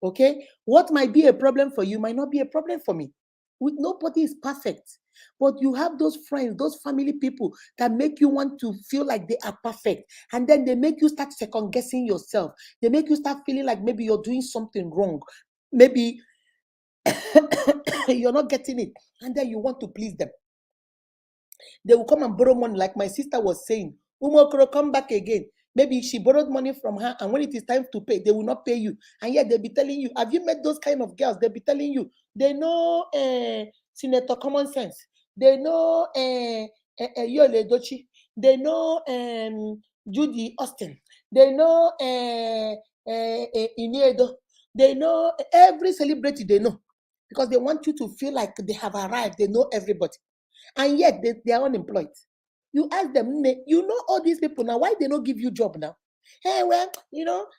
Okay? What might be a problem for you might not be a problem for me. Nobody is perfect. But you have those friends, those family people that make you want to feel like they are perfect. And then they make you start second guessing yourself. They make you start feeling like maybe you're doing something wrong. Maybe you're not getting it. And then you want to please them. They will come and borrow money, like my sister was saying. Umokoro, come back again. Maybe she borrowed money from her, and when it is time to pay, they will not pay you. And yet they'll be telling you, have you met those kind of girls? They'll be telling you, they know Senator Common Sense. They know Yole Dochi. They know Judy Austin. They know Iniedo. They know every celebrity they know. Because they want you to feel like they have arrived. They know everybody, and yet they are unemployed. You ask them, you know all these people now, why they don't give you job now? Hey, well,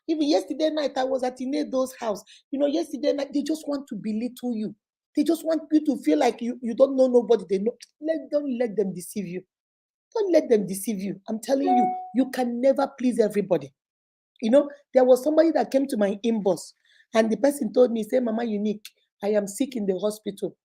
even yesterday night I was at Inedo's house. Yesterday night they just want to belittle you. They just want you to feel like you don't know nobody. They know. Don't let them deceive you. Don't let them deceive you. I'm telling you, you can never please everybody. There was somebody that came to my inbox, and the person told me, say, Mama Unique, I am sick in the hospital.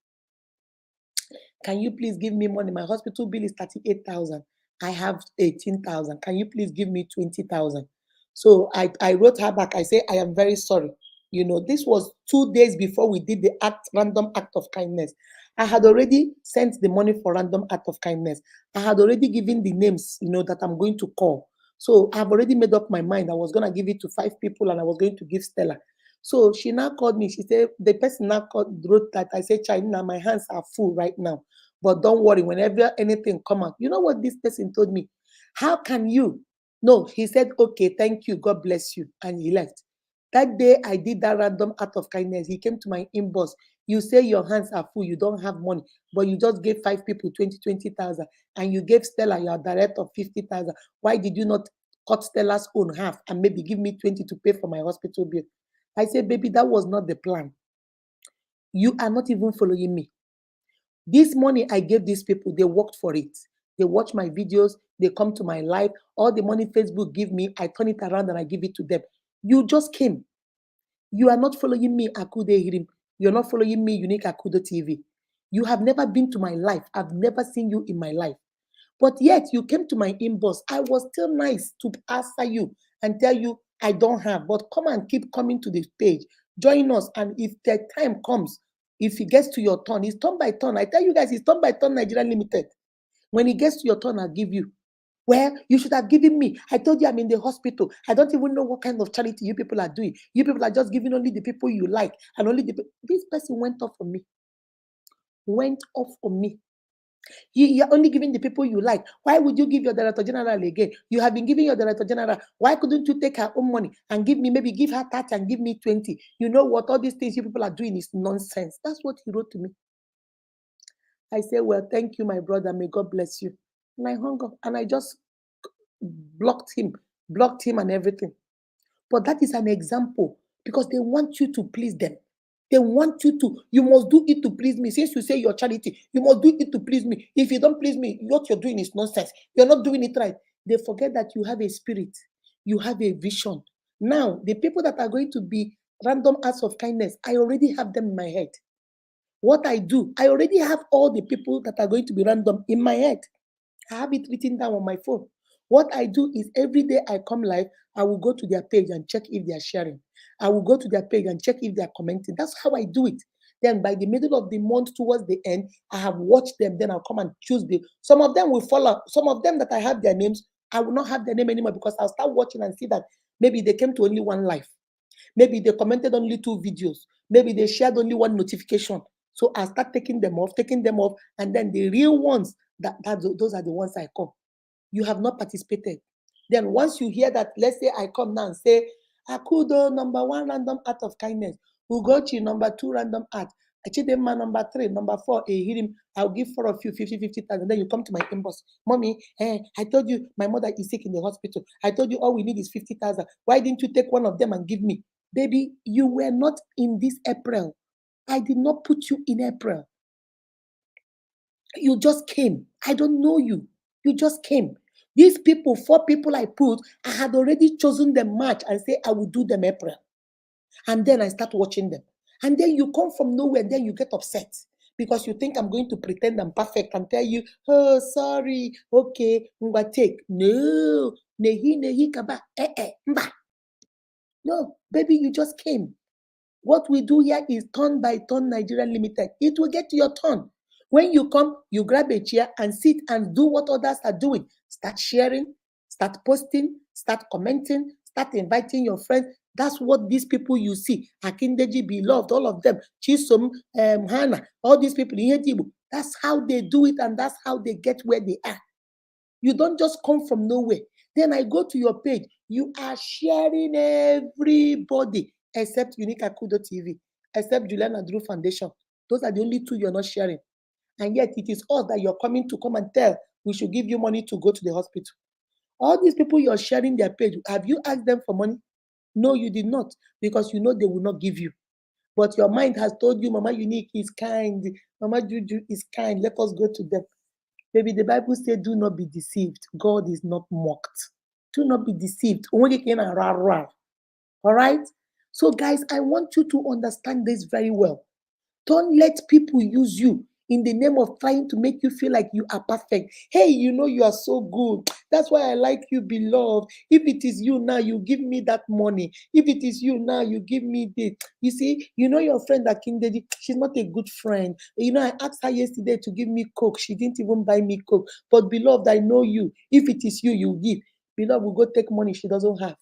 Can you please give me money? My hospital bill is 38,000. I have 18,000. Can you please give me 20,000? So I wrote her back. I say, I am very sorry. This was 2 days before we did the random act of kindness. I had already sent the money for random act of kindness. I had already given the names, that I'm going to call. So I've already made up my mind. I was going to give it to 5 people and I was going to give Stella. So she now called me. She said, the person now wrote that. I said, China, my hands are full right now. But don't worry, whenever anything come out. You know what this person told me? How can you? No, he said, okay, thank you. God bless you. And he left. That day I did that random act of kindness. He came to my inbox. You say your hands are full, you don't have money, but you just gave 5 people 20,000, and you gave Stella, your director, 50,000. Why did you not cut Stella's own half and maybe give me 20 to pay for my hospital bill? I said, baby, that was not the plan. You are not even following me. This money I gave these people, they worked for it. They watch my videos, they come to my live. All the money Facebook give me, I turn it around and I give it to them. You just came. You are not following me, Akudo Hirim. You're not following me, Unique Akudo TV. You have never been to my life. I've never seen you in my life. But yet you came to my inbox. I was still nice to answer you and tell you I don't have. But come and keep coming to this page. Join us. And if the time comes, if it gets to your turn, it's turn by turn. I tell you guys, it's turn by turn Nigeria Limited. When it gets to your turn, I'll give you. Well, you should have given me. I told you I'm in the hospital. I don't even know what kind of charity you people are doing. You people are just giving only the people you like. And only the this person went off on me. Went off on me. You're only giving the people you like. Why would you give your director general again? You have been giving your director general. Why couldn't you take her own money and give me, maybe give her 30 and give me 20? You know what? All these things you people are doing is nonsense. That's what he wrote to me. I say, well, thank you, my brother. May God bless you. And I hung up and I just blocked him and everything. But that is an example because they want you to please them. They want you must do it to please me. Since you say your charity, you must do it to please me. If you don't please me, what you're doing is nonsense. You're not doing it right. They forget that you have a spirit, you have a vision. Now, the people that are going to be random acts of kindness, I already have them in my head. What I do, I already have all the people that are going to be random in my head. I have it written down on my phone. What I do is every day I come live, I will go to their page and check if they are sharing. I will go to their page and check if they are commenting. That's how I do it. Then by the middle of the month towards the end, I have watched them. Then I'll come and choose some of them will follow. Some of them that I have their names, I will not have their name anymore because I'll start watching and see that maybe they came to only one live. Maybe they commented only 2 videos. Maybe they shared only 1 notification. So I start taking them off, and then the real ones, those are the ones I call. You have not participated. Then once you hear that, let's say I come now and say, Akudo, number 1 random act of kindness. Ugochi, number 2 random act. Achidemma, number 3, number 4, Ehirim, I'll give 4 of you 50,000. Then you come to my inbox. Mommy, I told you my mother is sick in the hospital. I told you all we need is 50,000. Why didn't you take one of them and give me? Baby, you were not in this April. I did not put you in April. You just came. I don't know you. You just came. These people, 4 people I put, I had already chosen them March and say I will do them April. And then I start watching them. And then you come from nowhere and then you get upset because you think I'm going to pretend I'm perfect and tell you, oh, sorry, okay, take. No, nehi kaba, mba. No, baby, you just came. What we do here is turn by turn Nigeria Limited. It will get to your turn. When you come, you grab a chair and sit and do what others are doing. Start sharing, start posting, start commenting, start inviting your friends. That's what these people you see, Akindeji, Beloved, all of them, Chisom, Hannah, all these people, that's how they do it and that's how they get where they are. You don't just come from nowhere. Then I go to your page. You are sharing everybody except Unique Akudo TV, except Juliana Drew Foundation. Those are the only 2 you're not sharing. And yet it is us that you're coming to come and tell we should give you money to go to the hospital. All these people you're sharing their page, have you asked them for money? No, you did not, because you know they will not give you. But your mind has told you, Mama Unique is kind, Mama Juju is kind, let us go to them. Baby, the Bible says, do not be deceived. God is not mocked. Do not be deceived. All right? So, guys, I want you to understand this very well. Don't let people use you in the name of trying to make you feel like you are perfect. Hey, you know you are so good. That's why I like you, beloved. If it is you now, you give me that money. If it is you now, you give me this. You see, you know your friend Akindeji, she's not a good friend. You know, I asked her yesterday to give me Coke. She didn't even buy me Coke. But beloved, I know you. If it is you, you give. Beloved will go take money she doesn't have,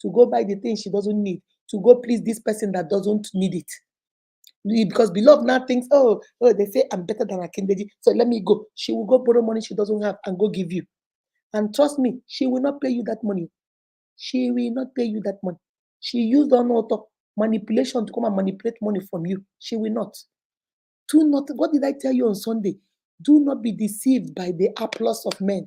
to go buy the things she doesn't need, to go please this person that doesn't need it. Because beloved now thinks, oh, they say I'm better than Akindeji, so let me go. She will go borrow money she doesn't have and go give you. And trust me, she will not pay you that money. She will not pay you that money. She used manipulation to come and manipulate money from you. She will not. Do not, what did I tell you on Sunday? Do not be deceived by the applause of men.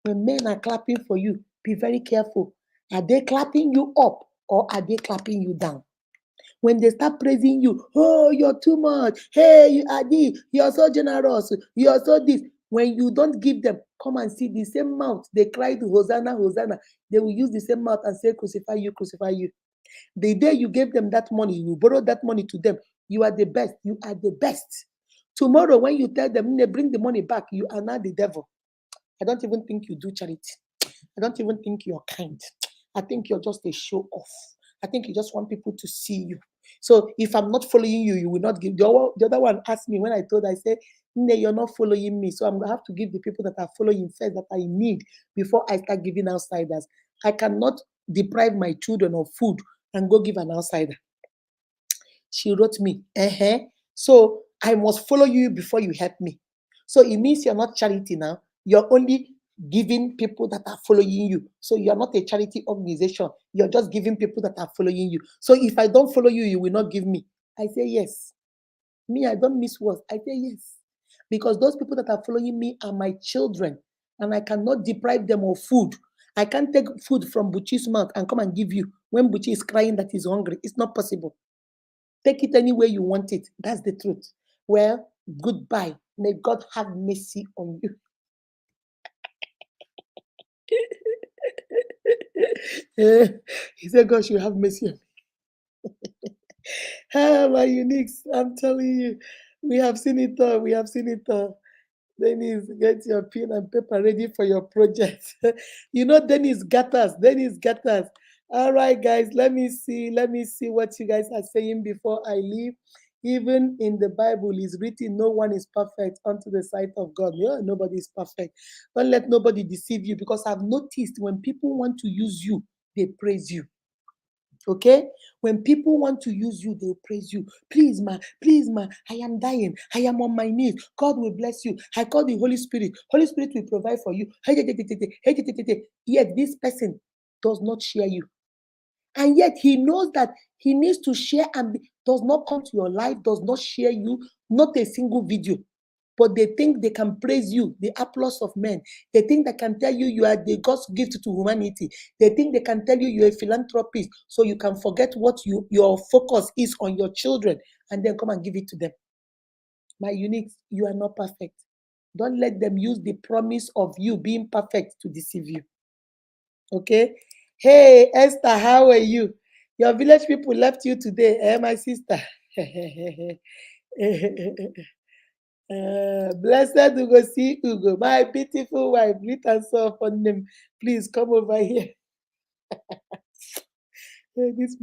When men are clapping for you, be very careful. Are they clapping you up or are they clapping you down? When they start praising you, oh, you're too much. Hey, you are this. You're so generous. You're so this. When you don't give them, come and see the same mouth. They cried, Hosanna, Hosanna. They will use the same mouth and say, crucify you, crucify you. The day you gave them that money, you borrowed that money to them, you are the best. You are the best. Tomorrow, when you tell them, they bring the money back, you are not the devil. I don't even think you do charity. I don't even think you're kind. I think you're just a show off. I think you just want people to see you. So if I'm not following you, you will not give. The other one asked me when I told, I said, "No, you're not following me. So I'm going to have to give the people that are following first that I need before I start giving outsiders. I cannot deprive my children of food and go give an outsider." She wrote me, so I must follow you before you help me. So it means you're not charity now. You're only giving people that are following you. So you're not a charity organization. You're just giving people that are following you. So if I don't follow you, you will not give me. I say yes. Me, I don't miss words. I say yes. Because those people that are following me are my children. And I cannot deprive them of food. I can't take food from Buchi's mouth and come and give you when Buchi is crying that he's hungry. It's not possible. Take it any way you want it. That's the truth. Well, goodbye. May God have mercy on you. He said, God should have mercy on me. My uniques, I'm telling you, we have seen it all. We have seen it all. Dennis, get your pen and paper ready for your project. You know, Dennis Gatters. Dennis Gatters. All right, guys, let me see what you guys are saying before I leave. Even in the Bible is written, no one is perfect unto the sight of God. Yeah, nobody is perfect. Don't let nobody deceive you, because I've noticed when people want to use you, they praise you. Okay? When people want to use you, they'll praise you. Please, ma, I am dying. I am on my knees. God will bless you. I call the Holy Spirit. Holy Spirit will provide for you. Yet this person does not share you. And yet he knows that he needs to share and does not come to your life, does not share you, not a single video. But they think they can praise you, the applause of men. They think they can tell you you are the God's gift to humanity. They think they can tell you you're a philanthropist, so you can forget what your focus is on your children and then come and give it to them. My uniques, you are not perfect. Don't let them use the promise of you being perfect to deceive you. Okay? Hey, Esther, how are you? Your village people left you today, my sister. Blessed Ugo, see Ugo, my beautiful wife, lit and so upon them. Please come over here. This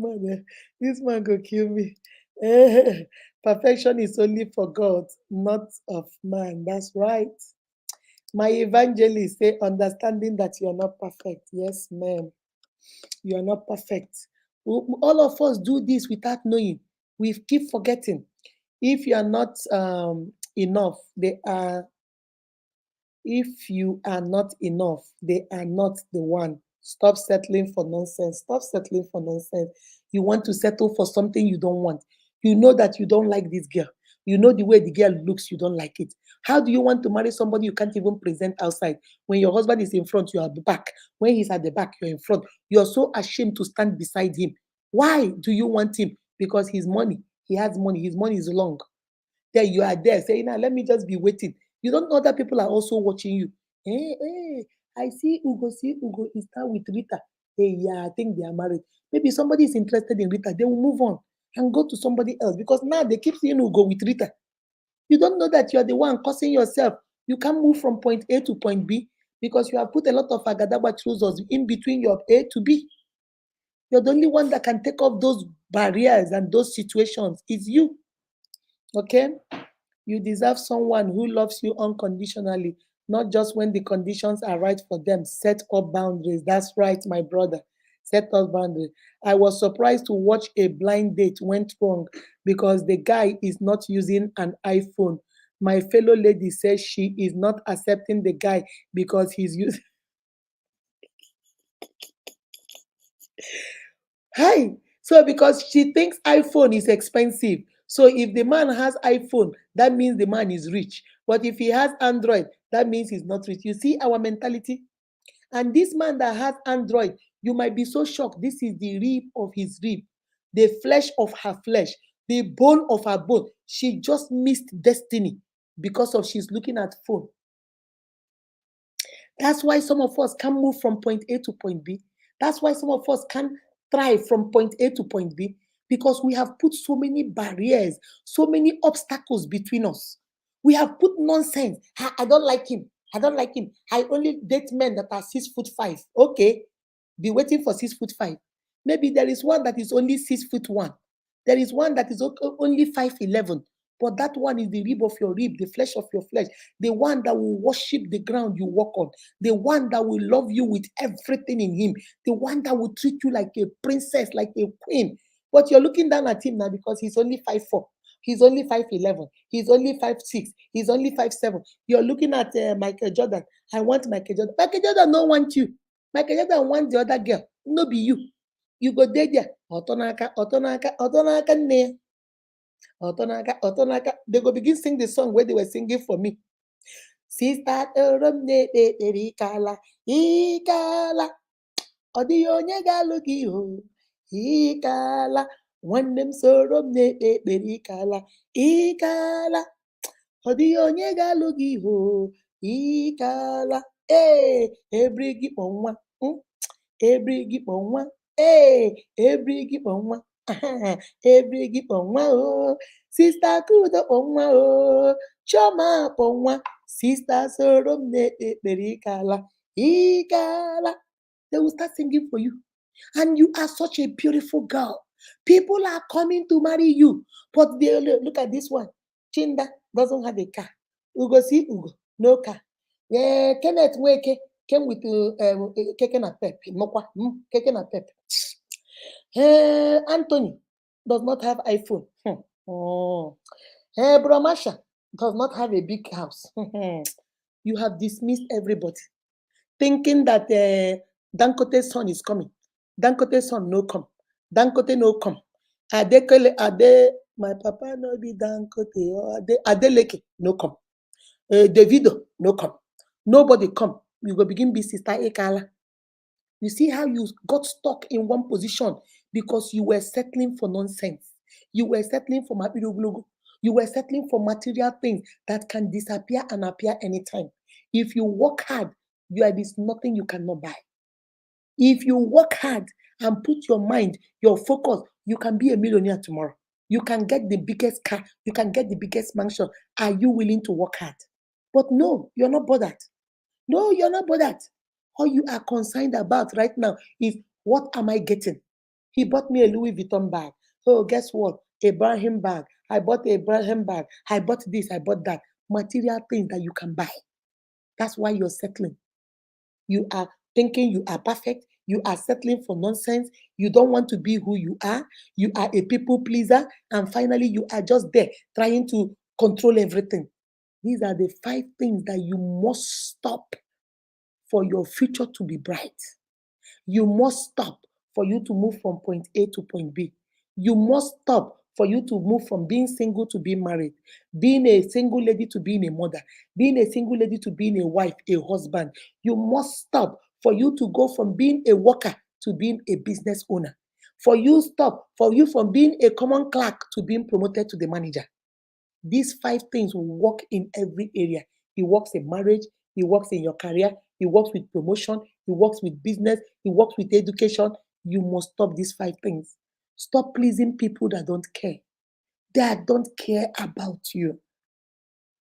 man go kill me. Perfection is only for God, not of man. That's right. My evangelist say, understanding that you are not perfect. Yes, ma'am. You are not perfect. All of us do this without knowing. We keep forgetting. If you are not enough, if you are not enough, they are not the one. Stop settling for nonsense. Stop settling for nonsense. You want to settle for something you don't want. You know that you don't like this girl. You know the way the girl looks, you don't like it. How do you want to marry somebody you can't even present outside? When your husband is in front, you are at the back. When he's at the back, you're in front. You're so ashamed to stand beside him. Why do you want him? Because his money, he has money. His money is long. Then you are there saying, now let me just be waiting. You don't know that people are also watching you. I see Ugo is now with Rita. Hey, yeah, I think they are married. Maybe somebody is interested in Rita. They will move on and go to somebody else, because now they keep seeing Ugo with Rita. You don't know that you are the one causing yourself. You can't move from point A to point B because you have put a lot of agadaba trousers in between your A to B. You're the only one that can take off those barriers and those situations. It's you. Okay? You deserve someone who loves you unconditionally, not just when the conditions are right for them. Set up boundaries. That's right, my brother. Set up boundaries. I was surprised to watch a blind date went wrong because the guy is not using an iPhone. My fellow lady says she is not accepting the guy because he's using. Hi. So because she thinks iPhone is expensive. So if the man has iPhone, that means the man is rich. But if he has Android, that means he's not rich. You see our mentality? And this man that has Android, you might be so shocked. This is the rib of his rib, the flesh of her flesh, the bone of her bone. She just missed destiny because of she's looking at phone. That's why some of us can move from point A to point B. That's why some of us can thrive from point A to point B because we have put so many barriers, so many obstacles between us. We have put nonsense. I don't like him. I don't like him. I only date men that are 6'5". Okay, be waiting for 6'5". Maybe there is one that is only 6'1". There is one that is only 5'11". But that one is the rib of your rib, the flesh of your flesh, the one that will worship the ground you walk on, the one that will love you with everything in him, the one that will treat you like a princess, like a queen. But you're looking down at him now because he's only 5'4". He's only 5'11". He's only 5'6". He's only 5'7". You're looking at Michael Jordan. I want Michael Jordan. Michael Jordan don't want you. Michael Jordan wants the other girl. No be you. You go there. Otonaka, otonaka, otonaka ne. Otonaka, otonaka. They go begin sing the song where they were singing for me. Sister Oromne Ikala, Ikala. Odionye galugi ho. Ikala. One them soromne Ikala, Ikala. Odionye galugi ho. Ikala. Every gip on one. Every gip on one. Every gip on one. Every gip on one. Sister Kudo on one. Choma on one. Sister Soromne Ikala. Ikala. They will start singing for you. And you are such a beautiful girl. People are coming to marry you. But they look at this one. Chinda doesn't have a car. Ugo see Ugo, no car. Yeah, Kenneth Weke came with keke na pep. Keke na pep. Anthony does not have iPhone. Bromasha does not have a big house. You have dismissed everybody, thinking that Dankote's son is coming. Dankote's son no come. Dankote no come. Ade, my papa no be Dankote or Adeleke no come. Davido no come. Nobody come. You go begin be Sister Ekala. You see how you got stuck in one position because you were settling for nonsense. You were settling for mapirugulogo. You were settling for material things that can disappear and appear anytime. If you work hard, there is nothing you cannot buy. If you work hard and put your mind, your focus, you can be a millionaire tomorrow. You can get the biggest car. You can get the biggest mansion. Are you willing to work hard? But no, you're not bothered. No, you're not bothered. All you are concerned about right now is what am I getting? He bought me a Louis Vuitton bag. Oh, guess what? A Brahim bag. I bought a Brahim bag. I bought this, I bought that. Material things that you can buy. That's why you're settling. You are thinking you are perfect. You are settling for nonsense. You don't want to be who you are. You are a people pleaser. And finally, you are just there trying to control everything. These are the 5 things that you must stop for your future to be bright. You must stop for you to move from point A to point B. You must stop for you to move from being single to being married, being a single lady to being a mother, being a single lady to being a wife, a husband. You must stop for you to go from being a worker to being a business owner. For you from being a common clerk to being promoted to the manager. These 5 things will work in every area. It works in marriage, it works in your career, it works with promotion, it works with business, it works with education. You must stop these 5 things. Stop pleasing people that don't care. That don't care about you.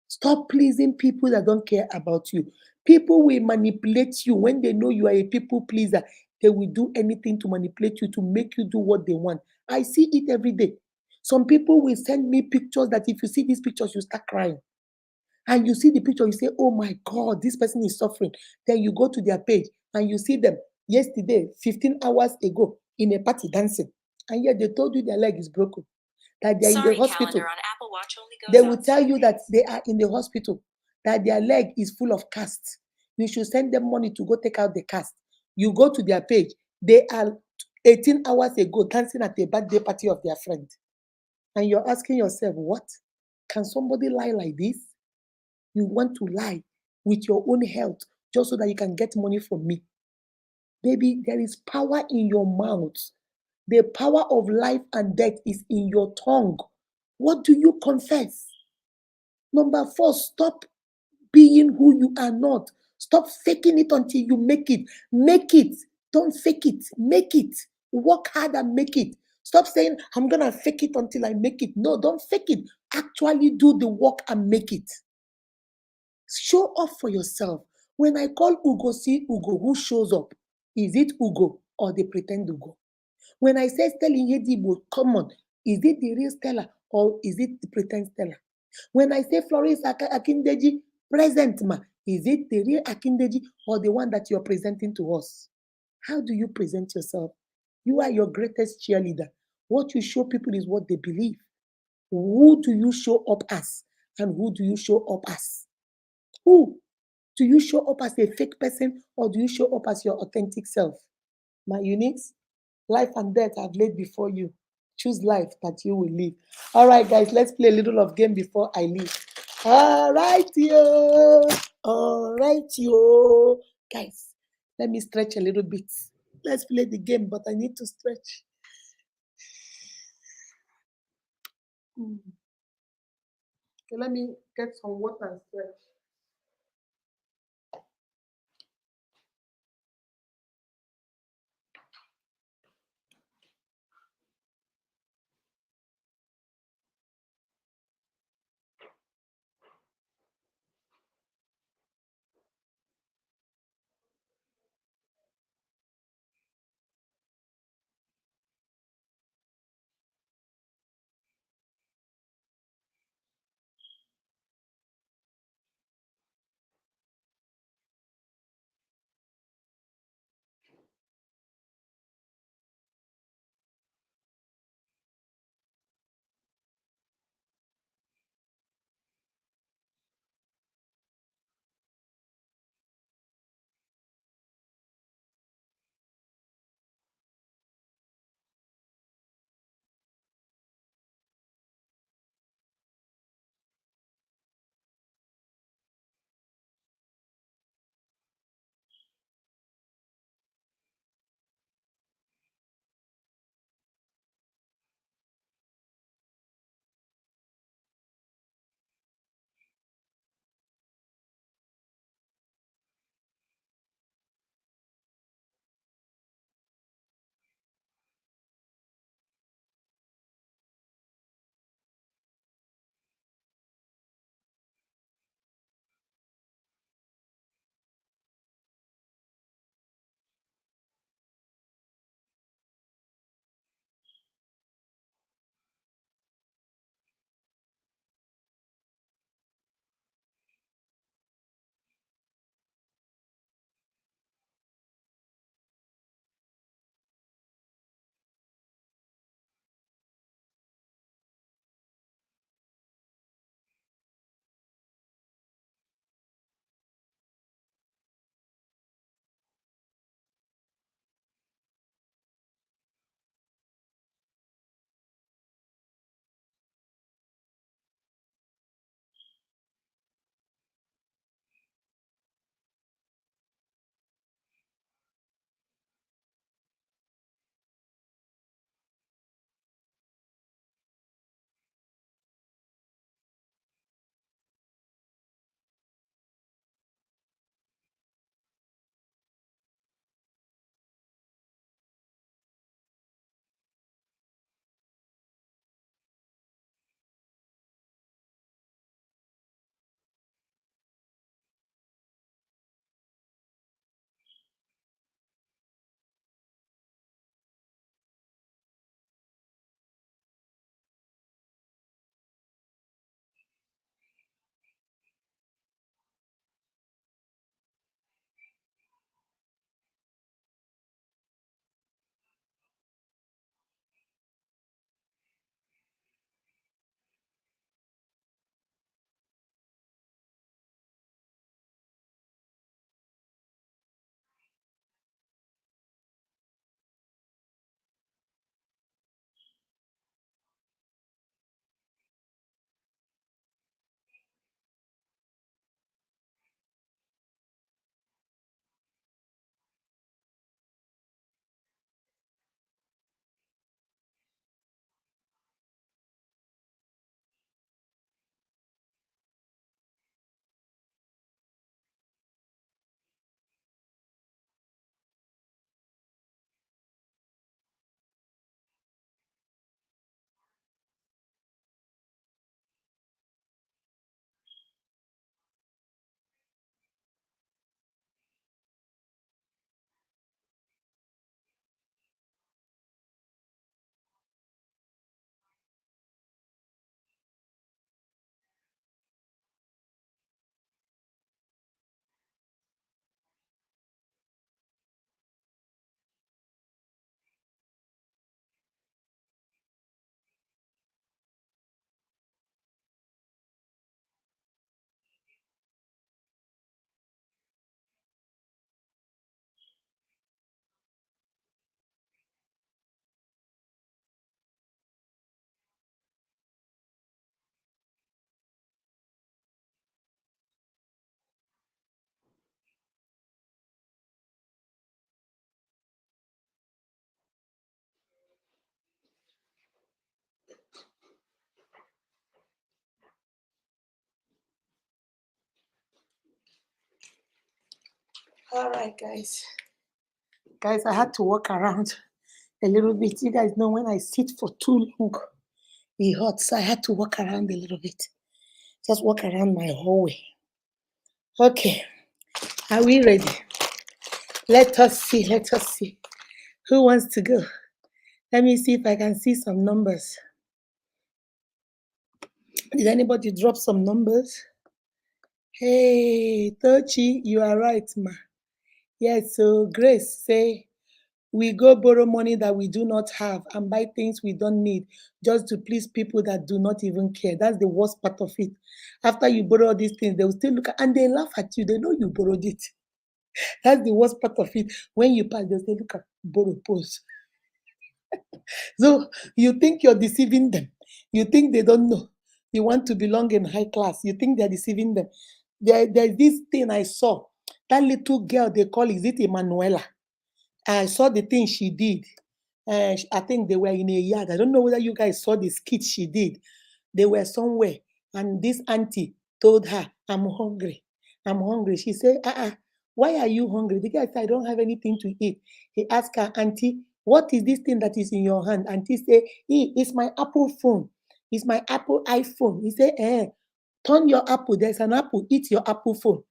Stop pleasing people that don't care about you. People will manipulate you when they know you are a people pleaser. They will do anything to manipulate you, to make you do what they want. I see it every day. Some people will send me pictures that if you see these pictures, you start crying. and you see the picture, you say, oh my God, this person is suffering. Then you go to their page and you see them yesterday, 15 hours ago, in a party dancing. And yet they told you their leg is broken, that they're in the hospital. They will tell you that they are in the hospital, that their leg is full of casts. You should send them money to go take out the cast. You go to their page, they are 18 hours ago dancing at a birthday party of their friend. And you're asking yourself, what? Can somebody lie like this? You want to lie with your own health just so that you can get money from me. Baby, there is power in your mouth. The power of life and death is in your tongue. What do you confess? Number 4, stop being who you are not. Stop faking it until you make it. Make it. Don't fake it. Make it. Work hard and make it. Stop saying, I'm going to fake it until I make it. No, don't fake it. Actually do the work and make it. Show up for yourself. When I call Ugo, see Ugo, who shows up? Is it Ugo or they pretend Ugo? When I say Stella Ihedibo, come on, is it the real Stella or is it the pretend Stella? When I say Florence Akindeji, present ma, is it the real Akindeji or the one that you're presenting to us? How do you present yourself? You are your greatest cheerleader. What you show people is what they believe. Who do you show up as? And who do you show up as? Who? Do you show up as a fake person or do you show up as your authentic self? My uniques, life and death I've laid before you. Choose life that you will live. All right, guys, let's play a little of game before I leave. All right, yo. All right, yo. Guys, let me stretch a little bit. Let's play the game, but I need to stretch. Okay, let me get some water and stretch. All right, guys. Guys, I had to walk around a little bit. You guys know when I sit for too long, it hurts. So I had to walk around a little bit. Just walk around my hallway. Okay, are we ready? Let us see. Let us see. Who wants to go? Let me see if I can see some numbers. Did anybody drop some numbers? Hey, Tochi, you are right, ma. Yes, so Grace say, we go borrow money that we do not have and buy things we don't need just to please people that do not even care. That's the worst part of it. After you borrow all these things, they will still look at and they laugh at you. They know you borrowed it. That's the worst part of it. When you pass, they'll say, look at borrow post. So you think you're deceiving them. You think they don't know. You want to belong in high class. You think they're deceiving them. There's this thing I saw. That little girl they call, is it Emanuela? I saw the thing she did. I think they were in a yard. I don't know whether you guys saw the skit she did. They were somewhere, and this auntie told her, I'm hungry. I'm hungry. She said, why are you hungry? The guy said, I don't have anything to eat. He asked her, Auntie, what is this thing that is in your hand? Auntie said, it's my Apple phone. It's my Apple iPhone. He said, turn your Apple. There's an Apple. Eat your Apple phone.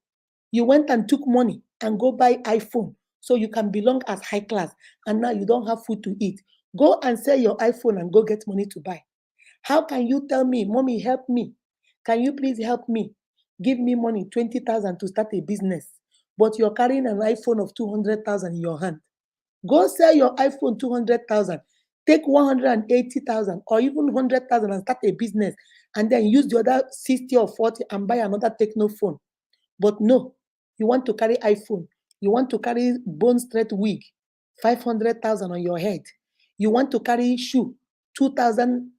You went and took money and go buy iPhone so you can belong as high class, and now you don't have food to eat. Go and sell your iPhone and go get money to buy. How can you tell me, Mommy, help me? Can you please help me? Give me money, 20,000 to start a business, but you're carrying an iPhone of 200,000 in your hand. Go sell your iPhone 200,000, take 180,000 or even 100,000 and start a business, and then use the other 60 or 40 and buy another Techno phone. But no, you want to carry iPhone. You want to carry bone straight wig, 500,000 on your head. You want to carry shoe, 2,000,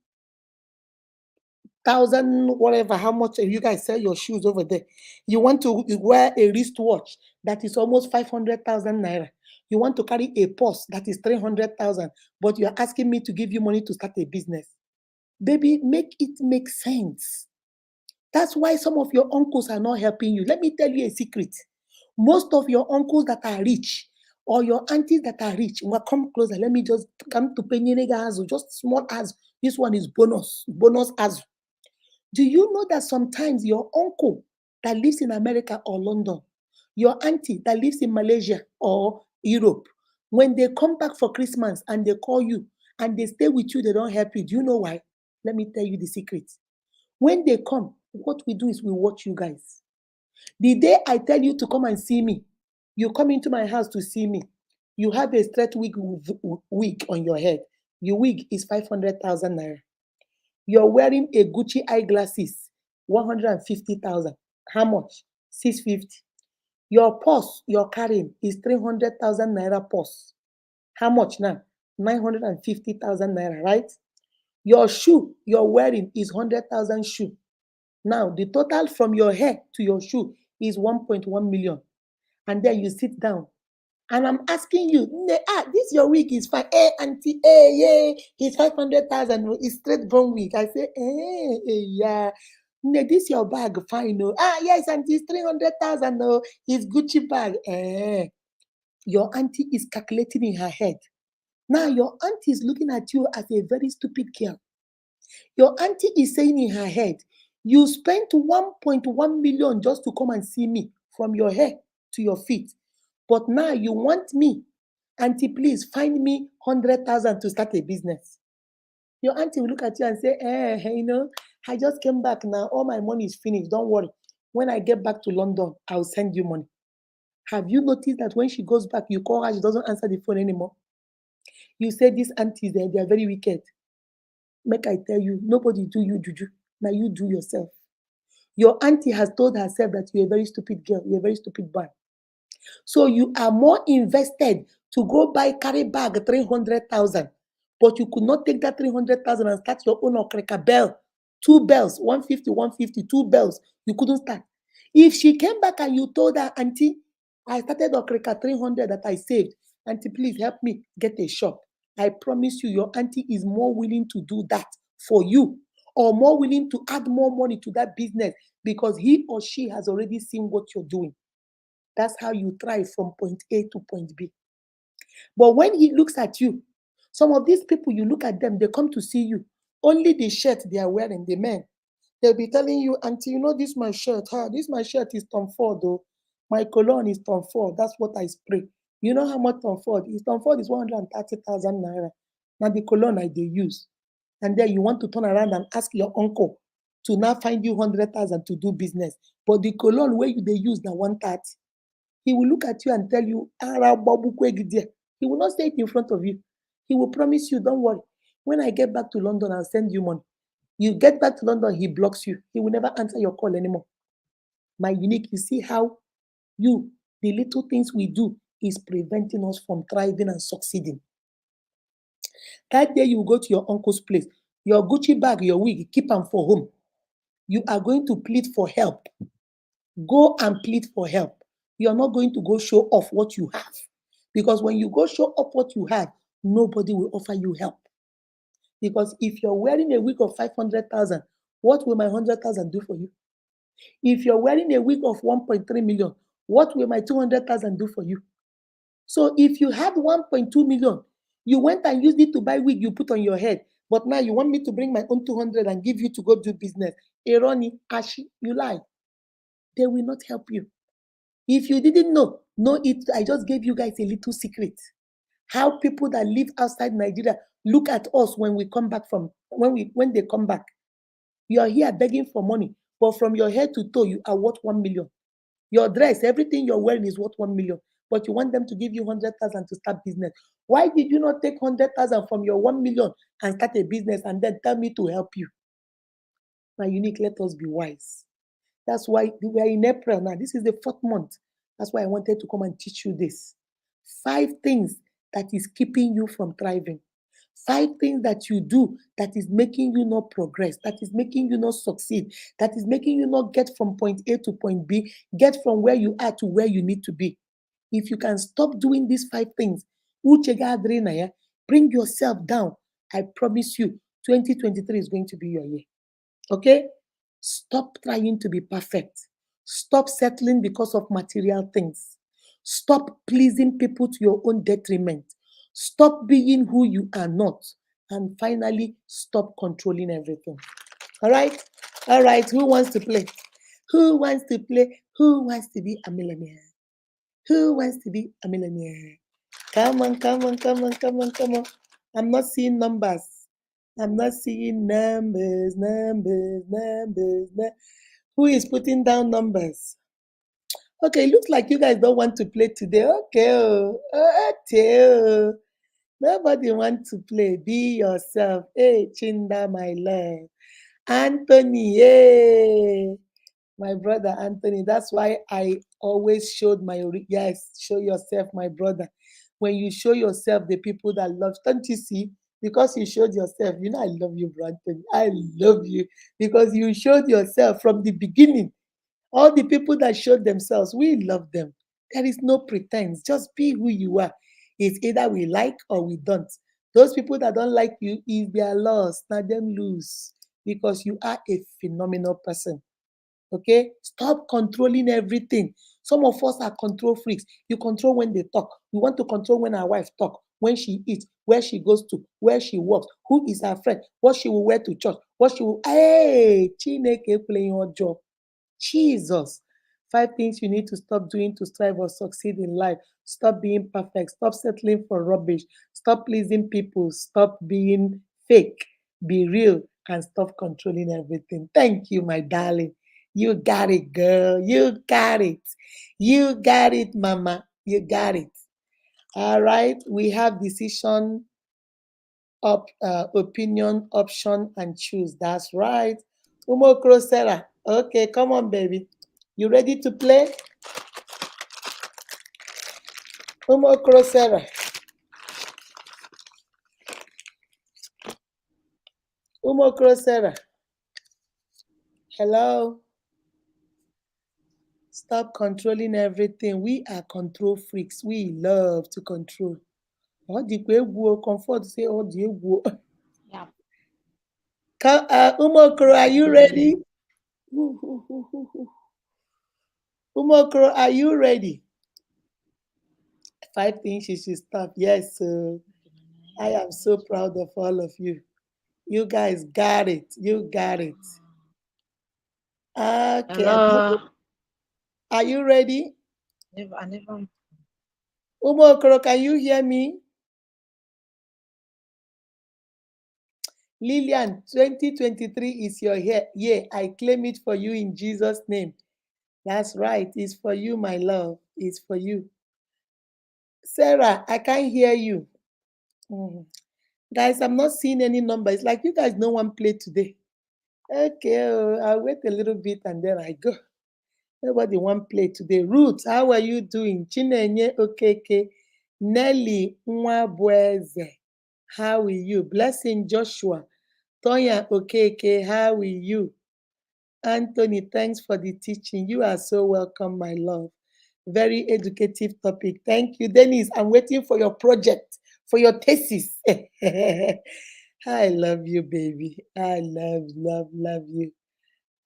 whatever, how much you guys sell your shoes over there. You want to wear a wristwatch that is almost 500,000 naira. You want to carry a purse that is 300,000, but you're asking me to give you money to start a business. Baby, make it make sense. That's why some of your uncles are not helping you. Let me tell you a secret. Most of your uncles that are rich or your aunties that are rich, well, come closer. Let me just come to Penyenega Azu, just small as this one is bonus Azu. Do you know that sometimes your uncle that lives in America or London, your auntie that lives in Malaysia or Europe, when they come back for Christmas and they call you and they stay with you, they don't help you. Do you know why? Let me tell you the secret. When they come, what we do is we watch you guys. The day I tell you to come and see me, you come into my house to see me. You have a straight wig on your head. Your wig is 500,000 naira. You're wearing a Gucci eyeglasses, 150,000. How much? 650. Your purse you're carrying is 300,000 naira purse. How much now? 950,000 naira, right? Your shoe you're wearing is 100,000 shoe. Now, the total from your hair to your shoe is 1.1 million. And then you sit down. And I'm asking you, this your wig is fine. Hey, auntie, yeah, it's 500,000. It's straight bone wig. I say, yeah. This your bag, fine. No. Yes, auntie, it's 300,000. No, it's Gucci bag. Your auntie is calculating in her head. Now, your auntie is looking at you as a very stupid girl. Your auntie is saying in her head, you spent 1.1 million just to come and see me from your head to your feet. But now you want me, auntie, please find me 100,000 to start a business. Your auntie will look at you and say, I just came back now. All my money is finished. Don't worry. When I get back to London, I'll send you money. Have you noticed that when she goes back, you call her, she doesn't answer the phone anymore? You say these aunties, they are very wicked. Make I tell you, nobody do you juju. Now you do yourself. Your auntie has told herself that you're a very stupid girl, you're a very stupid boy. So you are more invested to go buy carry bag 300,000, but you could not take that 300,000 and start your own okreka bell. 2 bells, 150, 2 bells. You couldn't start. If she came back and you told her, auntie, I started okreka 300 that I saved. Auntie, please help me get a shop. I promise you, your auntie is more willing to do that for you, or more willing to add more money to that business because he or she has already seen what you're doing. That's how you thrive from point A to point B. But when he looks at you, some of these people, you look at them, they come to see you. Only the shirt they are wearing, the men, they'll be telling you, Auntie, this my shirt. This my shirt is Tom Ford, though. My cologne is Tom Ford. That's what I spray. You know how much Tom Ford is? Tom Ford is 130,000 naira. Now the cologne I they use. And then you want to turn around and ask your uncle to now find you 100,000 to do business. But the cologne where they use now 130, he will look at you and tell you, he will not say it in front of you. He will promise you, don't worry. When I get back to London, I'll send you money. You get back to London, he blocks you. He will never answer your call anymore. My unique, you see how the little things we do is preventing us from thriving and succeeding. That day you go to your uncle's place, your Gucci bag, your wig, keep them for home. You are going to plead for help. Go and plead for help. You are not going to go show off what you have. Because when you go show off what you have, nobody will offer you help. Because if you're wearing a wig of 500,000, what will my 100,000 do for you? If you're wearing a wig of 1.3 million, what will my 200,000 do for you? So if you have 1.2 million, you went and used it to buy wig you put on your head, but now you want me to bring my own 200 and give you to go do business. Eroni, Ashi, you lie. They will not help you. If you didn't know it. I just gave you guys a little secret. How people that live outside Nigeria look at us when we come back when they come back. You are here begging for money, but from your head to toe, you are worth 1 million. Your dress, everything you're wearing is worth 1 million, but you want them to give you 100,000 to start business. Why did you not take 100,000 from your 1 million and start a business and then tell me to help you? My unique, let us be wise. That's why we are in April now. This is the 4th month. That's why I wanted to come and teach you this. 5 things that is keeping you from thriving. 5 things that you do that is making you not progress, that is making you not succeed, that is making you not get from point A to point B, get from where you are to where you need to be. If you can stop doing these 5 things, bring yourself down. I promise you, 2023 is going to be your year. Okay? Stop trying to be perfect. Stop settling because of material things. Stop pleasing people to your own detriment. Stop being who you are not. And finally, stop controlling everything. All right? All right. Who wants to play? Who wants to play? Who wants to be a millionaire? Who wants to be a millionaire? Come on, come on, come on, come on, come on. I'm not seeing numbers. I'm not seeing numbers. Who is putting down numbers? Okay, looks like you guys don't want to play today. Okay. Nobody wants to play. Be yourself. Hey, Chinda, my love. Anthony, hey. My brother Anthony. That's why I always showed yes, show yourself, my brother. When you show yourself, the people that love, don't you see? Because you showed yourself, I love you, bro Anthony. I love you because you showed yourself from the beginning. All the people that showed themselves, we love them. There is no pretense. Just be who you are. It's either we like or we don't. Those people that don't like you, if they are lost, let them lose because you are a phenomenal person. Okay? Stop controlling everything. Some of us are control freaks. You control when they talk. We want to control when our wife talk, when she eats, where she goes to, where she walks, who is her friend, what she will wear to church, what she will. Hey, Chineke playing your job. Jesus. 5 things you need to stop doing to strive or succeed in life. Stop being perfect. Stop settling for rubbish. Stop pleasing people. Stop being fake. Be real and stop controlling everything. Thank you, my darling. You got it, girl. You got it. You got it, mama. You got it. All right. We have decision, opinion, option, and choose. That's right. Umo Crosera. Okay, come on, baby. You ready to play? Umo Crosera. Umo Crosera. Hello. Stop controlling everything. We are control freaks. We love to control. What the comfort say? Oh, the Yeah. Umokro, are you ready? Umokro, are you ready? 5 things you should stop. Yes, so I am so proud of all of you. You guys got it. You got it. Okay. Hello. Are you ready? I never. Umokoro, can you hear me? Lillian, 2023 is your year. I claim it for you in Jesus' name. That's right. It's for you, my love. It's for you. Sarah, I can't hear you. Guys, I'm not seeing any number. It's like you guys no one play today. Okay, I'll wait a little bit and then I go. Nobody want play today. Ruth, how are you doing? Chinenye Okeke. Nelly Nwabueze, how are you? Blessing Joshua. Tonya Okeke, how are you? Anthony, thanks for the teaching. You are so welcome, my love. Very educative topic. Thank you. Dennis, I'm waiting for your project, for your thesis. I love you, baby. I love you.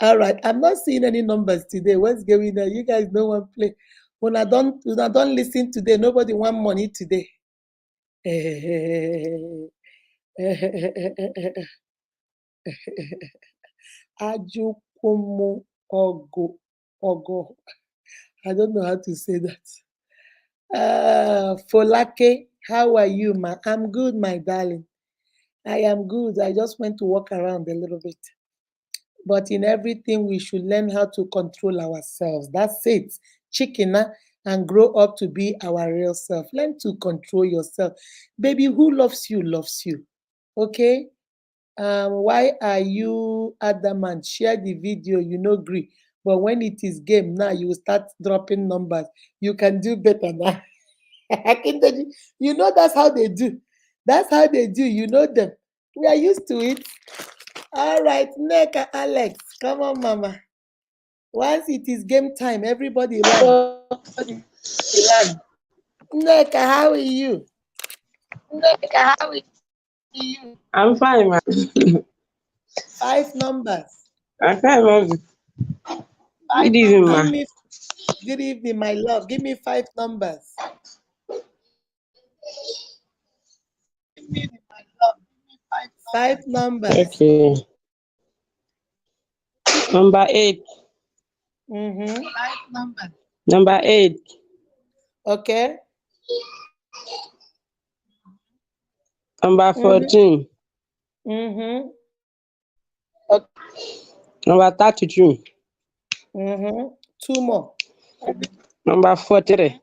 All right. I'm not seeing any numbers today. What's going on? You guys don't want to play. When I don't listen today, nobody want money today. Ajukumu Ogo. I don't know how to say that. Folake, how are you, ma? I'm good, my darling. I am good. I just went to walk around a little bit. But in everything, we should learn how to control ourselves. That's it. Chicken and grow up to be our real self. Learn to control yourself. Baby, who loves you, loves you. Okay? Why are you adamant? Share the video, you know, agree. But when it is game now, you start dropping numbers. You can do better now. You know, that's how they do. That's how they do. You know them. We are used to it. All right, Neka Alex, come on, mama. Once it is game time, everybody land. Neka, how are you? I'm fine, man. 5 numbers. I'm fine, man. Good evening, Give man. me, good evening, my love. Give me 5 numbers. 5 numbers. Okay. Number 8. Number 8. Okay. Number 14. Number 32. 2 more. Number 43.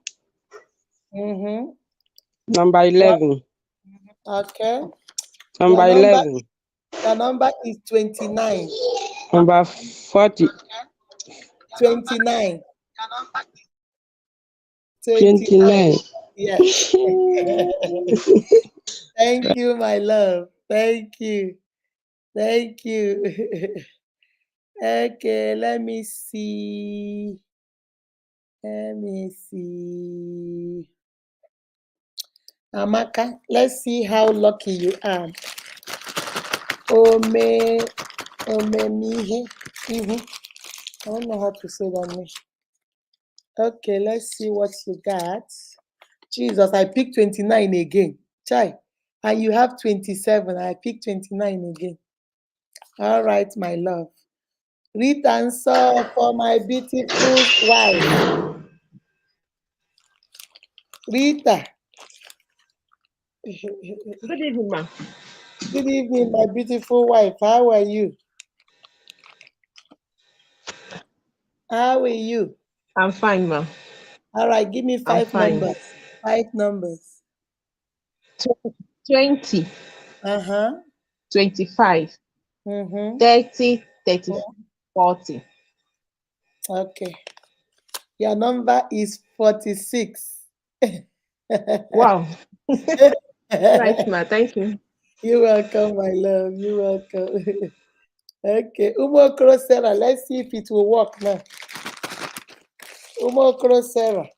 Number 11. Okay. Number 11. Your number is 29. Number 40. 29. 29. Yes. Thank you, my love. Thank you. Thank you. Okay, let me see. Amaka, let's see how lucky you are. Omemihe. I don't know how to say that name. Okay, let's see what you got. Jesus, I picked 29 again. Chai. And you have 27. I picked 29 again. All right, my love. Read answer for my beautiful wife. Rita. Good evening, ma. Good evening, my beautiful wife. How are you? How are you? I'm fine, ma. All right, give me 5 numbers. 5 numbers. 20, 25, 30, 30, 40. Okay. Your number is 46. Wow. Right, ma. Thank you. You're welcome, my love. You're welcome. Okay. Umokoro Sarah. Let's see if it will work now. Umokoro Sarah.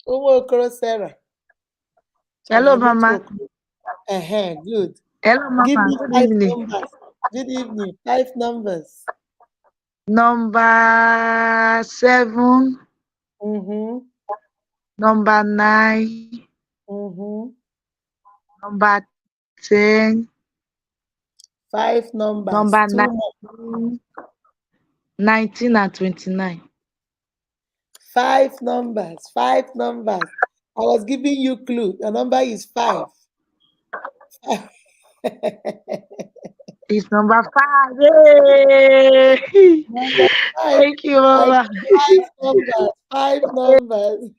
Umokoro Sarah. Hello, Mama. Good. Hello, Mama. Give me Good 5 evening. numbers. Good evening. 5 numbers. Number 7, number 9, Mm-hmm. number 10, 5 numbers. number 2 more. 19, 19 and 29. 5 numbers. 5 numbers. I was giving you clue. The number is 5. It's number 5. Yay! Number 5. Thank you, I Mama. 5 numbers. 5 numbers.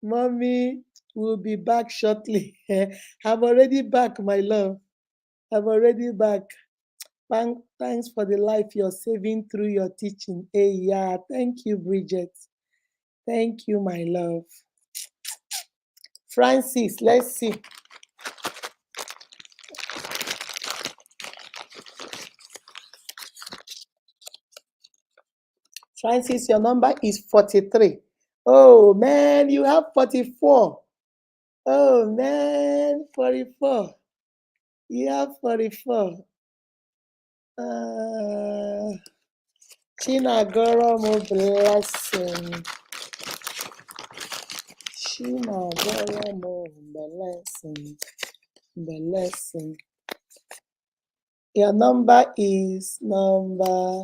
Mommy will be back shortly. I'm already back, my love. I'm already back. Thanks for the life you're saving through your teaching. Hey, yeah. Thank you, Bridget. Thank you, my love. Francis, let's see. Francis, your number is 43. Oh, man, you have 44. Oh, man, 44. You have 44. Chinagoro blessing. Chinagoro blessing. Your number is number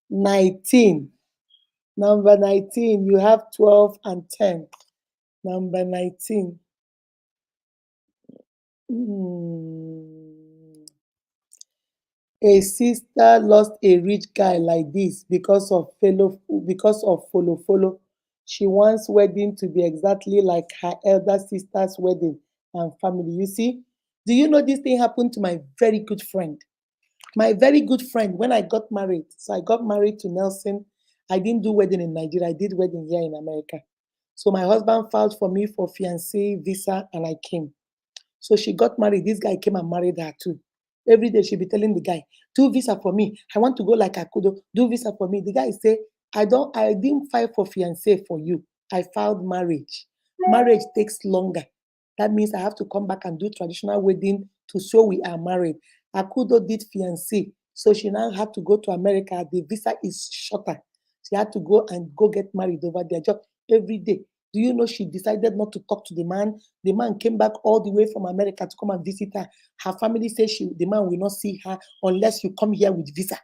19. Number 19. You have 12 and 10. Number 19. A sister lost a rich guy like this because of follow. She wants wedding to be exactly like her elder sister's wedding and family. You see, do you know this thing happened to my very good friend? My very good friend, when I got married, so I got married to Nelson. I didn't do wedding in Nigeria. I did wedding here in America. So my husband filed for me for fiancé visa and I came. So she got married. This guy came and married her too. Every day she'd be telling the guy, do visa for me. I want to go like Akudo. Do visa for me. The guy say, I didn't file for fiancé for you. I filed marriage. Marriage takes longer. That means I have to come back and do traditional wedding to show we are married. Akudo did fiancé. So she now had to go to America. The visa is shorter. She had to go get married over there just every day. Do you know she decided not to talk to the man? The man came back all the way from America to come and visit her. Her family says the man will not see her unless you come here with visa.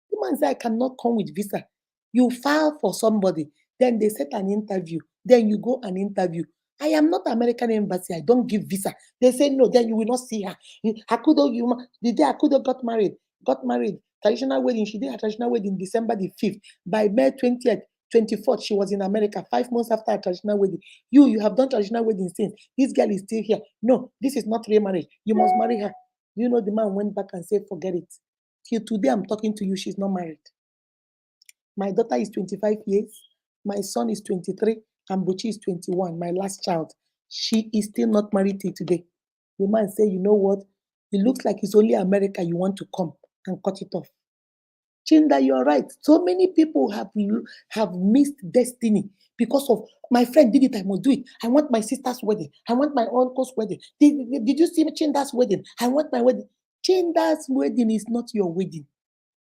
The man said, I cannot come with visa. You file for somebody, then they set an interview, then you go and interview. I am not American embassy. I don't give visa. They say no, then you will not see her. The day Akudo got married, traditional wedding. She did her traditional wedding December the 5th. By May 20th, 24th, she was in America 5 months after her traditional wedding. You have done traditional wedding since. This girl is still here. No, this is not real marriage. You must marry her. You know, the man went back and said, forget it. Till today, I'm talking to you, she's not married. My daughter is 25 years. My son is 23. And Buchi is 21, my last child. She is still not married till today. The man said, you know what? It looks like it's only America you want to come and cut it off. Chinda, you're right. So many people have missed destiny because of my friend did it, I must do it. I want my sister's wedding. I want my uncle's wedding. Did you see Chinda's wedding? I want my wedding. Chinda's wedding is not your wedding.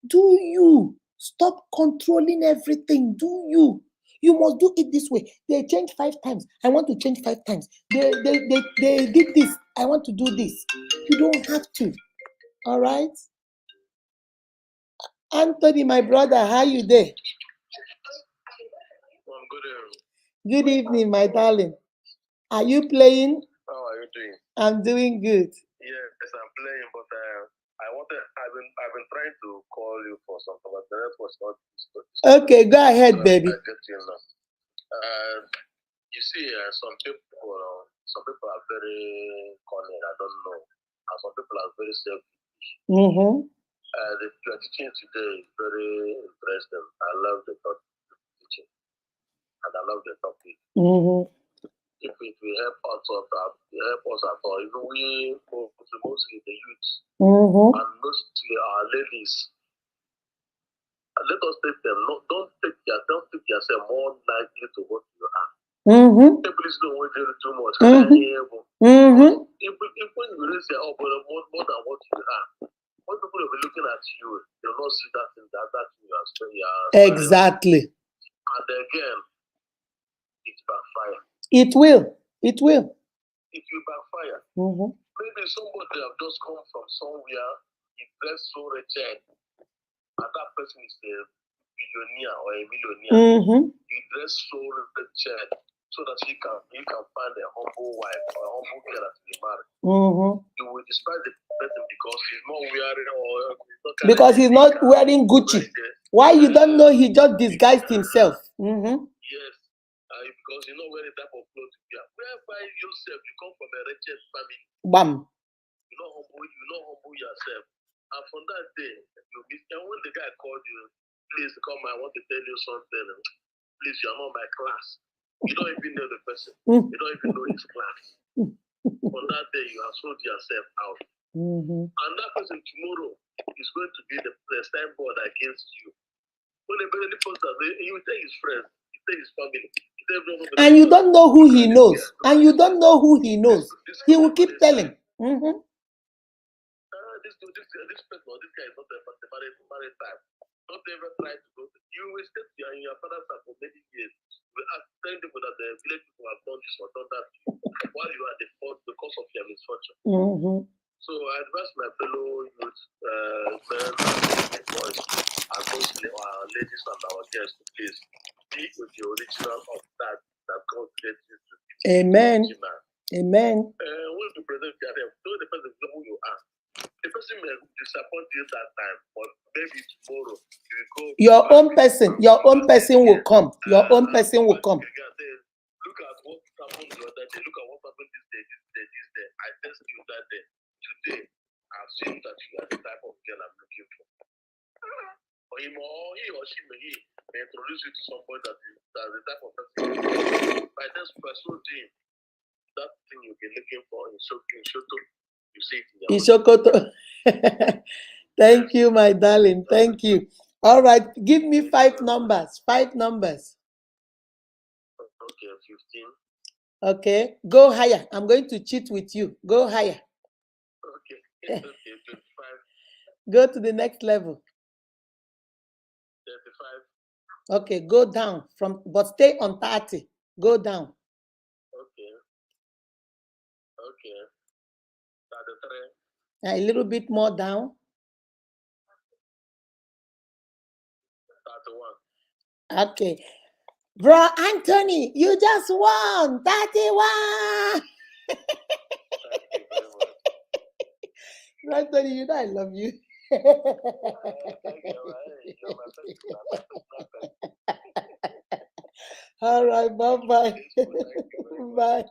Do you stop controlling everything? Do you? You must do it this way. They change 5 times. I want to change 5 times. They did this. I want to do this. You don't have to. All right? Anthony, my brother, how you there? Good evening, my darling. Are you playing? How are you doing? I'm doing good. Yes, I'm playing, but I've been trying to call you for something, but the network was not. Okay, go ahead, baby. I get you now. You see, some people are very cunning. I don't know, and some people are very selfish. The teaching today is very interesting. I love the teaching, and I love the topic. If it will help us at all, even we mostly the youth and mostly our ladies. And let us take them. Don't take yourself more likely to what you are. Please don't wait too much. Even when you raise your up more than what you are, when people will be looking at you, they'll not see that thing that you are. Exactly. And again, it backfire. It will. It will. It will backfire. Maybe somebody have just come from somewhere, he dressed so wretched, and that person is a billionaire or a millionaire. He dressed so wretched so that he can find a humble wife or a humble girl that he marry. You will despise the person because he's not wearing or because he's not wearing Gucci. Why you don't know he just disguised himself? Yes, because you know where the type of clothes you wear. Whereby yourself, you come from a wretched family. Bam. You know humble yourself. And from that day, you miss. And when the guy called you, please come, I want to tell you something. Please, you're not my class. You don't even know the person. You don't even know his class. On that day, you have sold yourself out. And that person tomorrow is going to be the signboard against you. When a person he will tell his friends, he will tell his family. And you don't know who he knows. And you don't know who he knows. He will keep telling. This person or this guy is not a married type. Don't ever try to go. You will stay in your father's house for many years. You will ask people that the village people have done this or done that while you are the cause of your misfortune. So I advise my fellow youth, men and boys, and those ladies and our guests, please be with the original of that God gets you to. Amen. Amen. When you present yourself, know the person who you are. The person may disappoint you that time, but maybe tomorrow you will go. Your own person will come. Your own person will come. Look at what happened the other day. Look at what happened this day. I tested you that day. Today, I've seen that you are the type of girl I'm looking for. Or he or she may introduce you to somebody that is the type of person. By this pursuing that thing you've been looking for in Shoto, you see it in Shokoto. Thank you, my darling. Thank you. All right, give me 5 numbers. 5 numbers. Okay, 15. Okay, go higher. I'm going to cheat with you. Go higher. Okay, 25. Go to the next level. 35. Okay, go down but stay on 30. Go down. Okay. 33. A little bit more down. 31. Okay. Bro Anthony, you just won 31. Bro Anthony, you know I love you. All right, bye-bye. Bye.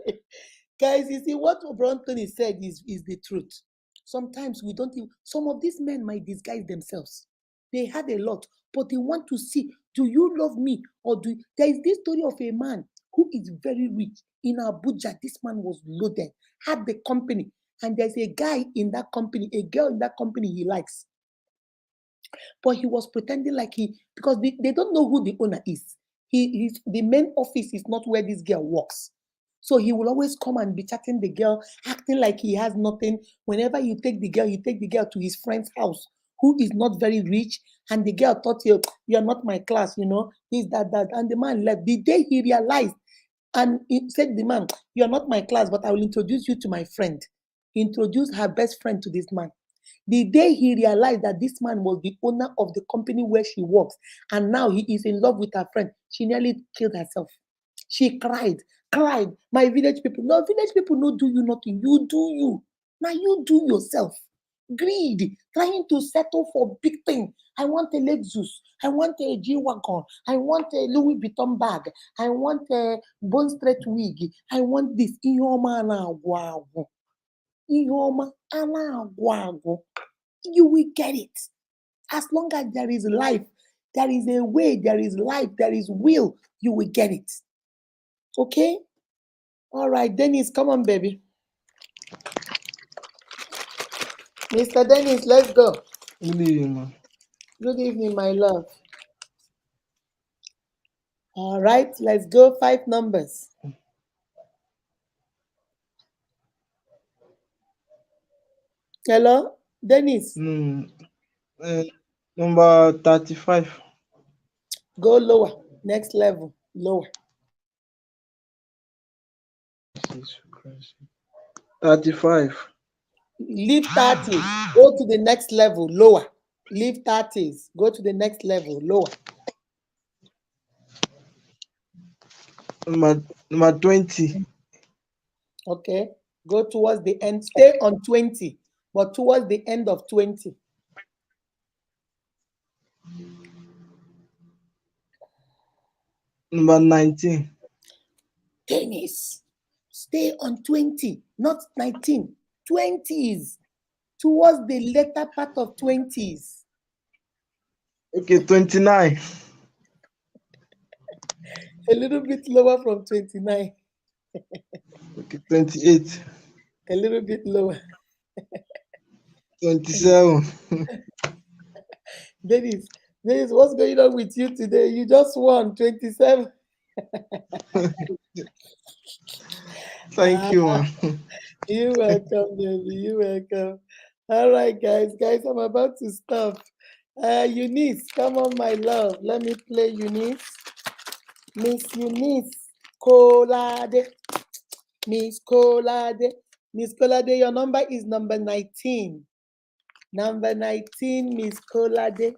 Guys, you see what Bro Anthony said is the truth. Sometimes we don't even, some of these men might disguise themselves. They had a lot, but they want to see, do you love me? Or there is this story of a man who is very rich in Abuja. This man was loaded, had the company, and there's a guy in that company, a girl in that company he likes. But he was pretending like because they don't know who the owner is. The main office is not where this girl works. So he will always come and be chatting the girl, acting like he has nothing. Whenever you take the girl to his friend's house, who is not very rich, and the girl thought, you're not my class, this, that. And the man left. The day he realized, and he said to the man, you're not my class, but I will introduce you to my friend. Introduce her best friend to this man. The day he realized that this man was the owner of the company where she works, and now he is in love with her friend, she nearly killed herself. She cried. My village people, no, village people no do you nothing. You do you. Now you do yourself. Greed, trying to settle for big thing. I want a Lexus. I want a G-Wagon. I want a Louis Vuitton bag. I want a Bond Street wig. I want this. You will get it. As long as there is life, there is a way, there is life, there is will, you will get it. Okay? All right, Dennis, come on, baby. Mr. Dennis, let's go. Good evening, ma. Good evening, my love. All right, let's go. 5 numbers. Hello, Dennis. Number 35. Go lower. Next level, lower. 35. Leave 30s, go to the next level, lower. Leave 30s, go to the next level, lower. Number 20. Okay, go towards the end. Stay on 20, but towards the end of 20. Number 19. Tennis. Stay on 20, not 19. 20s, towards the later part of 20s. Okay, 29. A little bit lower from 29. Okay, 28. A little bit lower. 27. Dennis, what's going on with you today? You just won 27. Thank you, man. You're welcome, baby. You're welcome. All right, guys. I'm about to stop. Eunice, come on, my love. Let me play Eunice. Miss Eunice Kolade. Miss Kolade. Miss Kolade, your number is number 19. Number 19, Miss Kolade.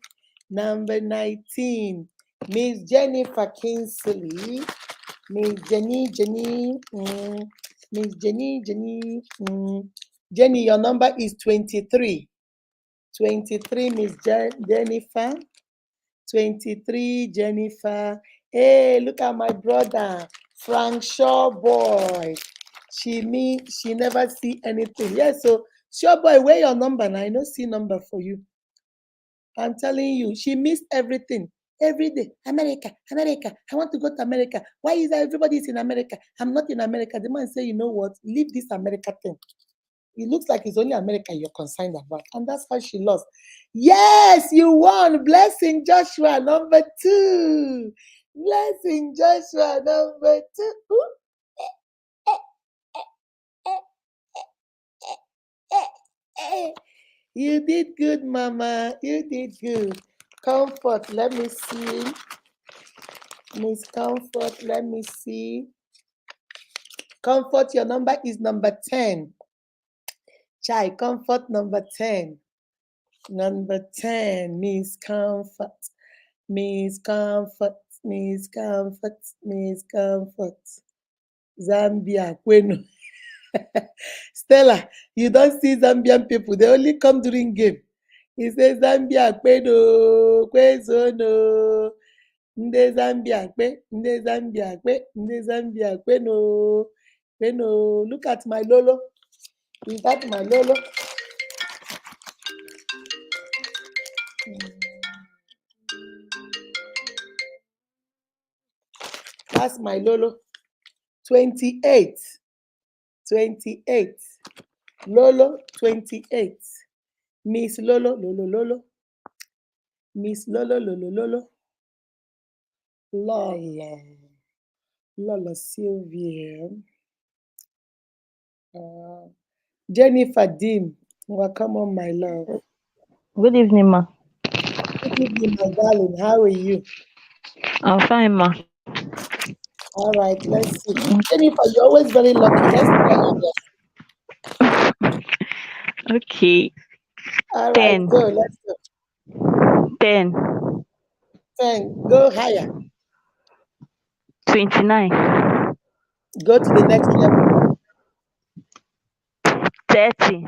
Number 19, Miss Jennifer Kingsley. Miss Jenny. Miss Jenny. Jenny, your number is 23. 23, Miss Jennifer. 23, Jennifer. Hey, look at my brother, Frank Shaw boy. She never see anything. Yes, so Shaw boy, where your number? Now I no see number for you. I'm telling you, she missed everything. Every day, America. I want to go to America. Why is that everybody is in America? I'm not in America. The man say, you know what? Leave this America thing. It looks like it's only America you're concerned about. And that's how she lost. Yes, you won. Blessing Joshua, number 2. Blessing Joshua, number 2. You did good, Mama. You did good. Comfort, let me see. Miss Comfort, let me see. Comfort, your number is number 10. Chai, Comfort, number 10. Number 10, Miss Comfort. Miss Comfort. Zambia, Kwenu. Stella, you don't see Zambian people. They only come during game. He says Zambia, Kwenu, Kwezono. Nde Zambia, Kwenu. Look at my Lolo. Is that my Lolo? That's my Lolo. 28. Lolo, 28. Miss Lolo. Miss Lolo. Lola Sylvia. Jennifer Dean. Welcome on, my love. Good evening, ma. Good evening, my darling. How are you? I'm fine, ma. All right, let's see. Jennifer, you're always very lucky. Let's try again. Okay. All 10. right, go. Let's go. 10. 10. Go higher. 29. Go to the next level. 30.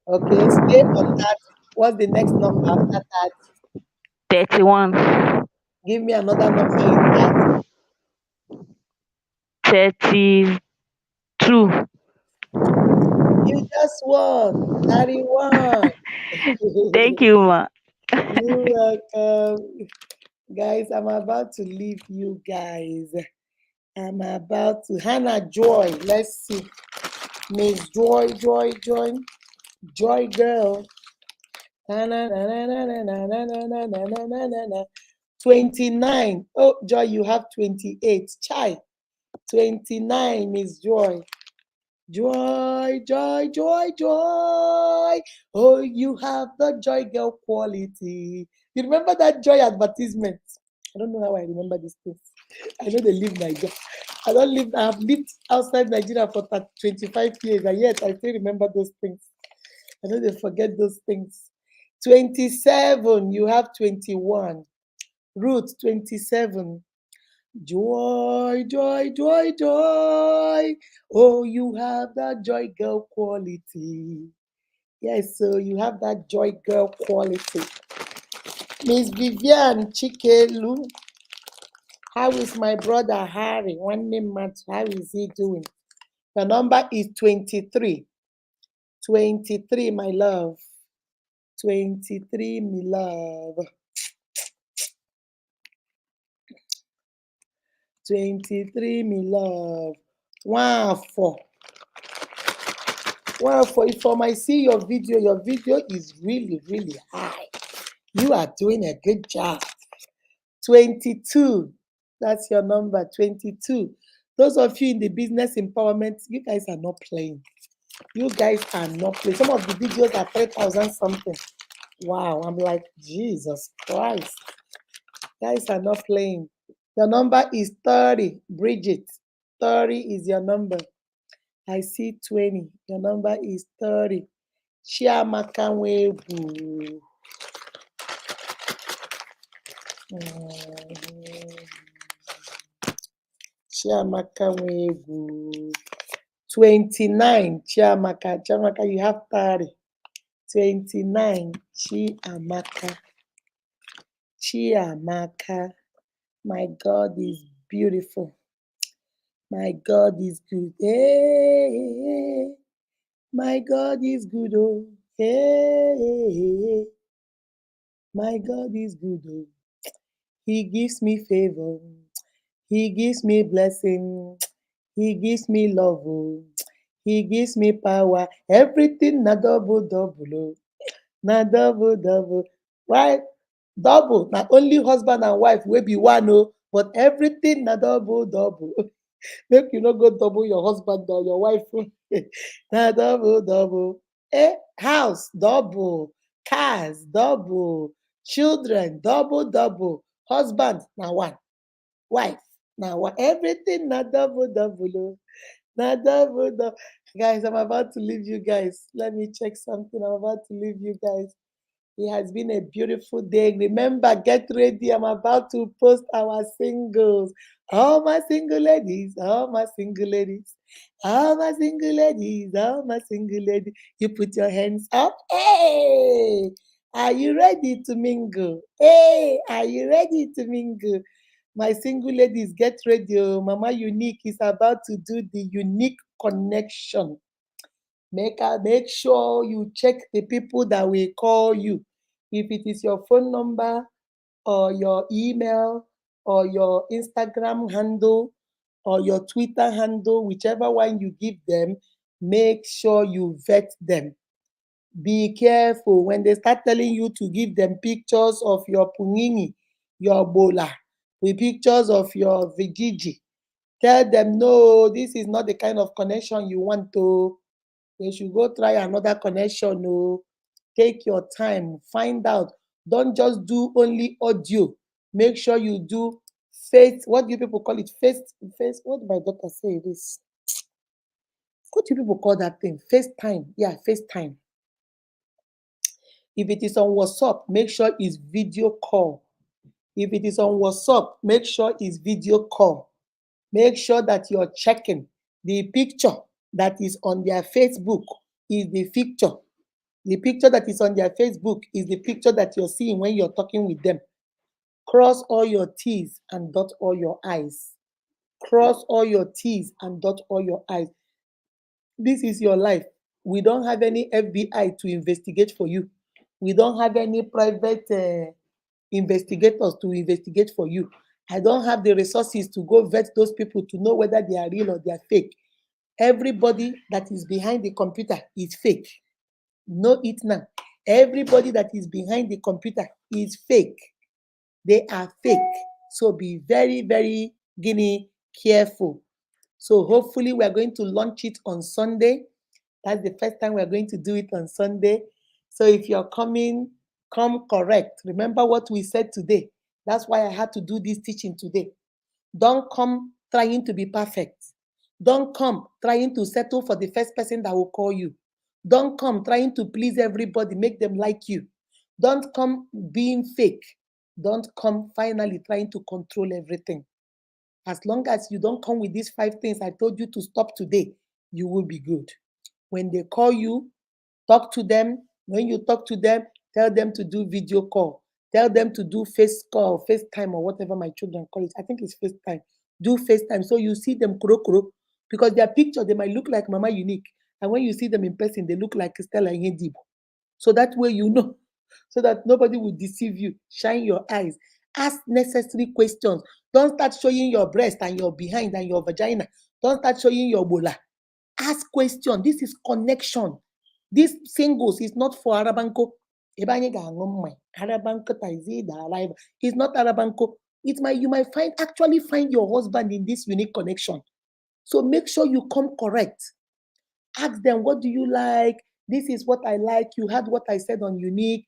Okay, stay on that. What's the next number after that? 31. Give me another number in that. 32. You just won. 31. Thank you, ma. You're welcome. Guys, I'm about to leave you guys. I'm about to. Hannah Joy. Let's see. Miss Joy girl. 29. Oh, Joy, you have 28. Chai. 29, Miss Joy. Joy. Oh, you have the Joy girl quality. You remember that Joy advertisement? I don't know how I remember this thing. I know they leave Nigeria. I don't live. I've lived outside Nigeria for 25 years, and yet I still remember those things. I know they forget those things. 27. You have 21. Ruth 27. Joy, joy, joy, joy. Oh, you have that joy girl quality. Yes, so you have that joy girl quality. Miss Vivian Chikelu. How is my brother Harry? One name match. How is he doing? The number is 23. 23, my love. 23, my love. 23, my love. 1-4. 1-4. If I see your video is really, really high. You are doing a good job. 22. That's your number. 22. Those of you in the business empowerment, you guys are not playing. You guys are not playing. Some of the videos are 3,000 something. Wow, I'm like, Jesus Christ. Guys are not playing. Your number is 30, Bridget. 30 is your number. I see 20. Your number is 30. Chiamaka Webu. Chiamaka Webu. 29. Chiamaka, you have 30. 29. Chiamaka. My God is beautiful. My God is good. Hey, my God is good. Oh, hey, my God is good. Oh, He gives me favor. He gives me blessing. He gives me love. Oh, He gives me power. Everything na double. Oh, na double. Right? Double. Not only husband and wife will be one. Oh, but everything na double. Make you not go double your husband or your wife. Na double. House, double. Cars, double. Children, double. Husband, now one. Wife, now one. Everything, na double. Oh. Na double. Guys, I'm about to leave you guys. Let me check something. I'm about to leave you guys. It has been a beautiful day. Remember, get ready. I'm about to post our singles. All my single ladies, all my single ladies, all my single ladies, all my single ladies. You put your hands up. Hey, are you ready to mingle? Hey, are you ready to mingle? My single ladies, get ready. Oh, Mama Unique is about to do the unique connection. Make sure you check the people that will call you. If it is your phone number or your email or your Instagram handle or your Twitter handle, whichever one you give them, make sure you vet them. Be careful when they start telling you to give them pictures of your punini, your bola, with pictures of your vijiji. Tell them, no, this is not the kind of connection you want to. They should go try another connection. No, take your time, find out. Don't just do only audio. Make sure you do face. What do you people call it? Face. What did my daughter say? This. What do you people call that thing? FaceTime. Yeah, FaceTime. If it is on WhatsApp, make sure it's video call. If it is on WhatsApp, make sure it's video call. Make sure that you're checking the picture that is on their Facebook is the picture. The picture that is on their Facebook is the picture that you're seeing when you're talking with them. Cross all your T's and dot all your I's. Cross all your T's and dot all your I's. This is your life. We don't have any FBI to investigate for you. We don't have any private investigators to investigate for you. I don't have the resources to go vet those people to know whether they are real or they are fake. Everybody that is behind the computer is fake. Know it now. Everybody that is behind the computer is fake. They are fake. So be very, very careful. So hopefully we are going to launch it on Sunday. That's the first time we're going to do it on Sunday. So if you're coming, come correct. Remember what we said today. That's why I had to do this teaching today. Don't come trying to be perfect. Don't come trying to settle for the first person that will call you. Don't come trying to please everybody, make them like you. Don't come being fake. Don't come finally trying to control everything. As long as you don't come with these 5 things I told you to stop today, you will be good. When they call you, talk to them. When you talk to them, tell them to do video call. Tell them to do face call, FaceTime, or whatever my children call it. I think it's FaceTime. Do FaceTime so you see them kuro, because their picture, they might look like Mama Unique. And when you see them in person, they look like Stella Yedibo. So that way you know, so that nobody will deceive you. Shine your eyes. Ask necessary questions. Don't start showing your breast and your behind and your vagina. Don't start showing your bola. Ask questions. This is connection. This singles is not for Arabanko. Arabanko it's not Arabanko. You might actually find your husband in this unique connection. So make sure you come correct. Ask them, what do you like? This is what I like. You heard what I said on Unique.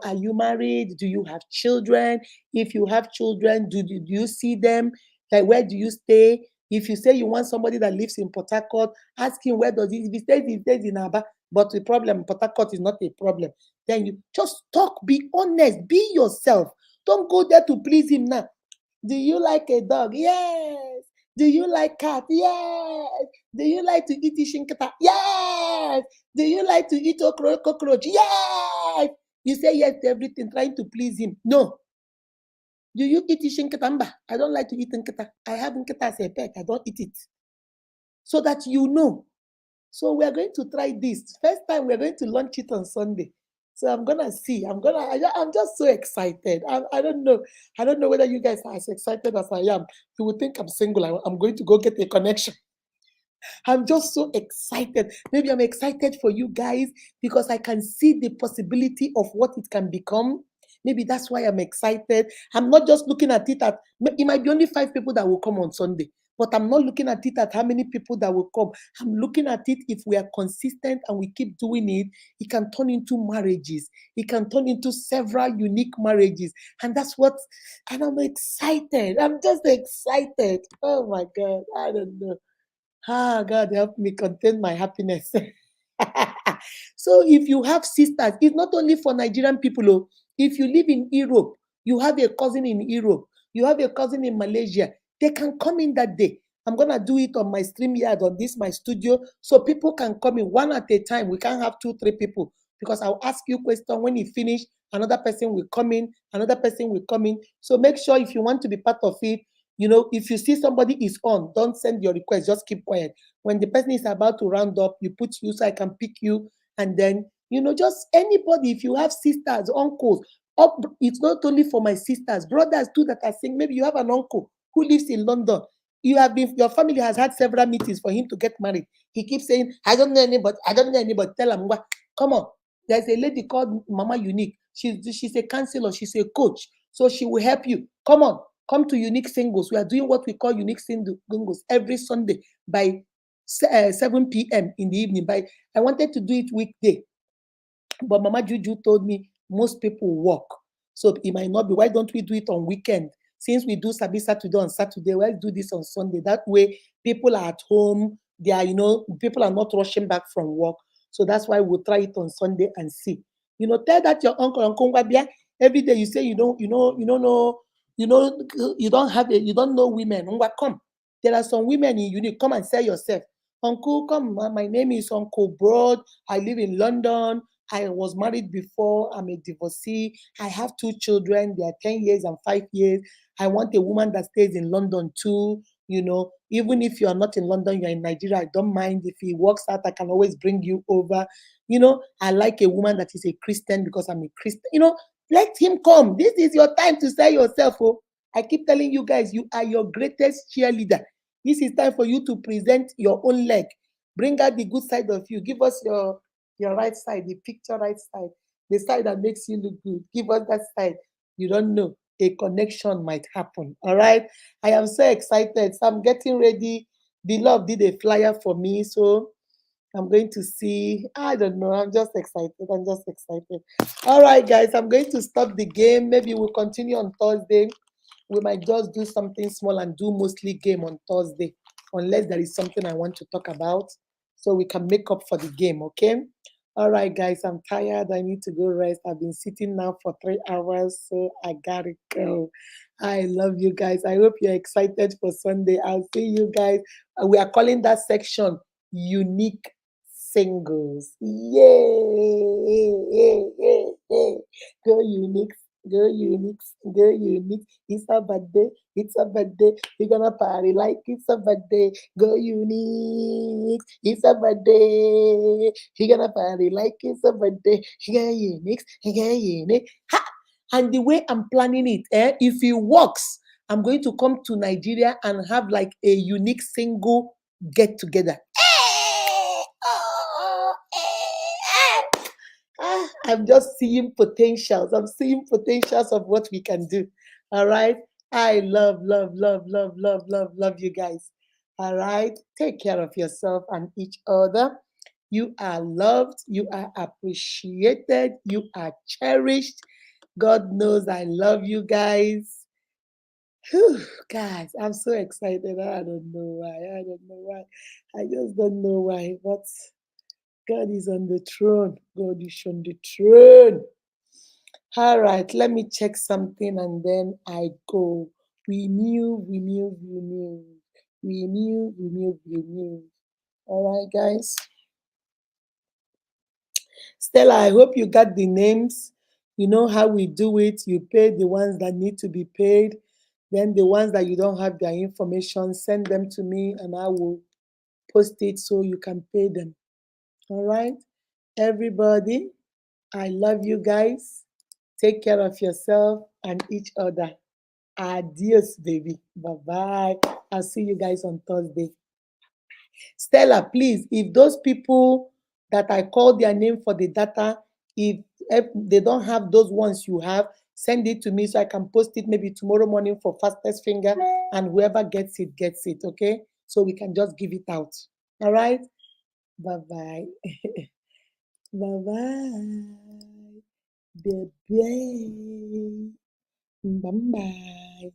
Are you married? Do you have children? If you have children, do you see them? Like, where do you stay? If you say you want somebody that lives in Port Harcourt, ask him where does he, if he stays in Aba, but the problem, Port Harcourt is not a problem. Then you just talk, be honest, be yourself. Don't go there to please him now. Do you like a dog? Yes. Do you like cat? Yes. Do you like to eat shinkata? Yes. Do you like to eat cockroach? Yes. You say yes to everything, trying to please him. No. Do you eat shinkata? I don't like to eat nkata. I have nkata as a pet. I don't eat it. So that you know. So we are going to try this. First time we are going to launch it on Sunday. So I'm gonna see. I'm just so excited. I don't know. I don't know whether you guys are as excited as I am. You would think I'm single. I'm going to go get a connection. I'm just so excited. Maybe I'm excited for you guys because I can see the possibility of what it can become. Maybe that's why I'm excited. I'm not just looking at it it might be only 5 people that will come on Sunday, but I'm not looking at it at how many people that will come. I'm looking at it, if we are consistent and we keep doing it, it can turn into marriages. It can turn into several unique marriages. And I'm excited. I'm just excited. Oh my God. I don't know. God help me contain my happiness. So if you have sisters, it's not only for Nigerian people. Oh. If you live in Europe, you have a cousin in Europe, you have a cousin in Malaysia, they can come in that day. I'm going to do it on my StreamYard, on my studio, so people can come in one at a time. We can't have 2, 3 people, because I'll ask you question. When you finish, another person will come in, another person will come in. So make sure if you want to be part of it, if you see somebody is on, don't send your request, just keep quiet. When the person is about to round up, you put you so I can pick you. And then, just anybody, if you have sisters, uncles, it's not only for my sisters, brothers too that are saying, maybe you have an uncle who lives in London. Your family has had several meetings for him to get married. He keeps saying, I don't know anybody. Tell him, come on. There's a lady called Mama Unique. She's a counselor. She's a coach. So she will help you. Come on. Come to Unique Singles. We are doing what we call Unique Singles every Sunday by 7 p.m. in the evening. I wanted to do it weekday, but Mama Juju told me most people work. So it might not be. Why don't we do it on weekend? Since we do Sabi Saturday on Saturday, let's do this on Sunday. That way, people are at home. They are, people are not rushing back from work. So that's why we'll try it on Sunday and see. Tell that your uncle every day you say you don't know. You don't know women. Come. There are some women in Unique. Come and sell yourself. Uncle, come. My name is Uncle Broad. I live in London. I was married before. I'm a divorcee. I have 2 children. They are 10 years and 5 years. I want a woman that stays in London too. Even if you are not in London, you're in Nigeria, I don't mind. If he works out, I can always bring you over. I like a woman that is a Christian because I'm a Christian. Let him come. This is your time to sell yourself. Oh, I keep telling you guys, you are your greatest cheerleader. This is time for you to present your own leg. Bring out the good side of you. Give us your right side, the picture right side, the side that makes you look good. Give us that side. You don't know. A connection might happen. All right. I am so excited. So I'm getting ready. Beloved did a flyer for me. So I'm going to see. I don't know. I'm just excited. All right, guys. I'm going to stop the game. Maybe we'll continue on Thursday. we might just do something small and do mostly game on Thursday, unless there is something I want to talk about, so we can make up for the game, okay? All right, guys, I'm tired. I need to go rest. I've been sitting now for 3 hours, so I gotta go. I love you guys. I hope you're excited for Sunday. I'll see you guys. We are calling that section Unique Singles. Yay! Go Unique. Go Unique, go Unique. It's a birthday, it's a birthday. We're gonna party like it's a birthday. Go Unique, it's a birthday. We're gonna party like it's a birthday. Go Unique, go Unique. Ha! And the way I'm planning it, if it works, I'm going to come to Nigeria and have like a unique single get together. I'm just seeing potentials. I'm seeing potentials of what we can do. All right. I love you guys. All right. Take care of yourself and each other. You are loved. You are appreciated. You are cherished. God knows I love you guys. Whew, guys, I'm so excited. I don't know why. I don't know why. I just don't know why. But God is on the throne. God is on the throne. All right, let me check something and then I go. Renew. All right, guys. Stella, I hope you got the names. You know how we do it. You pay the ones that need to be paid. Then the ones that you don't have their information, send them to me and I will post it so you can pay them. All right, everybody, I love you guys. Take care of yourself and each other. Adios, baby. Bye-bye. I'll see you guys on Thursday. Stella, please, if those people that I called their name for the data, if they don't have those ones you have, send it to me so I can post it maybe tomorrow morning for Fastest Finger, and whoever gets it, okay? So we can just give it out. All right? Bye-bye. Bye-bye. Bye-bye. Bye-bye.